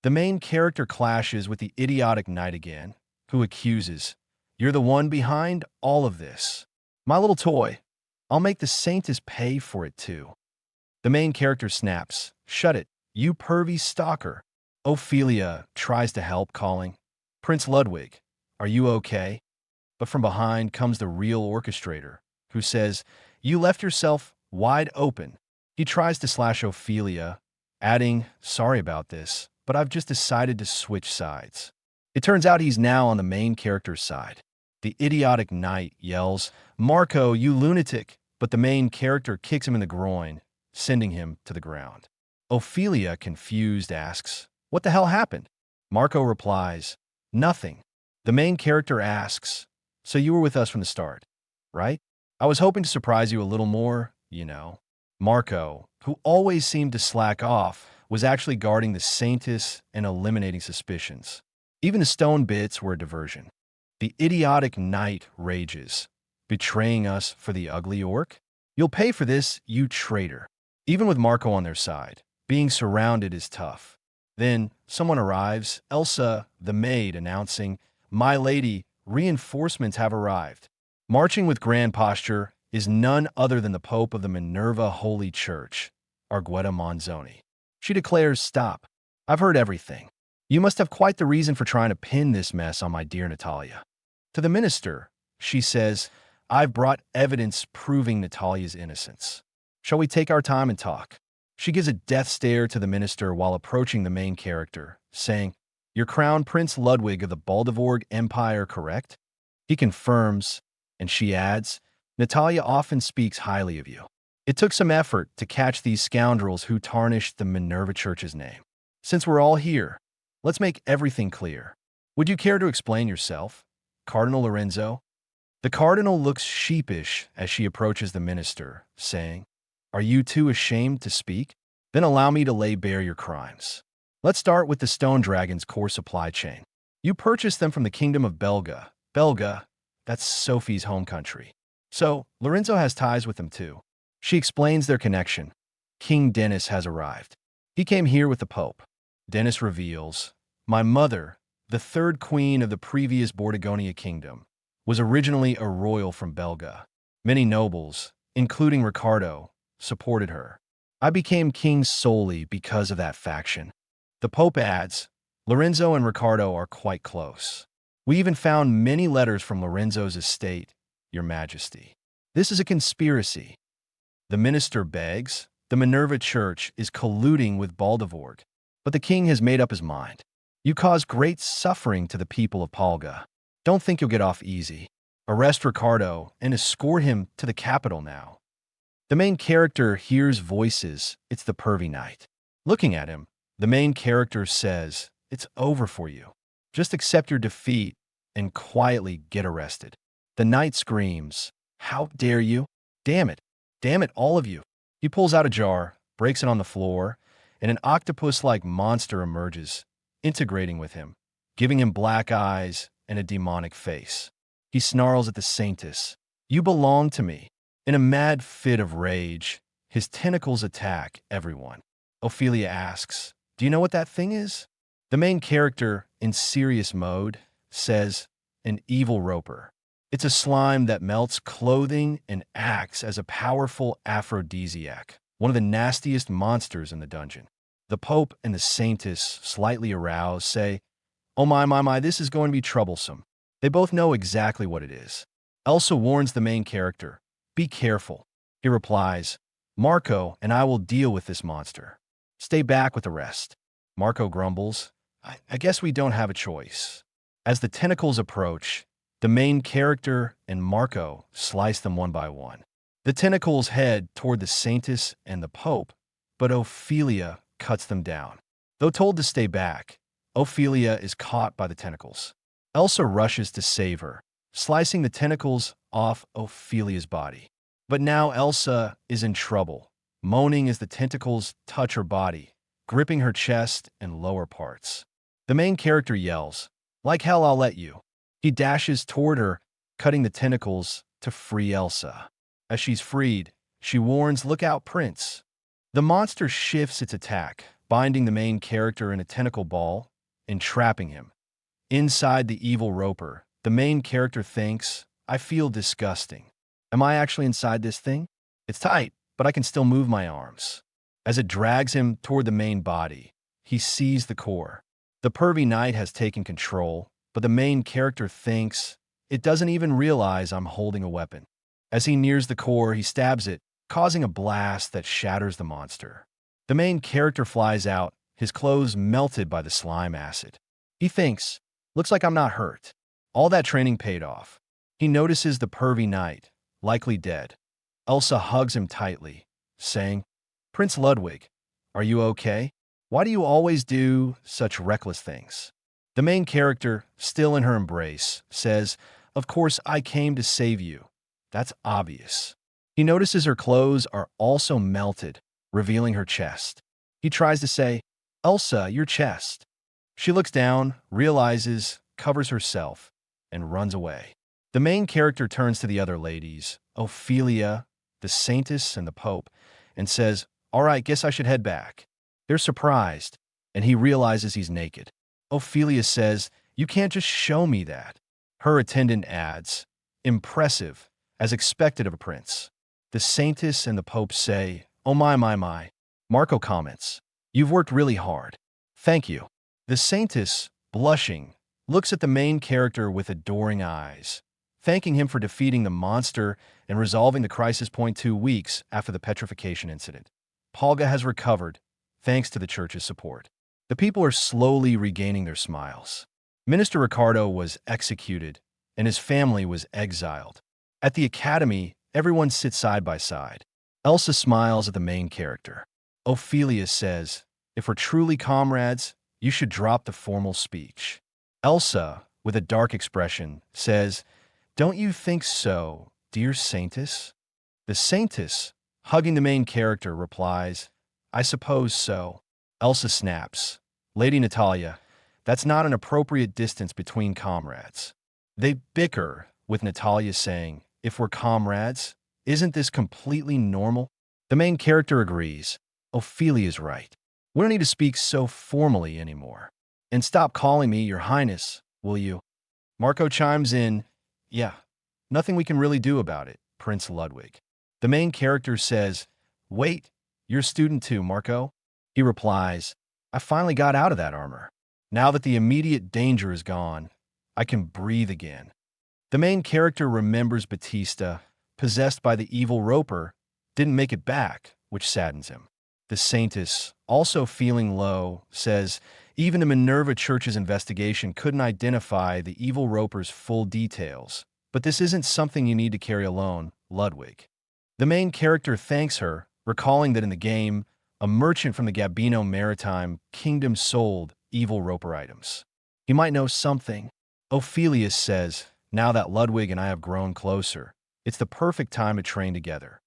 The main character clashes with the idiotic knight again, who accuses, "You're the one behind all of this. My little toy. I'll make the saintess pay for it too." The main character snaps, "Shut it, you pervy stalker." Ophelia tries to help, calling, "Prince Ludwig, are you okay?" But from behind comes the real orchestrator, who says, "You left yourself wide open." He tries to slash Ophelia, adding, "Sorry about this, but I've just decided to switch sides." It turns out he's now on the main character's side. The idiotic knight yells, "Marco, you lunatic!" But the main character kicks him in the groin, sending him to the ground. Ophelia, confused, asks, "What the hell happened?" Marco replies, "Nothing." The main character asks, "So you were with us from the start, right? I was hoping to surprise you a little more, you know." Marco, who always seemed to slack off, was actually guarding the saintess and eliminating suspicions. Even the stone bits were a diversion. The idiotic knight rages, "Betraying us for the ugly orc? You'll pay for this, you traitor." Even with Marco on their side, being surrounded is tough. Then someone arrives, Elsa, the maid, announcing, "My lady, reinforcements have arrived." Marching with grand posture is none other than the Pope of the Minerva Holy Church, Argueta Monzoni. She declares, "Stop. I've heard everything. You must have quite the reason for trying to pin this mess on my dear Natalia." To the minister, she says, "I've brought evidence proving Natalia's innocence. Shall we take our time and talk?" She gives a death stare to the minister while approaching the main character, saying, "Your crown Prince Ludwig of the Baldivorg Empire, correct?" He confirms, and she adds, "Natalia often speaks highly of you. It took some effort to catch these scoundrels who tarnished the Minerva Church's name. Since we're all here, let's make everything clear. Would you care to explain yourself, Cardinal Lorenzo?" The cardinal looks sheepish as she approaches the minister, saying, "Are you too ashamed to speak? Then allow me to lay bare your crimes. Let's start with the Stone Dragon's core supply chain. You purchased them from the Kingdom of Belga. Belga, that's Sophie's home country. So, Lorenzo has ties with them too." She explains their connection. "King Dennis has arrived. He came here with the Pope." Dennis reveals, "My mother, the third queen of the previous Borgonia kingdom, was originally a royal from Belga. Many nobles, including Ricardo, supported her. I became king solely because of that faction. The Pope adds, Lorenzo and Riccardo are quite close. We even found many letters from Lorenzo's estate, Your Majesty. This is a conspiracy. The minister begs, the Minerva Church is colluding with Baldivorg. But the king has made up his mind. You caused great suffering to the people of Palga. Don't think you'll get off easy. Arrest Riccardo and escort him to the capital now. The main character hears voices. It's the pervy knight. Looking at him, the main character says, it's over for you. Just accept your defeat and quietly get arrested. The knight screams, how dare you? Damn it, all of you. He pulls out a jar, breaks it on the floor, and an octopus-like monster emerges, integrating with him, giving him black eyes and a demonic face. He snarls at the saintess, you belong to me. In a mad fit of rage, his tentacles attack everyone. Ophelia asks, do you know what that thing is? The main character, in serious mode, says, an evil roper. It's a slime that melts clothing and acts as a powerful aphrodisiac, one of the nastiest monsters in the dungeon. The Pope and the Saintess, slightly aroused, say, oh my, this is going to be troublesome. They both know exactly what it is. Elsa warns the main character, be careful. He replies, Marco and I will deal with this monster. Stay back with the rest. Marco grumbles, I guess we don't have a choice. As the tentacles approach, the main character and Marco slice them one by one. The tentacles head toward the Saintess and the Pope, but Ophelia cuts them down. Though told to stay back, Ophelia is caught by the tentacles. Elsa rushes to save her, slicing the tentacles off Ophelia's body. But now Elsa is in trouble, moaning as the tentacles touch her body, gripping her chest and lower parts. The main character yells, like hell I'll let you. He dashes toward her, cutting the tentacles to free Elsa. As she's freed, she warns, look out, Prince. The monster shifts its attack, binding the main character in a tentacle ball and trapping him. Inside the evil roper, the main character thinks, I feel disgusting. Am I actually inside this thing? It's tight, but I can still move my arms. As it drags him toward the main body, he sees the core. The pervy knight has taken control, but the main character thinks, it doesn't even realize I'm holding a weapon. As he nears the core, he stabs it, causing a blast that shatters the monster. The main character flies out, his clothes melted by the slime acid. He thinks, looks like I'm not hurt. All that training paid off. He notices the pervy knight, likely dead. Elsa hugs him tightly, saying, Prince Ludwig, are you okay? Why do you always do such reckless things? The main character, still in her embrace, says, of course I came to save you. That's obvious. He notices her clothes are also melted, revealing her chest. He tries to say, Elsa, your chest. She looks down, realizes, covers herself, and runs away. The main character turns to the other ladies, Ophelia, the Saintess, and the Pope, and says, all right, guess I should head back. They're surprised, and he realizes he's naked. Ophelia says, you can't just show me that. Her attendant adds, impressive, as expected of a prince. The Saintess and the Pope say, oh my. Marco comments, you've worked really hard. Thank you. The Saintess, blushing, looks at the main character with adoring eyes, thanking him for defeating the monster and resolving the crisis point 2 weeks after the petrification incident. Palga has recovered, thanks to the church's support. The people are slowly regaining their smiles. Minister Riccardo was executed, and his family was exiled. At the academy, everyone sits side by side. Elsa smiles at the main character. Ophelia says, if we're truly comrades, you should drop the formal speech. Elsa, with a dark expression, says, don't you think so, dear Saintess? The Saintess, hugging the main character, replies, I suppose so. Elsa snaps, Lady Natalia, that's not an appropriate distance between comrades. They bicker, with Natalia saying, if we're comrades, isn't this completely normal? The main character agrees. Ophelia's right. We don't need to speak so formally anymore. And stop calling me Your Highness, will you? Marco chimes in, yeah, nothing we can really do about it, Prince Ludwig. The main character says, wait, You're a student too, Marco? He replies, I finally got out of that armor. Now that the immediate danger is gone, I can breathe again. The main character remembers Batista, possessed by the evil Roper, didn't make it back, which saddens him. The Saintess, also feeling low, says even the Minerva Church's investigation couldn't identify the evil Roper's full details. But this isn't something you need to carry alone, Ludwig. The main character thanks her, recalling that in the game, a merchant from the Gabino Maritime Kingdom sold evil Roper items. He might know something. Ophelia says, now that Ludwig and I have grown closer, it's the perfect time to train together.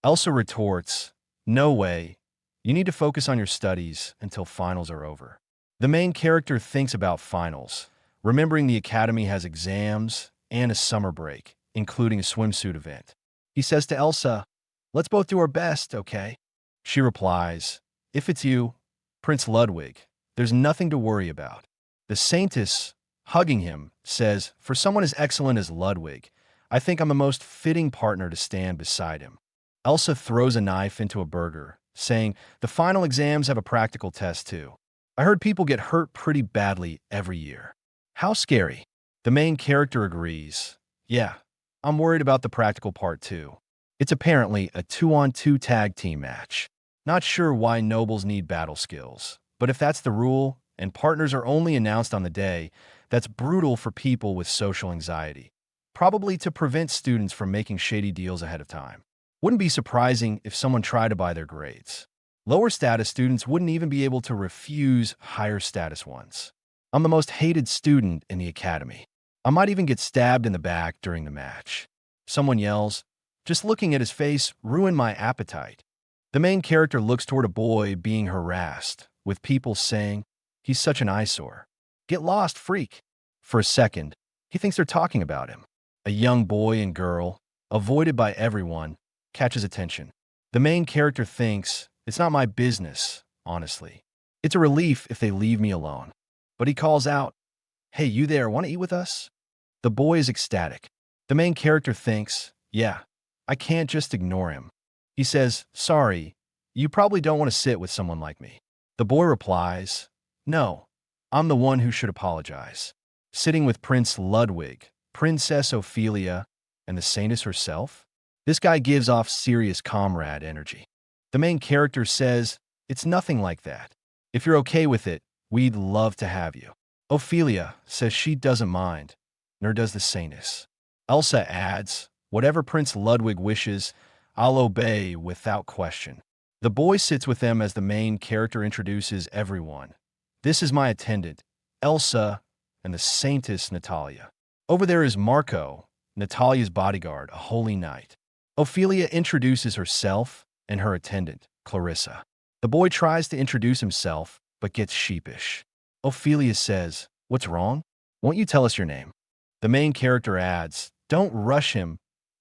Elsa retorts, no way. You need to focus on your studies until finals are over. The main character thinks about finals, remembering the academy has exams and a summer break, including a swimsuit event. He says to Elsa, let's both do our best, okay? She replies, if it's you, Prince Ludwig, there's nothing to worry about. The Saintess, hugging him, says, for someone as excellent as Ludwig, I think I'm the most fitting partner to stand beside him. Elsa throws a knife into a burger, saying, the final exams have a practical test too. I heard people get hurt pretty badly every year. How scary. The main character agrees. Yeah, I'm worried about the practical part too. It's apparently a 2-on-2 tag team match. Not sure why nobles need battle skills, but if that's the rule, and partners are only announced on the day, that's brutal for people with social anxiety. Probably to prevent students from making shady deals ahead of time. Wouldn't be surprising if someone tried to buy their grades. Lower status students wouldn't even be able to refuse higher status ones. I'm the most hated student in the academy. I might even get stabbed in the back during the match. Someone yells, just looking at his face ruined my appetite. The main character looks toward a boy being harassed, with people saying, he's such an eyesore. Get lost, freak. For a second, he thinks they're talking about him. A young boy and girl, avoided by everyone, catches attention. The main character thinks, it's not my business, honestly. It's a relief if they leave me alone. But he calls out, hey, you there, want to eat with us? The boy is ecstatic. The main character thinks, yeah, I can't just ignore him. He says, sorry, you probably don't want to sit with someone like me. The boy replies, no, I'm the one who should apologize. Sitting with Prince Ludwig, Princess Ophelia, and the Saintess herself? This guy gives off serious comrade energy. The main character says, it's nothing like that. If you're okay with it, we'd love to have you. Ophelia says she doesn't mind, nor does the Saintess. Elsa adds, whatever Prince Ludwig wishes, I'll obey without question. The boy sits with them as the main character introduces everyone. This is my attendant, Elsa, and the Saintess Natalia. Over there is Marco, Natalia's bodyguard, a holy knight. Ophelia introduces herself and her attendant, Clarissa. The boy tries to introduce himself, but gets sheepish. Ophelia says, what's wrong? Won't you tell us your name? The main character adds, don't rush him,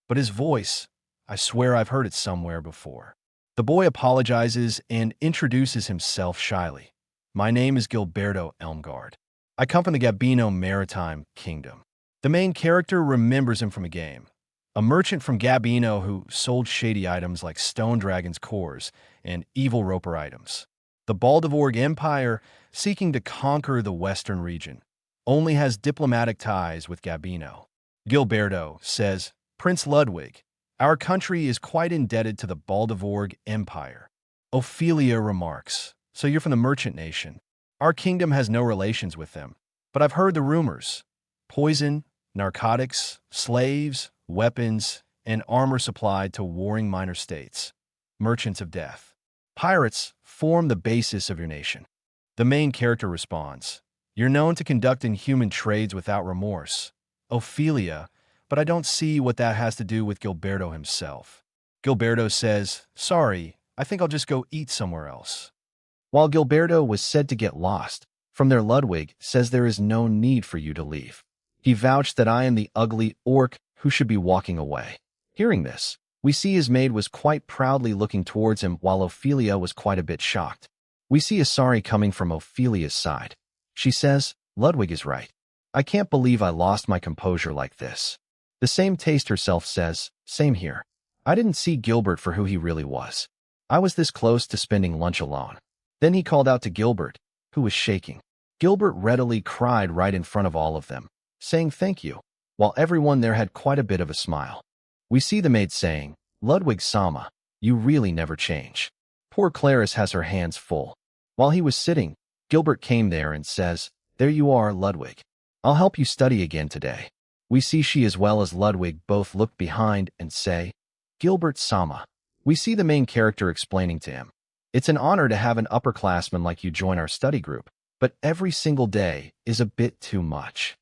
but his voice, I swear I've heard it somewhere before. The boy apologizes and introduces himself shyly. My name is Gilberto Elmgard. I come from the Gabino Maritime Kingdom. The main character remembers him from a game. A merchant from Gabino who sold shady items like Stone Dragon's cores and evil Roper items. The Baldivorg Empire, seeking to conquer the western region, only has diplomatic ties with Gabino. Gilberto says, Prince Ludwig, our country is quite indebted to the Baldivorg Empire. Ophelia remarks, so you're from the merchant nation. Our kingdom has no relations with them, but I've heard the rumors. Poison, narcotics, slaves, weapons, and armor supplied to warring minor states. Merchants of death. Pirates form the basis of your nation. The main character responds, you're known to conduct inhuman trades without remorse. Ophelia, but I don't see what that has to do with Gilberto himself. Gilberto says, sorry, I think I'll just go eat somewhere else. While Gilberto was said to get lost, from there Ludwig says there is no need for you to leave. He vouched that I am the ugly orc who should be walking away. Hearing this, we see his maid was quite proudly looking towards him while Ophelia was quite a bit shocked. We see a sorry coming from Ophelia's side. She says, Ludwig is right. I can't believe I lost my composure like this. The same taste herself says, same here. I didn't see Gilbert for who he really was. I was this close to spending lunch alone. Then he called out to Gilbert, who was shaking. Gilbert readily cried right in front of all of them, saying thank you, while everyone there had quite a bit of a smile. We see the maid saying, Ludwig-sama, you really never change. Poor Clarice has her hands full. While he was sitting, Gilbert came there and says, there you are, Ludwig. I'll help you study again today. We see she as well as Ludwig both look behind and say, Gilbert-sama. We see the main character explaining to him, it's an honor to have an upperclassman like you join our study group, but every single day is a bit too much.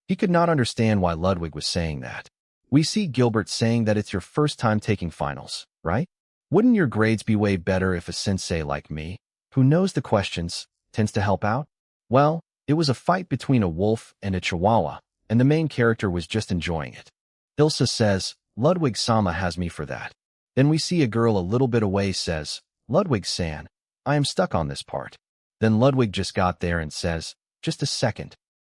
He could not understand why Ludwig was saying that. We see Gilbert saying that it's your first time taking finals, right? Wouldn't your grades be way better if a sensei like me, who knows the questions, tends to help out? Well, it was a fight between a wolf and a chihuahua, and the main character was just enjoying it. Ilsa says, Ludwig-sama has me for that. Then we see a girl a little bit away says, Ludwig-san, I am stuck on this part. Then Ludwig just got there and says, just a second.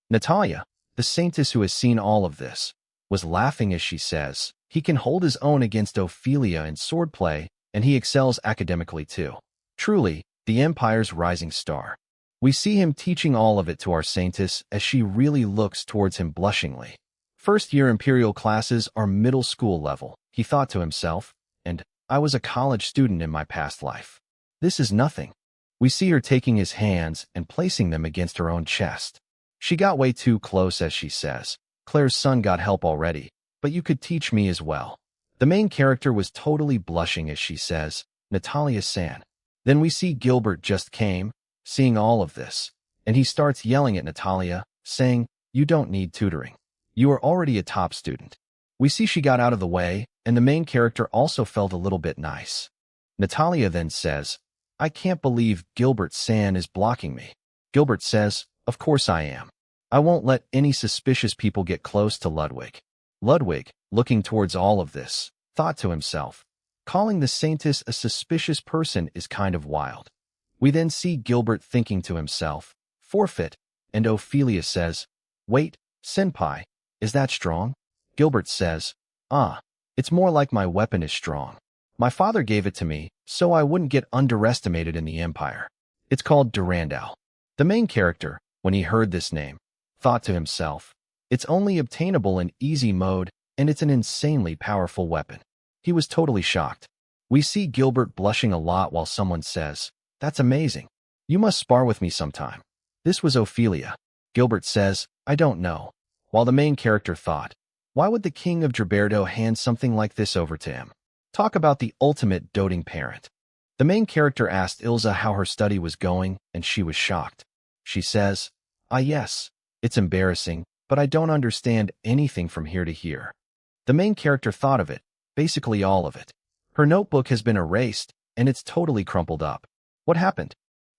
Natalia, the saintess who has seen all of this, was laughing as she says, he can hold his own against Ophelia in swordplay, and he excels academically too. Truly, the Empire's rising star. We see him teaching all of it to our saintess as she really looks towards him blushingly. First-year Imperial classes are middle school level, he thought to himself, and I was a college student in my past life. This is nothing. We see her taking his hands and placing them against her own chest. She got way too close as she says, Claire's son got help already, but you could teach me as well. The main character was totally blushing as she says, Natalia-san. Then we see Gilbert just came, seeing all of this, and he starts yelling at Natalia, saying, you don't need tutoring. You are already a top student. We see she got out of the way, and the main character also felt a little bit nice. Natalia then says, I can't believe Gilbert-san is blocking me. Gilbert says, of course I am. I won't let any suspicious people get close to Ludwig. Ludwig, looking towards all of this, thought to himself, calling the saintess a suspicious person is kind of wild. We then see Gilbert thinking to himself, forfeit, and Ophelia says, wait, senpai, is that strong? Gilbert says, it's more like my weapon is strong. My father gave it to me, so I wouldn't get underestimated in the Empire. It's called Durandal. The main character, when he heard this name, thought to himself, it's only obtainable in easy mode, and it's an insanely powerful weapon. He was totally shocked. We see Gilbert blushing a lot while someone says, that's amazing. You must spar with me sometime. This was Ophelia. Gilbert says, I don't know. While the main character thought, why would the king of Gilberto hand something like this over to him? Talk about the ultimate doting parent. The main character asked Ilsa how her study was going, and she was shocked. She says, yes, it's embarrassing, but I don't understand anything from here to here. The main character thought of it, basically all of it. Her notebook has been erased, and it's totally crumpled up. What happened?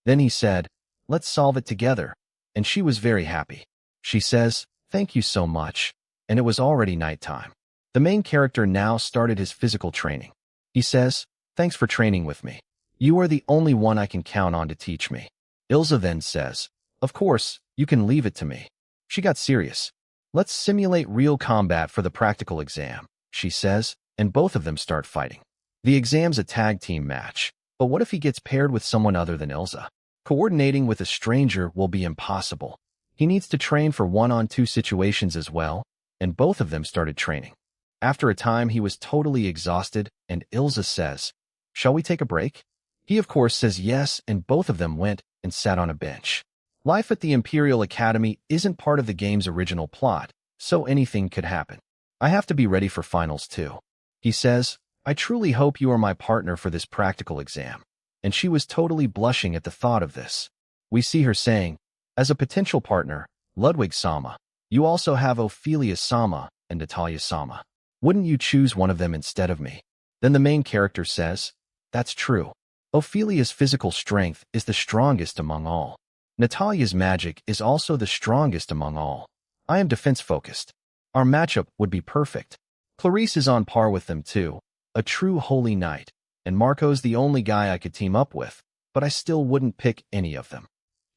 Then he said, let's solve it together, and she was very happy. She says, thank you so much, and it was already nighttime. The main character now started his physical training. He says, thanks for training with me. You are the only one I can count on to teach me. Ilsa then says, of course, you can leave it to me. She got serious. Let's simulate real combat for the practical exam, she says, and both of them start fighting. The exam's a tag team match, but what if he gets paired with someone other than Ilsa? Coordinating with a stranger will be impossible. He needs to train for one-on-two situations as well, and both of them started training. After a time, he was totally exhausted, and Ilsa says, shall we take a break? He of course says yes, and both of them went and sat on a bench. Life at the Imperial Academy isn't part of the game's original plot, so anything could happen. I have to be ready for finals too. He says, I truly hope you are my partner for this practical exam. And she was totally blushing at the thought of this. We see her saying, as a potential partner, Ludwig-sama, you also have Ophelia-sama and Natalia-sama. Wouldn't you choose one of them instead of me? Then the main character says, that's true. Ophelia's physical strength is the strongest among all. Natalia's magic is also the strongest among all. I am defense-focused. Our matchup would be perfect. Clarice is on par with them too, a true holy knight, and Marco's the only guy I could team up with, but I still wouldn't pick any of them.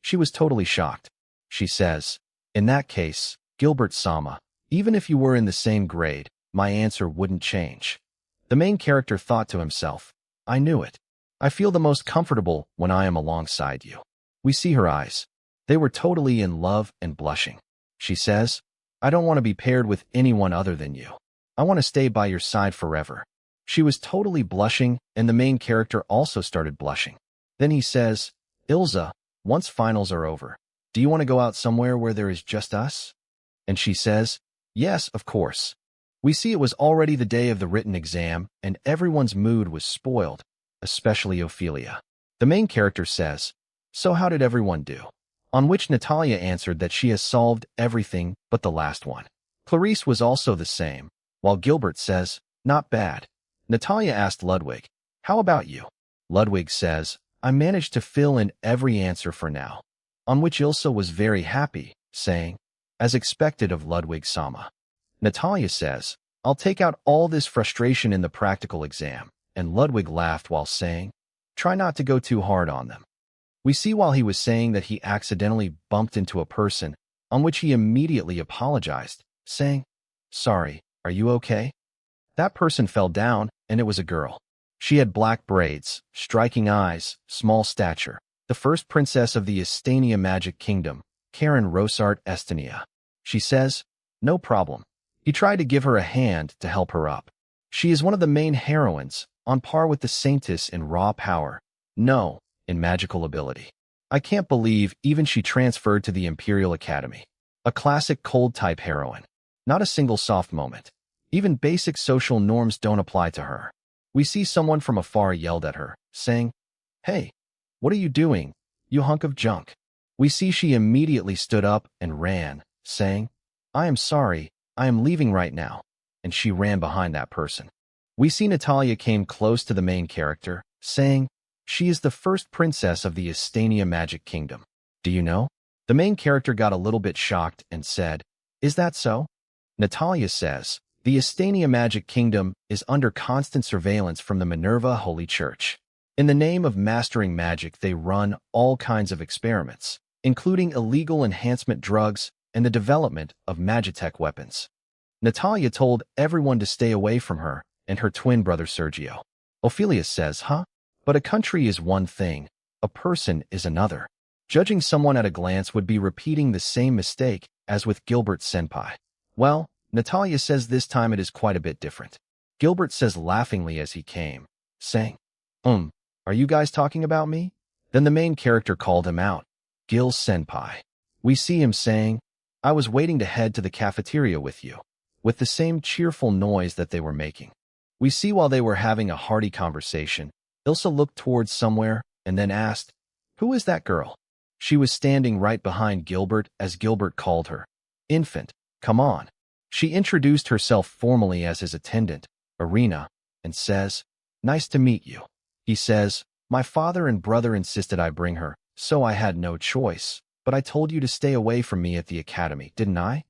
She was totally shocked. She says, in that case, Gilbert-sama, even if you were in the same grade, my answer wouldn't change. The main character thought to himself, I knew it. I feel the most comfortable when I am alongside you. We see her eyes. They were totally in love and blushing. She says, I don't want to be paired with anyone other than you. I want to stay by your side forever. She was totally blushing, and the main character also started blushing. Then he says, Ilsa, once finals are over, do you want to go out somewhere where there is just us? And she says, yes, of course. We see it was already the day of the written exam, and everyone's mood was spoiled, especially Ophelia. The main character says, so how did everyone do? On which Natalia answered that she has solved everything but the last one. Clarice was also the same, while Gilbert says, not bad. Natalia asked Ludwig, how about you? Ludwig says, I managed to fill in every answer for now. On which Ilsa was very happy, saying, as expected of Ludwig-sama. Natalia says, I'll take out all this frustration in the practical exam, and Ludwig laughed while saying, try not to go too hard on them. We see while he was saying that he accidentally bumped into a person, on which he immediately apologized, saying, sorry, are you okay? That person fell down, and it was a girl. She had black braids, striking eyes, small stature. The first princess of the Estania Magic Kingdom, Karen Rosart Estania. She says, no problem. He tried to give her a hand to help her up. She is one of the main heroines, on par with the Saintess in raw power. No, in magical ability. I can't believe even she transferred to the Imperial Academy. A classic cold-type heroine. Not a single soft moment. Even basic social norms don't apply to her. We see someone from afar yelled at her, saying, hey, what are you doing, you hunk of junk? We see she immediately stood up and ran, saying, I am sorry, I am leaving right now. And she ran behind that person. We see Natalia came close to the main character, saying, she is the first princess of the Estania Magic Kingdom. Do you know? The main character got a little bit shocked and said, is that so? Natalia says, the Estania Magic Kingdom is under constant surveillance from the Minerva Holy Church. In the name of mastering magic, they run all kinds of experiments, including illegal enhancement drugs and the development of magitech weapons. Natalia told everyone to stay away from her and her twin brother Sergio. Ophelia says, huh? But a country is one thing, a person is another. Judging someone at a glance would be repeating the same mistake as with Gilbert Senpai. Well, Natalia says this time it is quite a bit different. Gilbert says laughingly as he came, saying, are you guys talking about me? Then the main character called him out, Gil Senpai. We see him saying, I was waiting to head to the cafeteria with you, with the same cheerful noise that they were making. We see while they were having a hearty conversation, Ilsa looked towards somewhere and then asked, who is that girl? She was standing right behind Gilbert as Gilbert called her, infant, come on. She introduced herself formally as his attendant, Irina, and says, nice to meet you. He says, my father and brother insisted I bring her, so I had no choice, but I told you to stay away from me at the academy, didn't I?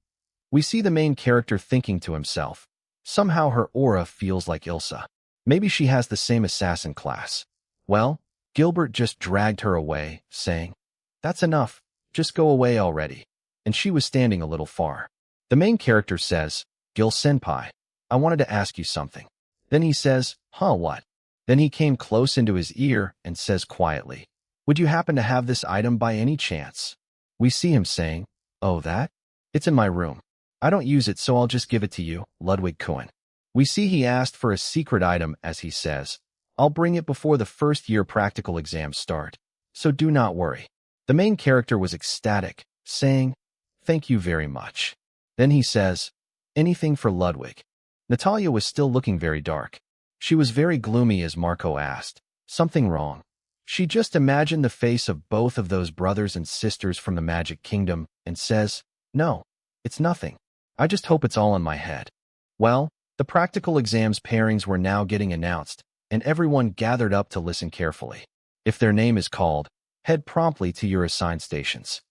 We see the main character thinking to himself, somehow her aura feels like Ilsa. Maybe she has the same assassin class. Well, Gilbert just dragged her away, saying, that's enough, just go away already. And she was standing a little far. The main character says, Gil Senpai, I wanted to ask you something. Then he says, huh, what? Then he came close into his ear and says quietly, would you happen to have this item by any chance? We see him saying, oh, that? It's in my room. I don't use it, so I'll just give it to you, Ludwig Cohen. We see he asked for a secret item as he says, I'll bring it before the first year practical exams start, so do not worry. The main character was ecstatic, saying, thank you very much. Then he says, anything for Ludwig. Natalia was still looking very dark. She was very gloomy as Marco asked, something wrong? She just imagined the face of both of those brothers and sisters from the Magic Kingdom and says, no, it's nothing. I just hope it's all in my head. Well, the practical exams pairings were now getting announced, and everyone gathered up to listen carefully. If their name is called, head promptly to your assigned stations.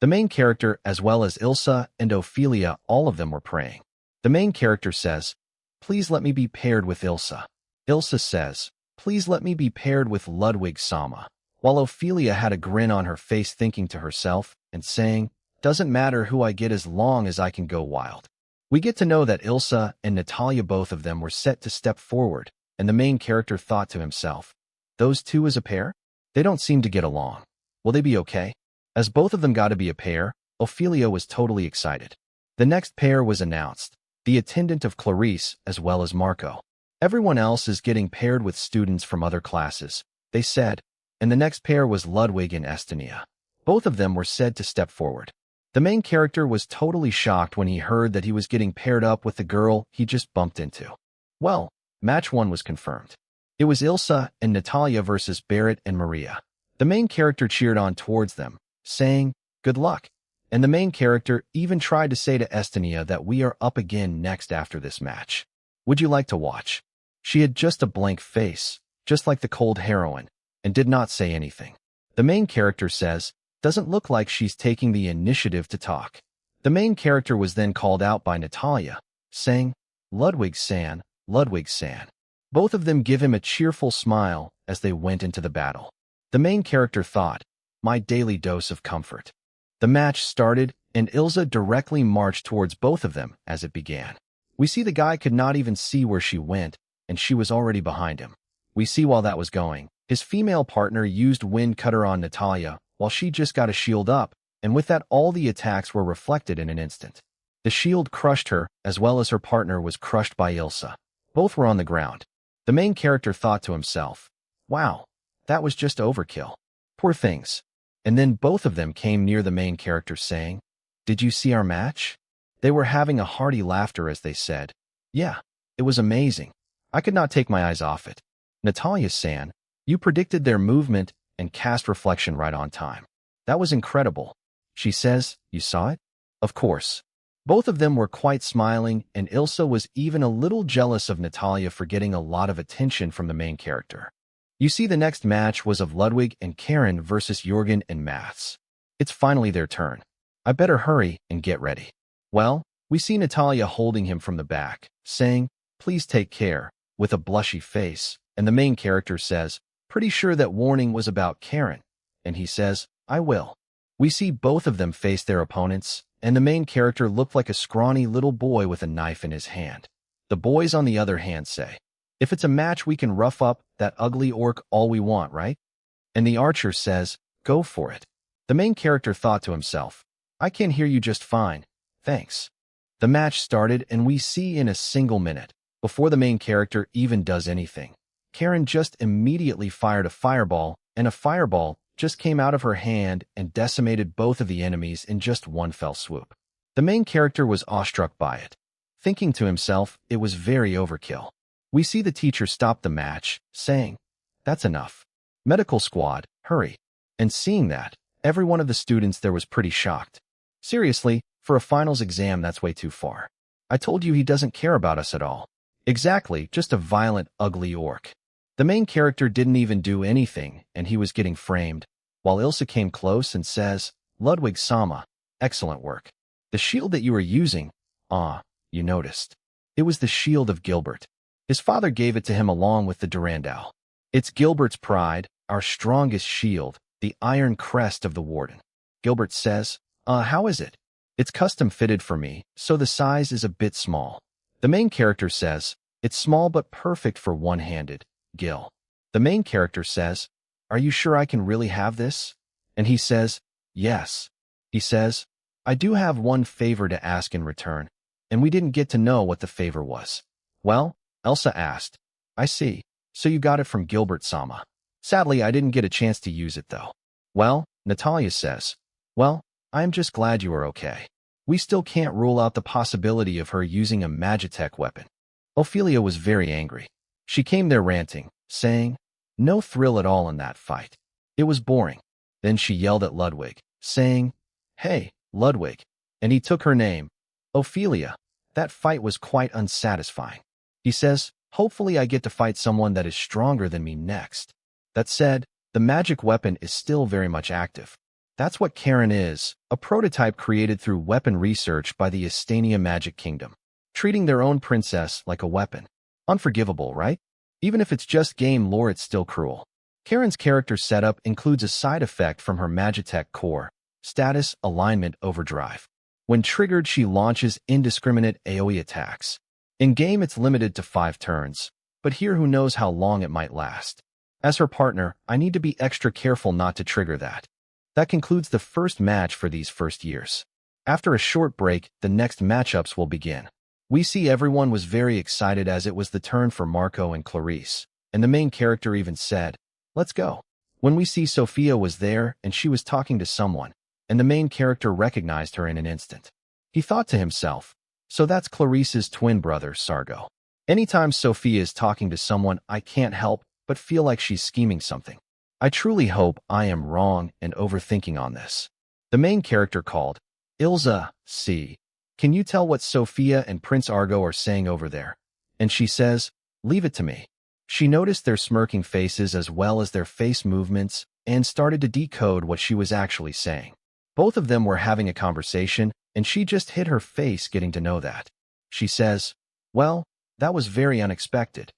The main character, as well as Ilsa and Ophelia, all of them were praying. The main character says, please let me be paired with Ilsa. Ilsa says, please let me be paired with Ludwig-sama, while Ophelia had a grin on her face thinking to herself and saying, doesn't matter who I get as long as I can go wild. We get to know that Ilsa and Natalia, both of them, were set to step forward, and the main character thought to himself, Those two as a pair? They don't seem to get along. Will they be okay? As both of them got to be a pair, Ophelia was totally excited. The next pair was announced, the attendant of Clarice as well as Marco. Everyone else is getting paired with students from other classes, they said, and the next pair was Ludwig and Estonia. Both of them were said to step forward. The main character was totally shocked when he heard that he was getting paired up with the girl he just bumped into. Well, match 1 was confirmed. It was Ilsa and Natalia versus Barrett and Maria. The main character cheered on towards them, saying, "Good luck." And the main character even tried to say to Estonia that we are up again next after this match. Would you like to watch? She had just a blank face, just like the cold heroine, and did not say anything. The main character says, "Doesn't look like she's taking the initiative to talk." The main character was then called out by Natalia, saying, "Ludwig-san, Ludwig-san." Both of them give him a cheerful smile as they went into the battle. The main character thought, "My daily dose of comfort." The match started, and Ilsa directly marched towards both of them as it began. We see the guy could not even see where she went, and she was already behind him. We see while that was going, his female partner used Wind Cutter on Natalia while she just got a shield up, and with that all the attacks were reflected in an instant. The shield crushed her, as well as her partner was crushed by Ilsa. Both were on the ground. The main character thought to himself, "Wow, that was just overkill. Poor things." And then both of them came near the main character saying, "Did you see our match?" They were having a hearty laughter as they said, "Yeah, it was amazing. I could not take my eyes off it." "Natalia-san, you predicted their movement and cast reflection right on time. That was incredible." She says, "You saw it?" Of course. Both of them were quite smiling, and Ilsa was even a little jealous of Natalia for getting a lot of attention from the main character. You see, the next match was of Ludwig and Karen versus Jorgen and Maths. It's finally their turn. I better hurry and get ready. Well, we see Natalia holding him from the back, saying, "Please take care," with a blushy face, and the main character says, "Pretty sure that warning was about Karen," and he says, "I will." We see both of them face their opponents, and the main character looked like a scrawny little boy with a knife in his hand. The boys on the other hand say, "If it's a match we can rough up that ugly orc all we want, right?" And the archer says, "Go for it." The main character thought to himself, "I can hear you just fine, thanks." The match started, and we see in a single minute, before the main character even does anything, Karen just immediately fired a fireball, and a fireball just came out of her hand and decimated both of the enemies in just one fell swoop. The main character was awestruck by it, thinking to himself it was very overkill. We see the teacher stop the match, saying, "That's enough. Medical squad, hurry." And seeing that, every one of the students there was pretty shocked. Seriously, for a finals exam that's way too far. I told you he doesn't care about us at all. Exactly, just a violent, ugly orc. The main character didn't even do anything, and he was getting framed, while Ilsa came close and says, "Ludwig-sama, excellent work. The shield that you were using, you noticed. It was the shield of Gilbert. His father gave it to him along with the Durandal. It's Gilbert's pride, our strongest shield, the iron crest of the warden." Gilbert says, How is it?" "It's custom fitted for me, so the size is a bit small." The main character says, "It's small but perfect for one-handed, Gil." The main character says, "Are you sure I can really have this?" And he says, "Yes." He says, "I do have one favor to ask in return," and we didn't get to know what the favor was. "Well?" Elsa asked. "I see. So you got it from Gilbert-sama. Sadly, I didn't get a chance to use it, though." "Well," Natalia says, "Well, I'm just glad you are okay. We still can't rule out the possibility of her using a Magitech weapon." Ophelia was very angry. She came there ranting, saying, "No thrill at all in that fight. It was boring." Then she yelled at Ludwig, saying, "Hey, Ludwig." And he took her name, Ophelia. That fight was quite unsatisfying. He says, "Hopefully I get to fight someone that is stronger than me next." That said, the magic weapon is still very much active. That's what Karen is, a prototype created through weapon research by the Estania Magic Kingdom, treating their own princess like a weapon. Unforgivable, right? Even if it's just game lore, it's still cruel. Karen's character setup includes a side effect from her Magitech core, status alignment overdrive. When triggered, she launches indiscriminate AoE attacks. In-game, it's limited to 5 turns, but here who knows how long it might last. As her partner, I need to be extra careful not to trigger that. That concludes the first match for these first years. After a short break, the next matchups will begin. We see everyone was very excited as it was the turn for Marco and Clarice, and the main character even said, "Let's go." When we see Sophia was there and she was talking to someone, and the main character recognized her in an instant. He thought to himself, so that's Clarice's twin brother, Sargo. Anytime Sophia is talking to someone, I can't help but feel like she's scheming something. I truly hope I am wrong and overthinking on this. The main character called, Ilsa, see, can you tell what Sophia and Prince Argo are saying over there? And she says, leave it to me. She noticed their smirking faces as well as their face movements and started to decode what she was actually saying. Both of them were having a conversation, and she just hid her face getting to know that. She says, well, that was very unexpected.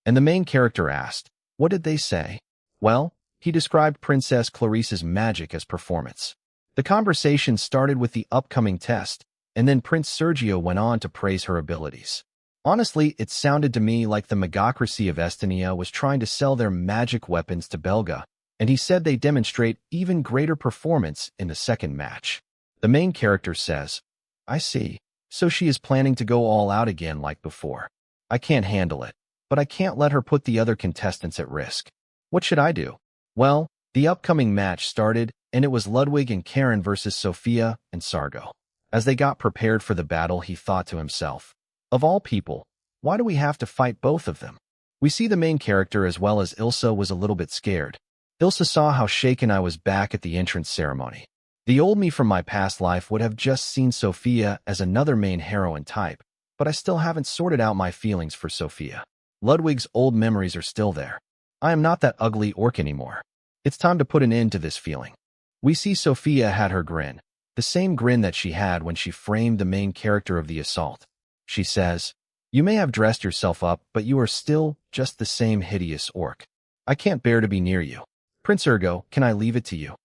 And the main character asked, what did they say? Well, he described Princess Clarice's magic as performance. The conversation started with the upcoming test, and then Prince Sergio went on to praise her abilities. Honestly, it sounded to me like the Magocracy of Estonia was trying to sell their magic weapons to Belga, and he said they demonstrate even greater performance in the second match. The main character says, I see, so she is planning to go all out again like before. I can't handle it, but I can't let her put the other contestants at risk. What should I do? Well, the upcoming match started, and it was Ludwig and Karen versus Sophia and Sargo. As they got prepared for the battle, he thought to himself, of all people, why do we have to fight both of them? We see the main character as well as Ilsa was a little bit scared. Ilsa saw how shaken I was back at the entrance ceremony. The old me from my past life would have just seen Sophia as another main heroine type, but I still haven't sorted out my feelings for Sophia. Ludwig's old memories are still there. I am not that ugly orc anymore. It's time to put an end to this feeling. We see Sophia had her grin, the same grin that she had when she framed the main character of the assault. She says, you may have dressed yourself up, but you are still just the same hideous orc. I can't bear to be near you. Prince Ergo, can I leave it to you?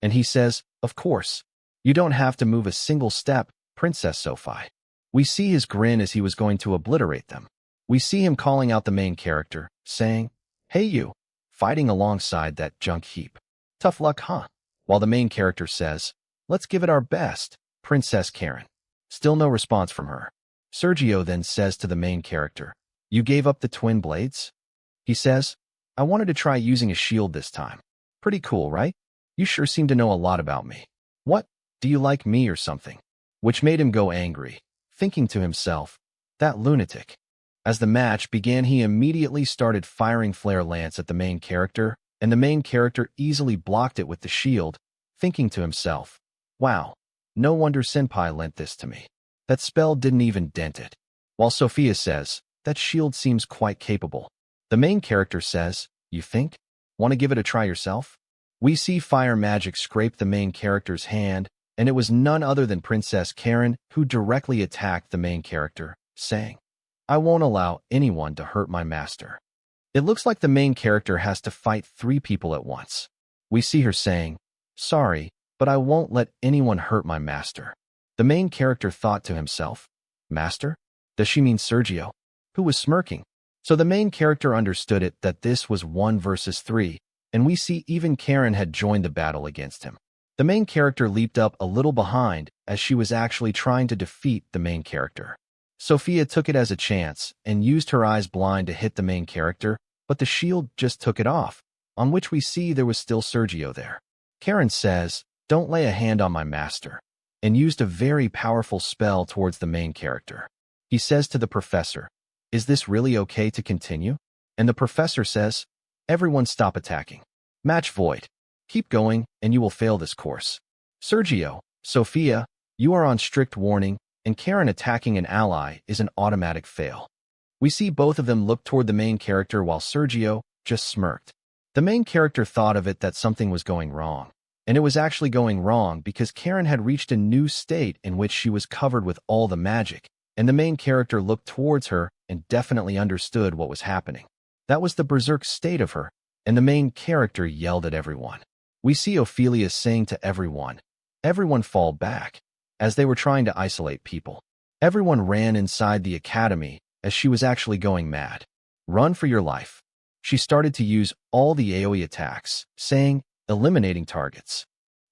And he says, of course. You don't have to move a single step, Princess Sophie. We see his grin as he was going to obliterate them. We see him calling out the main character, saying, hey you, fighting alongside that junk heap. Tough luck, huh? While the main character says, let's give it our best, Princess Karen. Still no response from her. Sergio then says to the main character, you gave up the twin blades? He says, I wanted to try using a shield this time. Pretty cool, right? You sure seem to know a lot about me. What? Do you like me or something? Which made him go angry, thinking to himself, that lunatic. As the match began, he immediately started firing flare lance at the main character, and the main character easily blocked it with the shield, thinking to himself, wow, no wonder Senpai lent this to me. That spell didn't even dent it. While Sophia says, that shield seems quite capable. The main character says, you think? Want to give it a try yourself? We see fire magic scrape the main character's hand, and it was none other than Princess Karen who directly attacked the main character, saying, I won't allow anyone to hurt my master. It looks like the main character has to fight 3 people at once. We see her saying, sorry, but I won't let anyone hurt my master. The main character thought to himself, master? Does she mean Sergio? Who was smirking? So the main character understood it that this was 1 versus 3, and we see even Karen had joined the battle against him. The main character leaped up a little behind as she was actually trying to defeat the main character. Sophia took it as a chance and used her eyes blind to hit the main character, but the shield just took it off, on which we see there was still Sergio there. Karen says, don't lay a hand on my master, and used a very powerful spell towards the main character. He says to the professor, is this really okay to continue? And the professor says, everyone stop attacking. Match void. Keep going, and you will fail this course. Sergio, Sophia, you are on strict warning, and Karen attacking an ally is an automatic fail. We see both of them look toward the main character while Sergio just smirked. The main character thought of it that something was going wrong, and it was actually going wrong because Karen had reached a new state in which she was covered with all the magic, and the main character looked towards her and definitely understood what was happening. That was the berserk state of her, and the main character yelled at everyone. We see Ophelia saying to everyone fall back, as they were trying to isolate people. Everyone ran inside the academy as she was actually going mad. Run for your life. She started to use all the AoE attacks, saying, eliminating targets.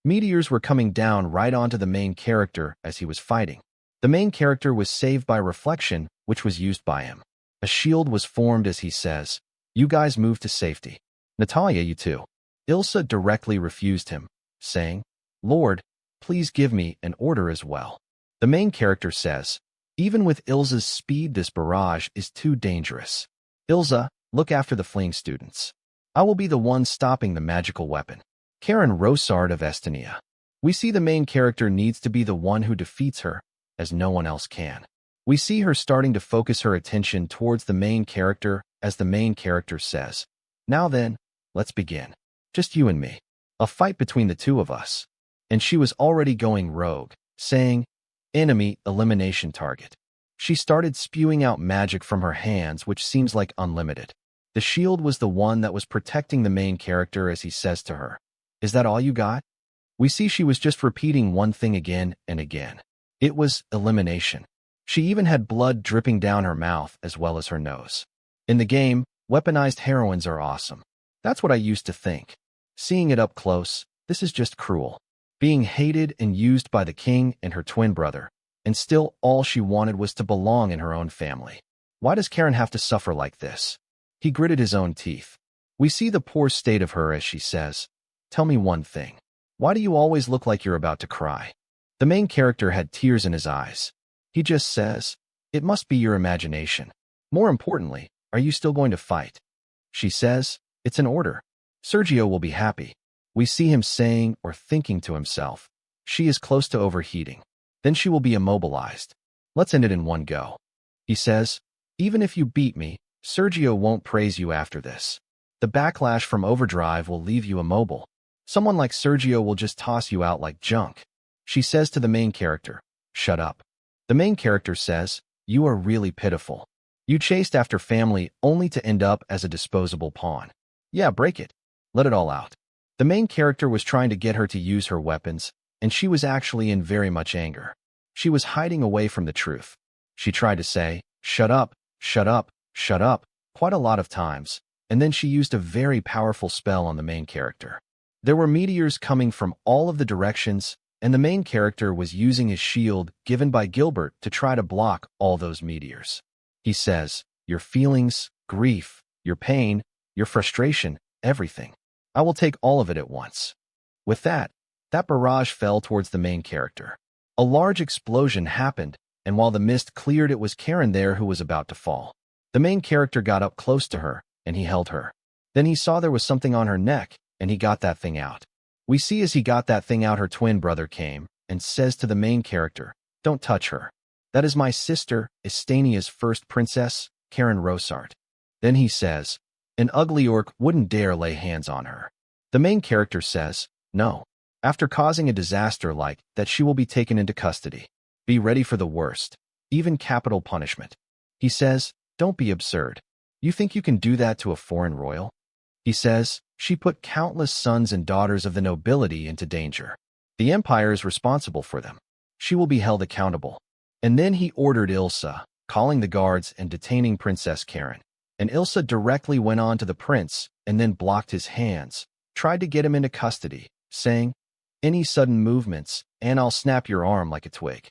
Meteors were coming down right onto the main character as he was fighting. The main character was saved by reflection, which was used by him. A shield was formed as he says, "You guys move to safety. Natalia, you too." Ilsa directly refused him, saying, "Lord, please give me an order as well." The main character says, "Even with Ilsa's speed, this barrage is too dangerous. Ilsa, look after the fleeing students. I will be the one stopping the magical weapon." Karen Rosard of Estonia. We see the main character needs to be the one who defeats her, as no one else can. We see her starting to focus her attention towards the main character as the main character says, "Now then, let's begin. Just you and me. A fight between the two of us." And she was already going rogue, saying, "Enemy elimination target." She started spewing out magic from her hands, which seems like unlimited. The shield was the one that was protecting the main character as he says to her, "Is that all you got?" We see she was just repeating one thing again and again. It was elimination. She even had blood dripping down her mouth as well as her nose. In the game, weaponized heroines are awesome. That's what I used to think. Seeing it up close, this is just cruel. Being hated and used by the king and her twin brother, and still all she wanted was to belong in her own family. Why does Karen have to suffer like this? He gritted his own teeth. We see the poor state of her as she says, "Tell me one thing. Why do you always look like you're about to cry?" The main character had tears in his eyes. He just says, "It must be your imagination. More importantly, are you still going to fight?" She says, "It's an order. Sergio will be happy." We see him saying or thinking to himself, "She is close to overheating. Then she will be immobilized. Let's end it in one go." He says, "Even if you beat me, Sergio won't praise you after this. The backlash from overdrive will leave you immobile. Someone like Sergio will just toss you out like junk." She says to the main character, "Shut up." The main character says, "You are really pitiful. You chased after family only to end up as a disposable pawn. Yeah, break it. Let it all out." The main character was trying to get her to use her weapons, and she was actually in very much anger. She was hiding away from the truth. She tried to say, "Shut up, shut up, shut up," quite a lot of times, and then she used a very powerful spell on the main character. There were meteors coming from all of the directions, and the main character was using his shield given by Gilbert to try to block all those meteors. He says, "Your feelings, grief, your pain, your frustration, everything. I will take all of it at once." With that barrage fell towards the main character. A large explosion happened, and while the mist cleared, it was Karen there who was about to fall. The main character got up close to her, and he held her. Then he saw there was something on her neck, and he got that thing out. We see as he got that thing out, her twin brother came and says to the main character, "Don't touch her. That is my sister, Estania's first princess, Karen Rosart." Then he says, "An ugly orc wouldn't dare lay hands on her." The main character says, "No. After causing a disaster like that, she will be taken into custody. Be ready for the worst, even capital punishment." He says, "Don't be absurd. You think you can do that to a foreign royal?" He says, "She put countless sons and daughters of the nobility into danger. The empire is responsible for them. She will be held accountable." And then he ordered Ilsa, calling the guards and detaining Princess Karen. And Ilsa directly went on to the prince and then blocked his hands, tried to get him into custody, saying, "Any sudden movements, and I'll snap your arm like a twig."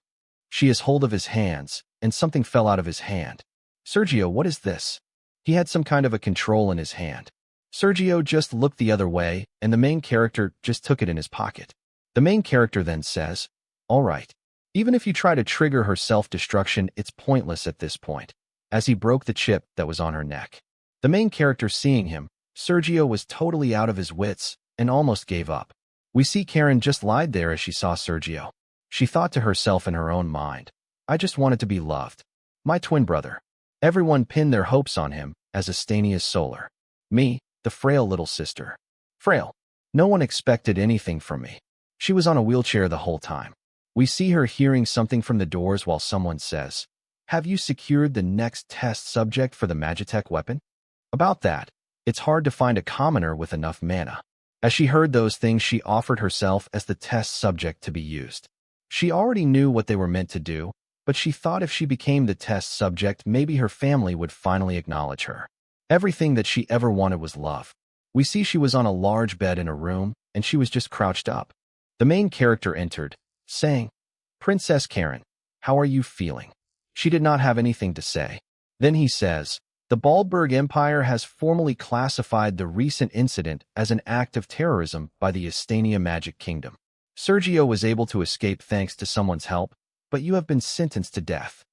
She has hold of his hands, and something fell out of his hand. "Sergio, what is this?" He had some kind of a control in his hand. Sergio just looked the other way, and the main character just took it in his pocket. The main character then says, "All right. Even if you try to trigger her self-destruction, it's pointless at this point," as he broke the chip that was on her neck. The main character seeing him, Sergio was totally out of his wits and almost gave up. We see Karen just lied there as she saw Sergio. She thought to herself in her own mind, "I just wanted to be loved. My twin brother." Everyone pinned their hopes on him as Estania's solar. Me, the frail little sister. Frail. No one expected anything from me. She was on a wheelchair the whole time. We see her hearing something from the doors while someone says, "Have you secured the next test subject for the Magitech weapon?" About that, it's hard to find a commoner with enough mana. As she heard those things, she offered herself as the test subject to be used. She already knew what they were meant to do, but she thought if she became the test subject, maybe her family would finally acknowledge her. Everything that she ever wanted was love. We see she was on a large bed in a room, and she was just crouched up. The main character entered, saying, "Princess Karen, how are you feeling?" She did not have anything to say. Then he says, "The Baldberg Empire has formally classified the recent incident as an act of terrorism by the Estania Magic Kingdom. Sergio was able to escape thanks to someone's help, but you have been sentenced to death."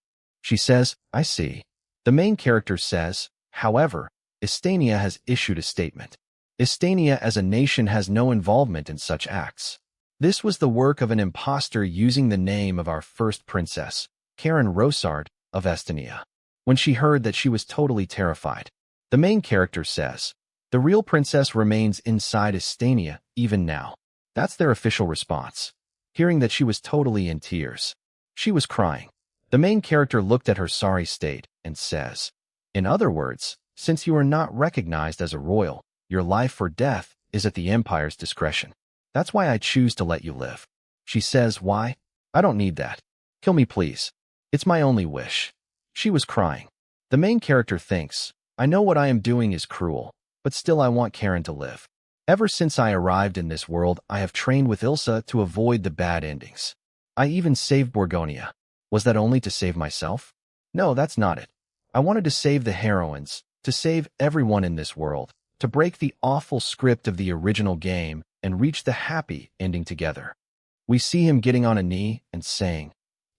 She says, "I see." The main character says, "However, Estania has issued a statement. Estania as a nation has no involvement in such acts. This was the work of an impostor using the name of our first princess, Karen Rosard of Estania." When she heard that, she was totally terrified. The main character says, "The real princess remains inside Estania even now." That's their official response. Hearing that, she was totally in tears. She was crying. The main character looked at her sorry state and says, "In other words, since you are not recognized as a royal, your life or death is at the Empire's discretion. That's why I choose to let you live." She says, "Why? I don't need that. Kill me, please. It's my only wish." She was crying. The main character thinks, "I know what I am doing is cruel, but still I want Karen to live. Ever since I arrived in this world, I have trained with Ilsa to avoid the bad endings. I even saved Borgonia. Was that only to save myself? No, that's not it. I wanted to save the heroines, to save everyone in this world, to break the awful script of the original game and reach the happy ending together." We see him getting on a knee and saying,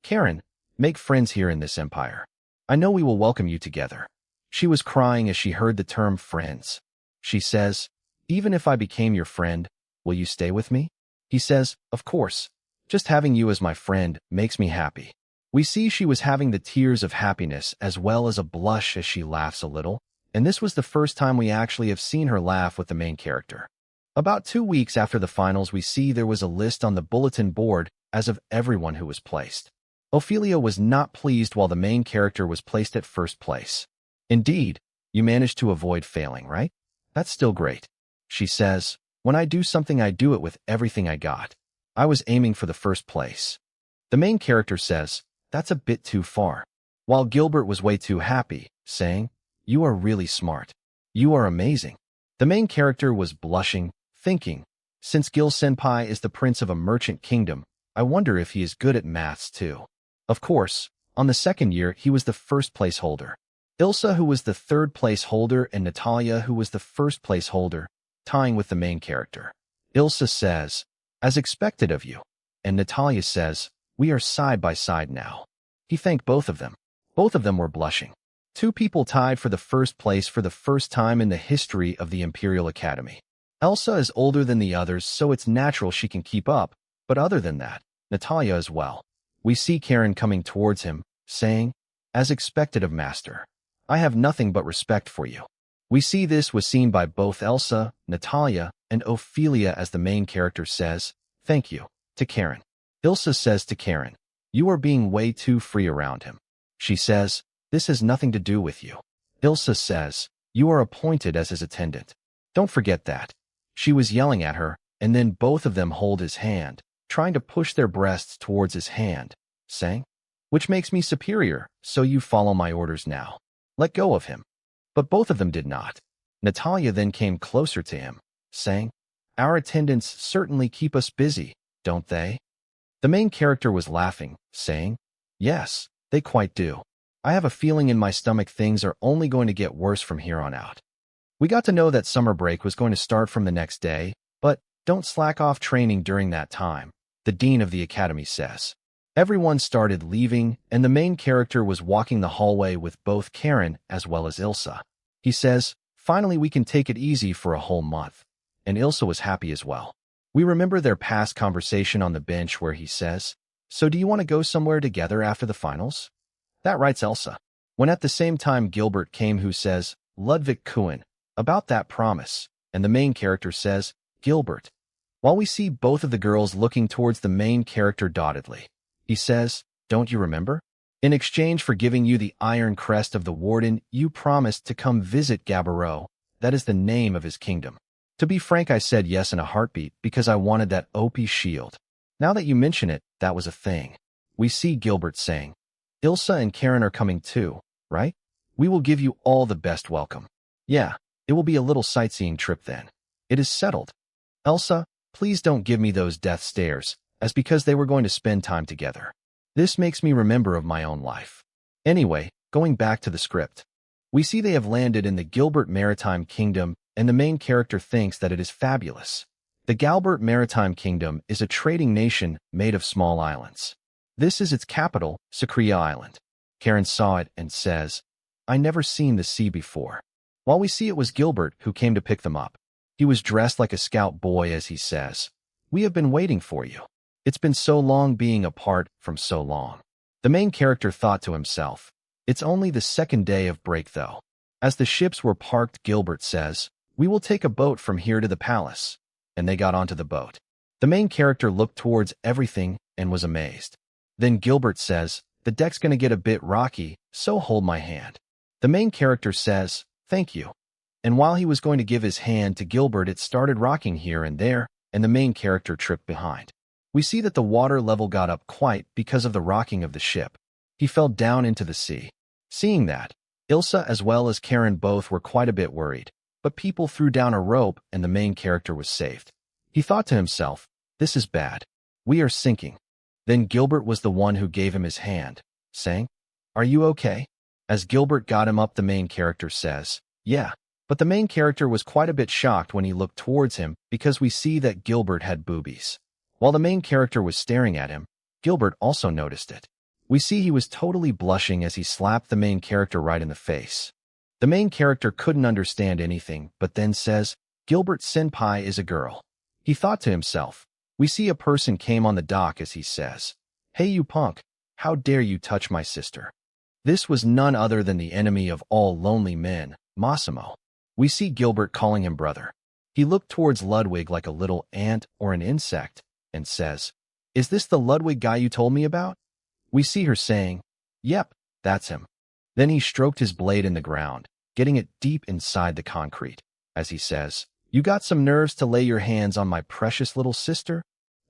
"Karen, make friends here in this empire. I know we will welcome you together." She was crying as she heard the term friends. She says, "Even if I became your friend, will you stay with me?" He says, "Of course. Just having you as my friend makes me happy." We see she was having the tears of happiness as well as a blush as she laughs a little, and this was the first time we actually have seen her laugh with the main character. About 2 weeks after the finals, we see there was a list on the bulletin board as of everyone who was placed. Ophelia was not pleased while the main character was placed at first place. "Indeed, you managed to avoid failing, right? That's still great." She says, "When I do something, I do it with everything I got. I was aiming for the first place." The main character says, "That's a bit too far." While Gilbert was way too happy, saying, "You are really smart. You are amazing." The main character was blushing, thinking, "Since Gil-senpai is the prince of a merchant kingdom, I wonder if he is good at maths too." Of course, on the second year, he was the first place holder. Ilsa, who was the third place holder, and Natalia, who was the first place holder, tying with the main character. Ilsa says, "As expected of you." And Natalia says, "We are side by side now." He thanked both of them. Both of them were blushing. 2 people tied for the first place for the first time in the history of the Imperial Academy. Elsa is older than the others, so it's natural she can keep up, but other than that, Natalia as well. We see Karen coming towards him, saying, "As expected of Master. I have nothing but respect for you." We see this was seen by both Elsa, Natalia, and Ophelia as the main character says, "Thank you," to Karen. Ilsa says to Karen, "You are being way too free around him." She says, "This has nothing to do with you." Ilsa says, "You are appointed as his attendant. Don't forget that." She was yelling at her, and then both of them hold his hand, trying to push their breasts towards his hand, saying, "Which makes me superior, so you follow my orders now. Let go of him." But both of them did not. Natalia then came closer to him, saying, "Our attendants certainly keep us busy, don't they?" The main character was laughing, saying, "Yes, they quite do. I have a feeling in my stomach things are only going to get worse from here on out." We got to know that summer break was going to start from the next day, but don't slack off training during that time, the dean of the academy says. Everyone started leaving, and the main character was walking the hallway with both Karen as well as Ilsa. He says, "Finally we can take it easy for a whole month." And Ilsa was happy as well. We remember their past conversation on the bench where he says, "So do you want to go somewhere together after the finals?" That writes Elsa. When at the same time Gilbert came, who says, "Ludwig Kuhn," about that promise, and the main character says, "Gilbert." While we see both of the girls looking towards the main character doggedly, he says, "Don't you remember? In exchange for giving you the iron crest of the warden, you promised to come visit Gabarreau. That is the name of his kingdom. To be frank, I said yes in a heartbeat because I wanted that OP shield. Now that you mention it, that was a thing." We see Gilbert saying, "Ilsa and Karen are coming too, right? We will give you all the best welcome." Yeah, it will be a little sightseeing trip then. It is settled. Elsa, please don't give me those death stares, as because they were going to spend time together. This makes me remember of my own life. Anyway, going back to the script. We see they have landed in the Gilbert Maritime Kingdom, and the main character thinks that it is fabulous. The Gilbert Maritime Kingdom is a trading nation made of small islands. This is its capital, Sakria Island. Karen saw it and says, I never seen the sea before. While we see it was Gilbert who came to pick them up. He was dressed like a scout boy as he says, we have been waiting for you. It's been so long being apart from so long. The main character thought to himself, it's only the second day of break though. As the ships were parked, Gilbert says, we will take a boat from here to the palace. And they got onto the boat. The main character looked towards everything and was amazed. Then Gilbert says, the deck's gonna get a bit rocky, so hold my hand. The main character says, thank you. And while he was going to give his hand to Gilbert, it started rocking here and there, and the main character tripped behind. We see that the water level got up quite because of the rocking of the ship. He fell down into the sea. Seeing that, Ilsa as well as Karen both were quite a bit worried, but people threw down a rope and the main character was saved. He thought to himself, this is bad. We are sinking. Then Gilbert was the one who gave him his hand, saying, are you okay? As Gilbert got him up, the main character says, yeah. But the main character was quite a bit shocked when he looked towards him because we see that Gilbert had boobies. While the main character was staring at him, Gilbert also noticed it. We see he was totally blushing as he slapped the main character right in the face. The main character couldn't understand anything, but then says, Gilbert Senpai is a girl. He thought to himself, we see a person came on the dock as he says, hey you punk, how dare you touch my sister? This was none other than the enemy of all lonely men, Massimo. We see Gilbert calling him brother. He looked towards Ludwig like a little ant or an insect and says, is this the Ludwig guy you told me about? We see her saying, yep, that's him. Then he stroked his blade in the ground, getting it deep inside the concrete, as he says, you got some nerves to lay your hands on my precious little sister?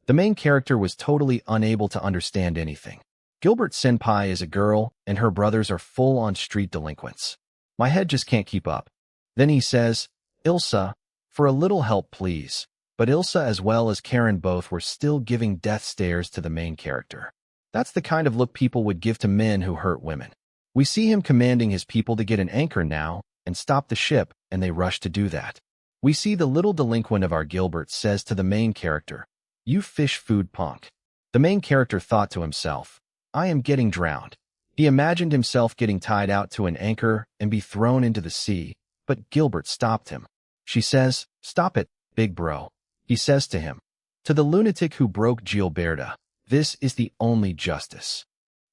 The main character was totally unable to understand anything. Gilbert Senpai is a girl, and her brothers are full-on street delinquents. My head just can't keep up. Then he says, Ilsa, for a little help please. But Ilsa as well as Karen both were still giving death stares to the main character. That's the kind of look people would give to men who hurt women. We see him commanding his people to get an anchor now and stop the ship, and they rush to do that. We see the little delinquent of our Gilbert says to the main character, you fish food punk. The main character thought to himself, I am getting drowned. He imagined himself getting tied out to an anchor and be thrown into the sea, but Gilbert stopped him. She says, stop it, big bro. He says to him, to the lunatic who broke Gilberta, this is the only justice.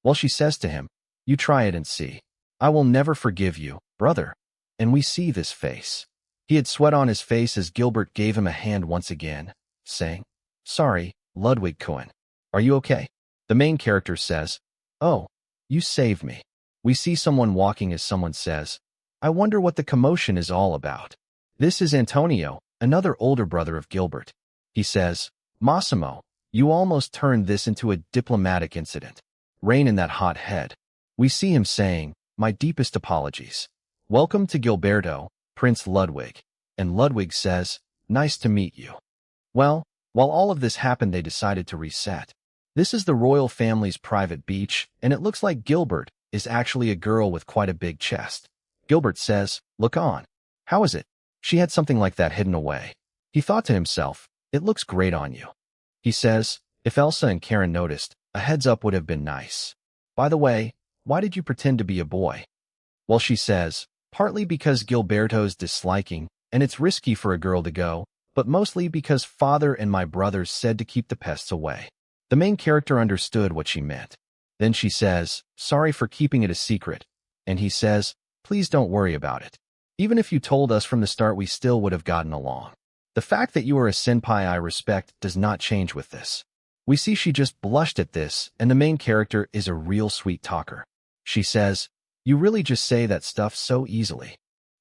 Well, she says to him, you try it and see. I will never forgive you, brother. And we see this face. He had sweat on his face as Gilbert gave him a hand once again, saying, sorry, Ludwig Cohen. Are you okay? The main character says, oh, you saved me. We see someone walking as someone says, I wonder what the commotion is all about. This is Antonio, another older brother of Gilbert. He says, Massimo, you almost turned this into a diplomatic incident. Rain in that hot head. We see him saying, my deepest apologies. Welcome to Gilberto, Prince Ludwig. And Ludwig says, nice to meet you. Well, while all of this happened, they decided to reset. This is the royal family's private beach, and it looks like Gilbert is actually a girl with quite a big chest. Gilbert says, look on. How is it? She had something like that hidden away. He thought to himself, it looks great on you. He says, if Elsa and Karen noticed, a heads up would have been nice. By the way, why did you pretend to be a boy? Well, she says, partly because Gilberto's disliking, and it's risky for a girl to go, but mostly because father and my brothers said to keep the pests away. The main character understood what she meant. Then she says, sorry for keeping it a secret. And he says, please don't worry about it. Even if you told us from the start, we still would have gotten along. The fact that you are a senpai I respect does not change with this. We see she just blushed at this, and the main character is a real sweet talker. She says, you really just say that stuff so easily.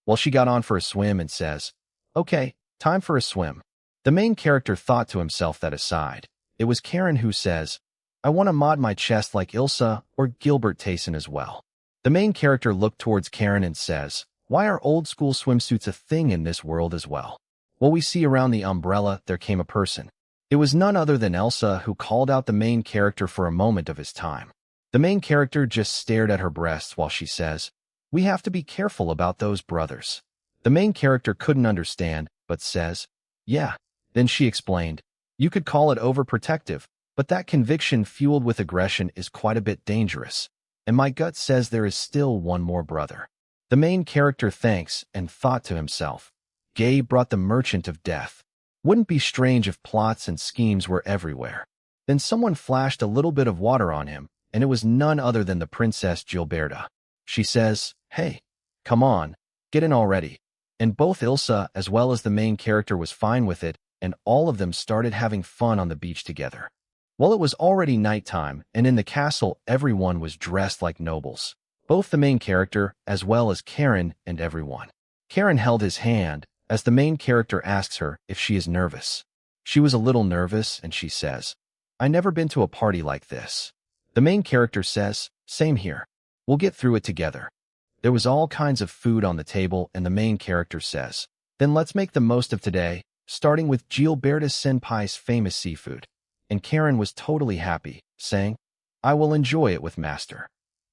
Well, she got on for a swim and says, okay, time for a swim. The main character thought to himself that aside, it was Karen who says, I want to mod my chest like Ilsa or Gilbert Tayson as well. The main character looked towards Karen and says, Why are old-school swimsuits a thing in this world as well? Well, we see around the umbrella there came a person. It was none other than Elsa, who called out the main character for a moment of his time. The main character just stared at her breasts while she says, "We have to be careful about those brothers." The main character couldn't understand, but says, "Yeah." Then she explained, "You could call it overprotective, but that conviction fueled with aggression is quite a bit dangerous. And my gut says there is still one more brother." The main character thanks and thought to himself, "Gay brought the merchant of death. Wouldn't be strange if plots and schemes were everywhere." Then someone flashed a little bit of water on him, and it was none other than the Princess Gilberta. She says, "Hey, come on, get in already." And both Ilsa as well as the main character was fine with it, and all of them started having fun on the beach together. Well, it was already nighttime, and in the castle everyone was dressed like nobles. Both the main character as well as Karen and everyone. Karen held his hand as the main character asks her if she is nervous. She was a little nervous, and she says, "I never been to a party like this." The main character says, "Same here. We'll get through it together." There was all kinds of food on the table, and the main character says, "Then let's make the most of today, starting with Gilberta Senpai's famous seafood." And Karen was totally happy, saying, "I will enjoy it with master."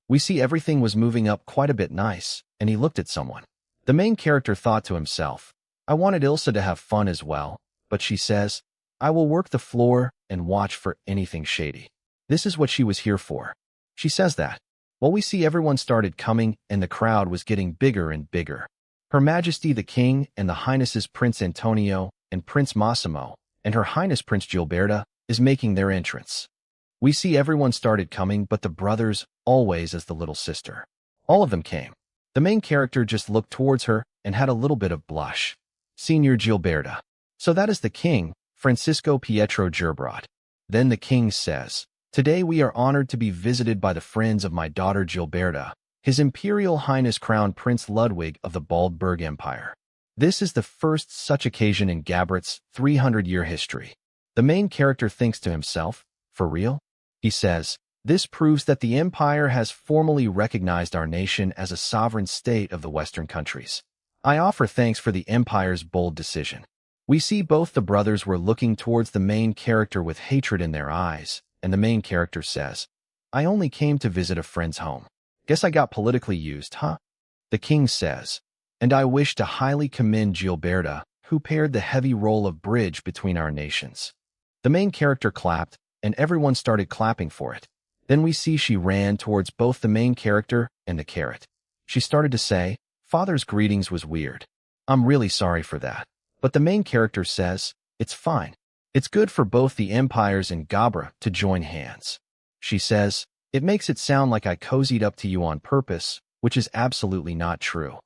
We see everything was moving up quite a bit nice, and he looked at someone. The main character thought to himself, "I wanted Ilsa to have fun as well," but she says, "I will work the floor and watch for anything shady. This is what she was here for." She says that. Well, we see everyone started coming, and the crowd was getting bigger and bigger. Her Majesty the King and the Highnesses Prince Antonio and Prince Massimo and Her Highness Prince Gilberta is making their entrance. We see everyone started coming, but the brothers, always as the little sister. All of them came. The main character just looked towards her and had a little bit of blush. "Senior Gilberta." "So that is the king, Francisco Pietro Gerbrat." Then the king says, "Today we are honored to be visited by the friends of my daughter Gilberta, His Imperial Highness Crown Prince Ludwig of the Baldburg Empire. This is the first such occasion in Gabrat's 300-year history." The main character thinks to himself, "For real?" He says, "This proves that the Empire has formally recognized our nation as a sovereign state of the Western countries. I offer thanks for the Empire's bold decision." We see both the brothers were looking towards the main character with hatred in their eyes, and the main character says, "I only came to visit a friend's home. Guess I got politically used, huh?" The king says, "And I wish to highly commend Gilberta, who paired the heavy role of bridge between our nations." The main character clapped, and everyone started clapping for it. Then we see she ran towards both the main character and the carrot. She started to say, "Father's greetings was weird. I'm really sorry for that." But the main character says, "It's fine. It's good for both the empires and Gabra to join hands." She says, "It makes it sound like I cozied up to you on purpose, which is absolutely not true."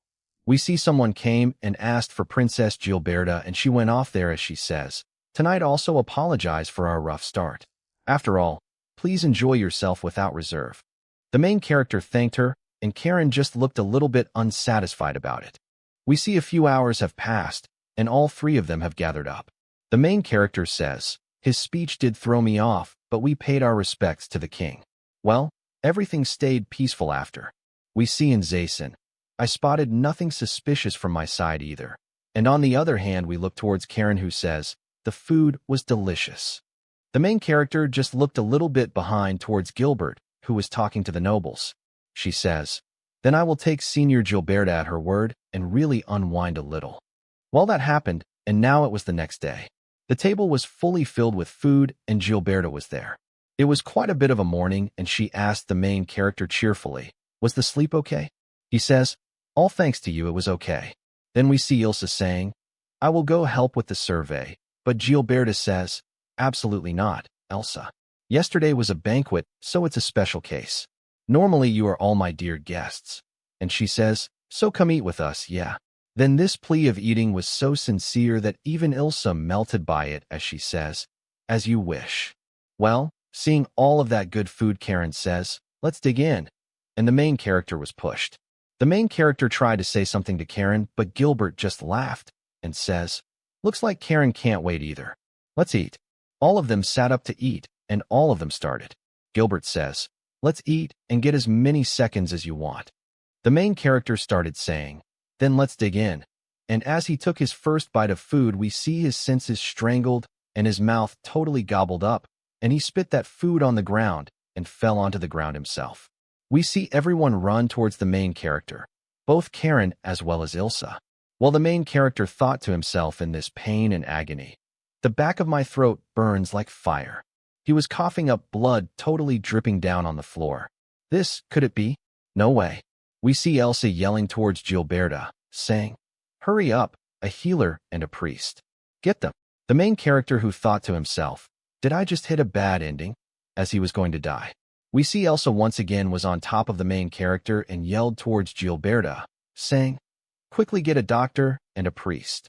We see someone came and asked for Princess Gilberta, and she went off there as she says, "Tonight also apologize for our rough start. After all, please enjoy yourself without reserve." The main character thanked her, and Karen just looked a little bit unsatisfied about it. We see a few hours have passed, and all three of them have gathered up. The main character says, "His speech did throw me off, but we paid our respects to the king." Well, everything stayed peaceful after. We see in Zayson, "I spotted nothing suspicious from my side either." And on the other hand, we look towards Karen, who says, "The food was delicious." The main character just looked a little bit behind towards Gilbert, who was talking to the nobles. She says, "Then I will take Senior Gilberta at her word and really unwind a little." Well, that happened, and now it was the next day. The table was fully filled with food, and Gilberta was there. It was quite a bit of a morning, and she asked the main character cheerfully, "Was the sleep okay?" He says, "All thanks to you, it was okay." Then we see Ilsa saying, "I will go help with the survey," but Gilberta says, "Absolutely not, Elsa. Yesterday was a banquet, so it's a special case. Normally you are all my dear guests." And she says, "So come eat with us, yeah." Then this plea of eating was so sincere that even Ilsa melted by it as she says, "As you wish." Well, seeing all of that good food, Karen says, "Let's dig in." And the main character was pushed. The main character tried to say something to Karen, but Gilbert just laughed and says, "Looks like Karen can't wait either. Let's eat." All of them sat up to eat, and all of them started. Gilbert says, "Let's eat and get as many seconds as you want." The main character started saying, Then let's dig in. And as he took his first bite of food, we see his senses strangled and his mouth totally gobbled up, and he spit that food on the ground and fell onto the ground himself. We see everyone run towards the main character, both Karen as well as Ilsa. While the main character thought to himself in this pain and agony, "The back of my throat burns like fire." He was coughing up blood, totally dripping down on the floor. This, could it be? No way. We see Elsa yelling towards Gilberta, saying, "Hurry up, a healer and a priest. Get them." The main character, who thought to himself, "Did I just hit a bad ending?" as he was going to die. We see Elsa once again was on top of the main character and yelled towards Gilberta, saying, "Quickly get a doctor and a priest."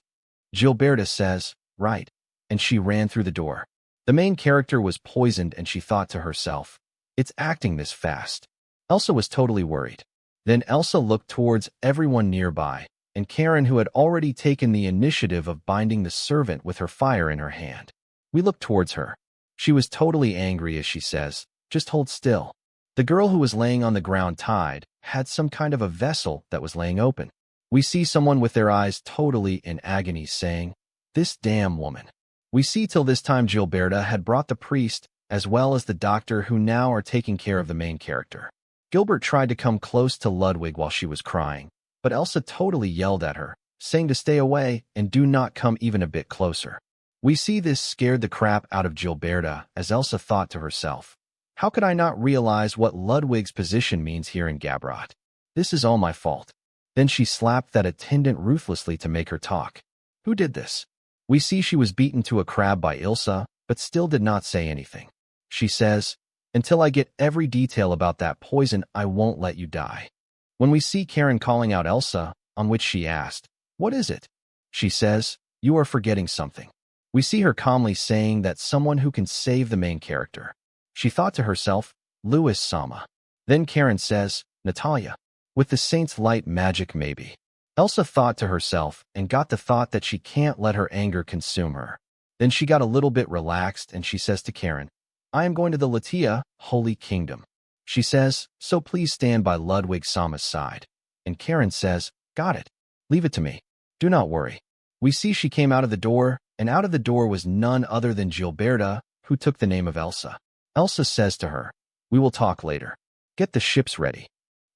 Gilberta says, "Right," and she ran through the door. The main character was poisoned and she thought to herself, "It's acting this fast." Elsa was totally worried. Then Elsa looked towards everyone nearby, and Karen, who had already taken the initiative of binding the servant with her fire in her hand. We looked towards her. She was totally angry as she says, "Just hold still." The girl, who was laying on the ground tied, had some kind of a vessel that was laying open. We see someone with their eyes totally in agony saying, "This damn woman." We see till this time Gilberta had brought the priest as well as the doctor, who now are taking care of the main character. Gilbert tried to come close to Ludwig while she was crying, but Elsa totally yelled at her, saying to stay away and do not come even a bit closer. We see this scared the crap out of Gilberta as Elsa thought to herself, "How could I not realize what Ludwig's position means here in Gabrot? This is all my fault." Then she slapped that attendant ruthlessly to make her talk. Who did this? We see she was beaten to a crab by Ilsa, but still did not say anything. She says, "Until I get every detail about that poison, I won't let you die." When we see Karen calling out Elsa, on which she asked, "What is it?" She says, "You are forgetting something." We see her calmly saying that someone who can save the main character. She thought to herself, "Louis Sama." Then Karen says, "Natalia. With the saint's light magic, maybe." Elsa thought to herself and got the thought that she can't let her anger consume her. Then she got a little bit relaxed and she says to Karen, "I am going to the Latia, Holy Kingdom." She says, "So please stand by Ludwig Sama's side." And Karen says, "Got it. Leave it to me. Do not worry." We see she came out of the door, and out of the door was none other than Gilberta, who took the name of Elsa. Elsa says to her, "We will talk later. Get the ships ready."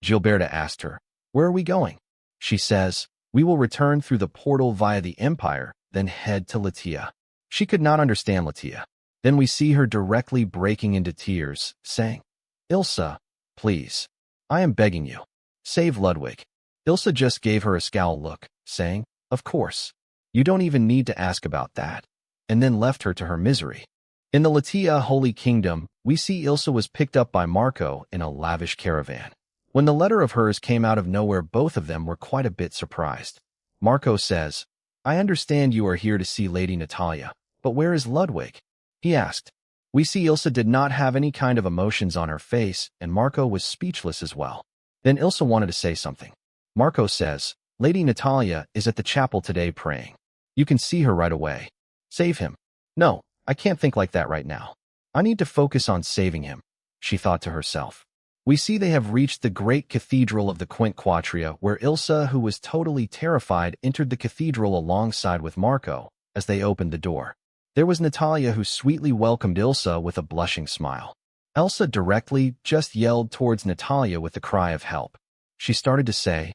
Gilberta asked her, "Where are we going?" She says, "We will return through the portal via the Empire, then head to Latia." She could not understand Latia. Then we see her directly breaking into tears, saying, "Ilsa, please. I am begging you. Save Ludwig." Ilsa just gave her a scowl look, saying, "Of course. You don't even need to ask about that," and then left her to her misery. In the Latia Holy Kingdom, we see Ilsa was picked up by Marco in a lavish caravan. When the letter of hers came out of nowhere, both of them were quite a bit surprised. Marco says, "I understand you are here to see Lady Natalia, but where is Ludwig?" he asked. We see Ilsa did not have any kind of emotions on her face, and Marco was speechless as well. Then Ilsa wanted to say something. Marco says, "Lady Natalia is at the chapel today praying. You can see her right away. Save him." "No, I can't think like that right now. I need to focus on saving him," she thought to herself. We see they have reached the great cathedral of the Quintquatria, where Ilsa, who was totally terrified, entered the cathedral alongside with Marco. As they opened the door, there was Natalia, who sweetly welcomed Ilsa with a blushing smile. Elsa directly just yelled towards Natalia with the cry of help. She started to say,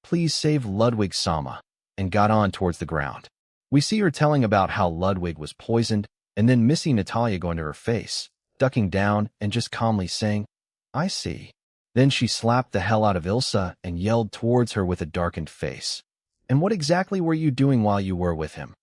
"Please save Ludwig Sama," and got on towards the ground. We see her telling about how Ludwig was poisoned, and then missing Natalia going to her face, ducking down and just calmly saying, "I see." Then she slapped the hell out of Ilsa and yelled towards her with a darkened face, "And what exactly were you doing while you were with him?"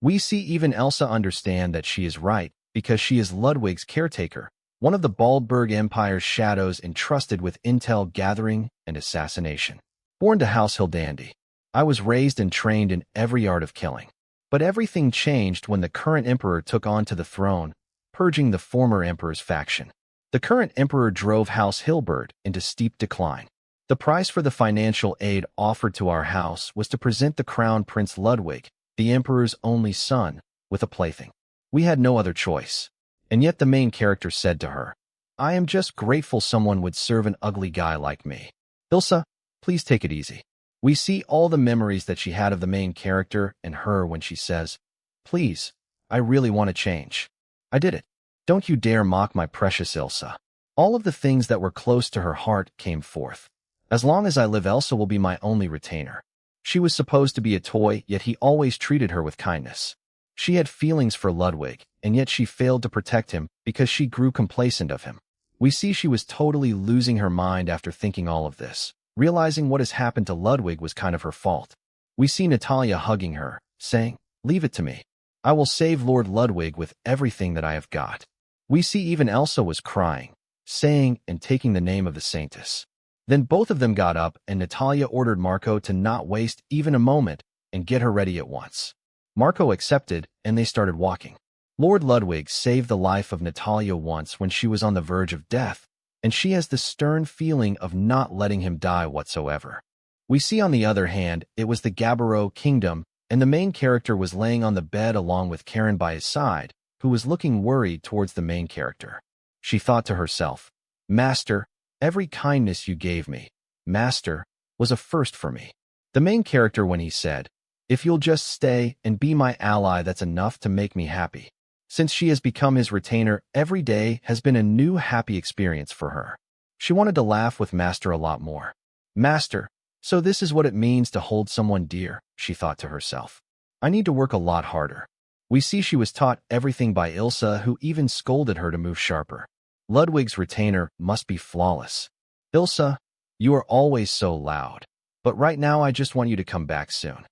We see even Elsa understand that she is right, because she is Ludwig's caretaker, one of the Baldburg Empire's shadows entrusted with intel gathering and assassination. Born to House Hildandi, I was raised and trained in every art of killing. But everything changed when the current emperor took onto the throne, purging the former emperor's faction. The current emperor drove House Hilbert into steep decline. The price for the financial aid offered to our house was to present the crown Prince Ludwig, the emperor's only son, with a plaything. We had no other choice. And yet the main character said to her, "I am just grateful someone would serve an ugly guy like me." "Ilsa, please take it easy. We see all the memories that she had of the main character and her when she says, "Please, I really want to change. I did it. Don't you dare mock my precious Ilsa." All of the things that were close to her heart came forth. As long as I live, Elsa will be my only retainer. She was supposed to be a toy, yet he always treated her with kindness. She had feelings for Ludwig, and yet she failed to protect him because she grew complacent of him. We see she was totally losing her mind after thinking all of this. Realizing what has happened to Ludwig was kind of her fault. We see Natalia hugging her, saying, "Leave it to me. I will save Lord Ludwig with everything that I have got." We see even Elsa was crying, saying and taking the name of the saintess. Then both of them got up and Natalia ordered Marco to not waste even a moment and get her ready at once. Marco accepted and they started walking. Lord Ludwig saved the life of Natalia once when she was on the verge of death, and she has the stern feeling of not letting him die whatsoever. We see on the other hand, it was the Gabbro kingdom, and the main character was laying on the bed along with Karen by his side, who was looking worried towards the main character. She thought to herself, "Master, every kindness you gave me, Master, was a first for me." The main character, when he said, "If you'll just stay and be my ally, that's enough to make me happy." Since she has become his retainer, every day has been a new happy experience for her. She wanted to laugh with Master a lot more. "Master, so this is what it means to hold someone dear," she thought to herself. "I need to work a lot harder." We see she was taught everything by Ilsa, who even scolded her to move sharper. Ludwig's retainer must be flawless. "Ilsa, you are always so loud. But right now I just want you to come back soon."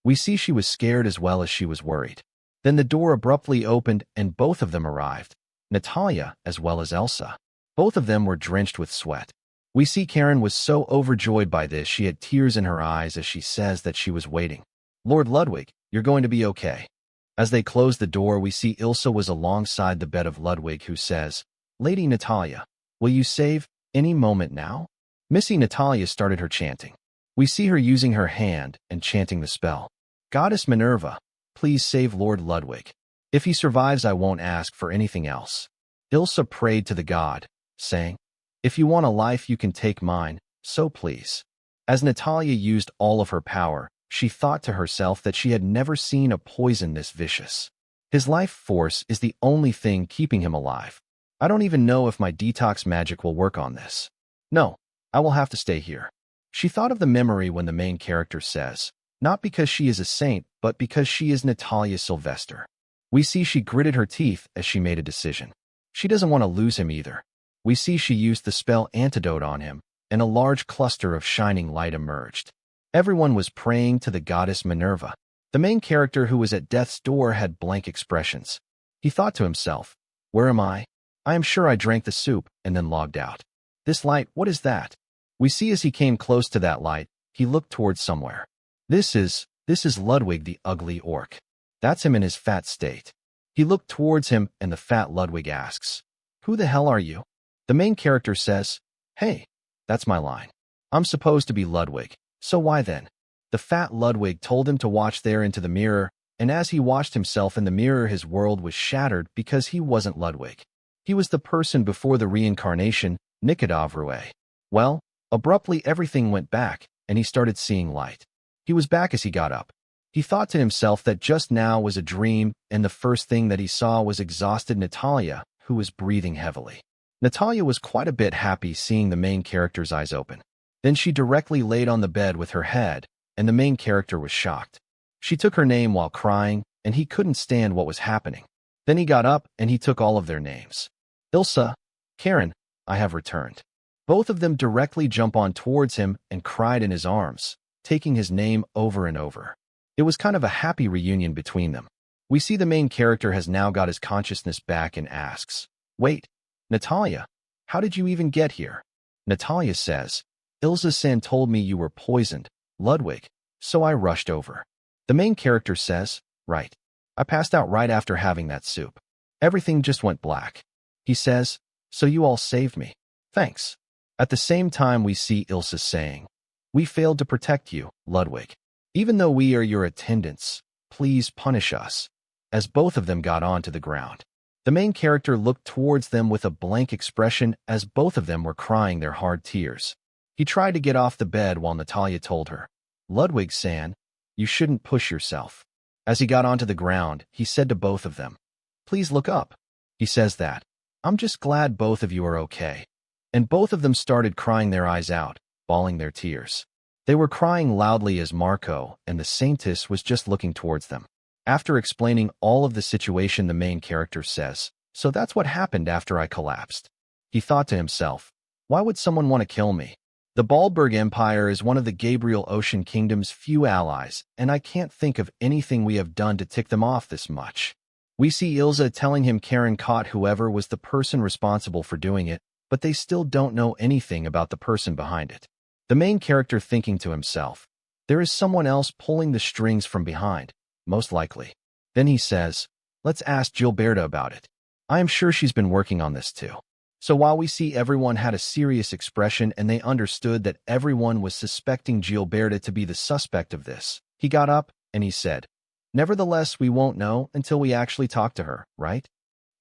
We see she was scared as well as she was worried. Then the door abruptly opened and both of them arrived, Natalia as well as Elsa. Both of them were drenched with sweat. We see Karen was so overjoyed by this she had tears in her eyes as she says that she was waiting. "Lord Ludwig, you're going to be okay." As they closed the door, we see Ilsa was alongside the bed of Ludwig, who says, "Lady Natalia, will you save any moment now?" Missy Natalia started her chanting. We see her using her hand and chanting the spell. "Goddess Minerva, please save Lord Ludwig. If he survives, I won't ask for anything else." Ilsa prayed to the god, saying, "If you want a life, you can take mine, so please." As Natalia used all of her power, she thought to herself that she had never seen a poison this vicious. His life force is the only thing keeping him alive. "I don't even know if my detox magic will work on this. No, I will have to stay here." She thought of the memory when the main character says, not because she is a saint, but because she is Natalia Sylvester. We see she gritted her teeth as she made a decision. She doesn't want to lose him either. We see she used the spell Antidote on him, and a large cluster of shining light emerged. Everyone was praying to the goddess Minerva. The main character, who was at death's door, had blank expressions. He thought to himself, "Where am I? I am sure I drank the soup and then logged out. This light, what is that?" We see as he came close to that light, he looked towards somewhere. This is Ludwig, the ugly orc. That's him in his fat state. He looked towards him and the fat Ludwig asks, "Who the hell are you?" The main character says, "Hey, that's my line. I'm supposed to be Ludwig, so why then?" The fat Ludwig told him to watch there into the mirror, and as he watched himself in the mirror, his world was shattered because he wasn't Ludwig. He was the person before the reincarnation, Nikadavrué. Well, abruptly everything went back, and he started seeing light. He was back as he got up. He thought to himself that just now was a dream, and the first thing that he saw was exhausted Natalia, who was breathing heavily. Natalia was quite a bit happy seeing the main character's eyes open. Then she directly laid on the bed with her head, and the main character was shocked. She took her name while crying, and he couldn't stand what was happening. Then he got up and he took all of their names. "Ilsa, Karen, I have returned." Both of them directly jump on towards him and cried in his arms, taking his name over and over. It was kind of a happy reunion between them. We see the main character has now got his consciousness back and asks, "Wait, Natalia, how did you even get here?" Natalia says, "Ilsa-san told me you were poisoned, Ludwig, so I rushed over." The main character says, "Right. I passed out right after having that soup. Everything just went black." He says, "So you all saved me. Thanks." At the same time, we see Ilsa saying, "We failed to protect you, Ludwig. Even though we are your attendants, please punish us." As both of them got onto the ground, the main character looked towards them with a blank expression as both of them were crying their hard tears. He tried to get off the bed while Natalia told her, Ludwig-san, you shouldn't push yourself. As he got onto the ground, he said to both of them, please look up. He says that, I'm just glad both of you are okay. And both of them started crying their eyes out, bawling their tears. They were crying loudly as Marco and the Saintess was just looking towards them. After explaining all of the situation, the main character says, so that's what happened after I collapsed. He thought to himself, why would someone want to kill me? The Baldberg Empire is one of the Gabriel Ocean Kingdom's few allies, and I can't think of anything we have done to tick them off this much. We see Ilsa telling him Karen caught whoever was the person responsible for doing it, but they still don't know anything about the person behind it. The main character thinking to himself, there is someone else pulling the strings from behind, most likely. Then he says, let's ask Gilberta about it. I am sure she's been working on this too. So while we see everyone had a serious expression and they understood that everyone was suspecting Gilberta to be the suspect of this, he got up and he said, nevertheless, we won't know until we actually talk to her, right?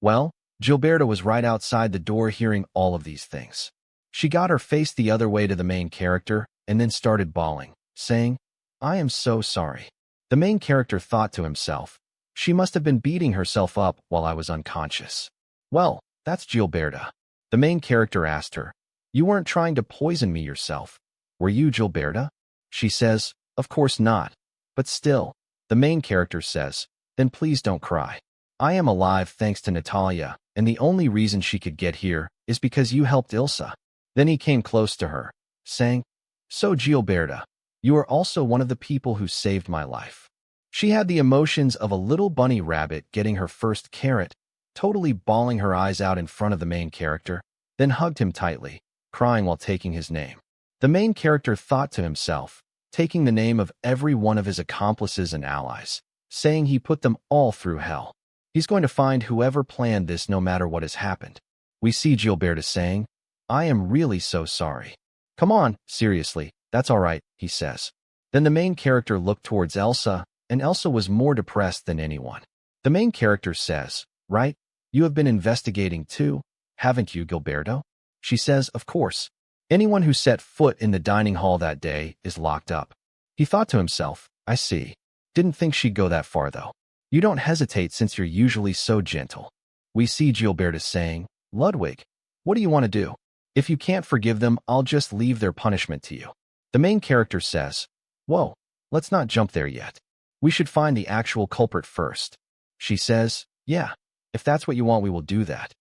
Well, Gilberta was right outside the door hearing all of these things. She got her face the other way to the main character and then started bawling, saying, I am so sorry. The main character thought to himself, she must have been beating herself up while I was unconscious. Well, that's Gilberta. The main character asked her, you weren't trying to poison me yourself, were you, Gilberta? She says, of course not. But still, the main character says, then please don't cry. I am alive thanks to Natalia, and the only reason she could get here is because you helped Ilsa. Then he came close to her, saying, so Gilberta, you are also one of the people who saved my life. She had the emotions of a little bunny rabbit getting her first carrot, totally bawling her eyes out in front of the main character, then hugged him tightly, crying while taking his name. The main character thought to himself, taking the name of every one of his accomplices and allies, saying he put them all through hell. He's going to find whoever planned this no matter what has happened. We see Gilberta saying, I am really so sorry. Come on, seriously, that's all right, he says. Then the main character looked towards Elsa, and Elsa was more depressed than anyone. The main character says, right, you have been investigating too, haven't you, Gilberto? She says, of course. Anyone who set foot in the dining hall that day is locked up. He thought to himself, I see. Didn't think she'd go that far though. You don't hesitate since you're usually so gentle. We see Gilberta saying, Ludwig, what do you want to do? If you can't forgive them, I'll just leave their punishment to you. The main character says, whoa, let's not jump there yet. We should find the actual culprit first. She says, yeah, if that's what you want, we will do that.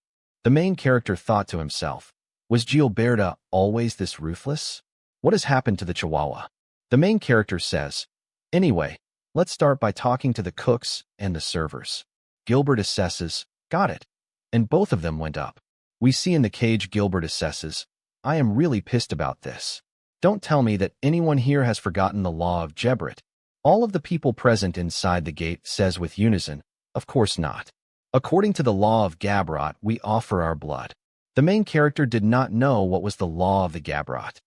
The main character thought to himself, was Gilberta always this ruthless? What has happened to the Chihuahua? The main character says, anyway, let's start by talking to the cooks and the servers. Gilbert assesses, got it. And both of them went up. We see in the cage Gilbert assesses, I am really pissed about this. Don't tell me that anyone here has forgotten the law of Gebrit. All of the people present inside the gate says with unison, of course not. According to the law of Gabrot, we offer our blood. The main character did not know what was the law of the Gabrot.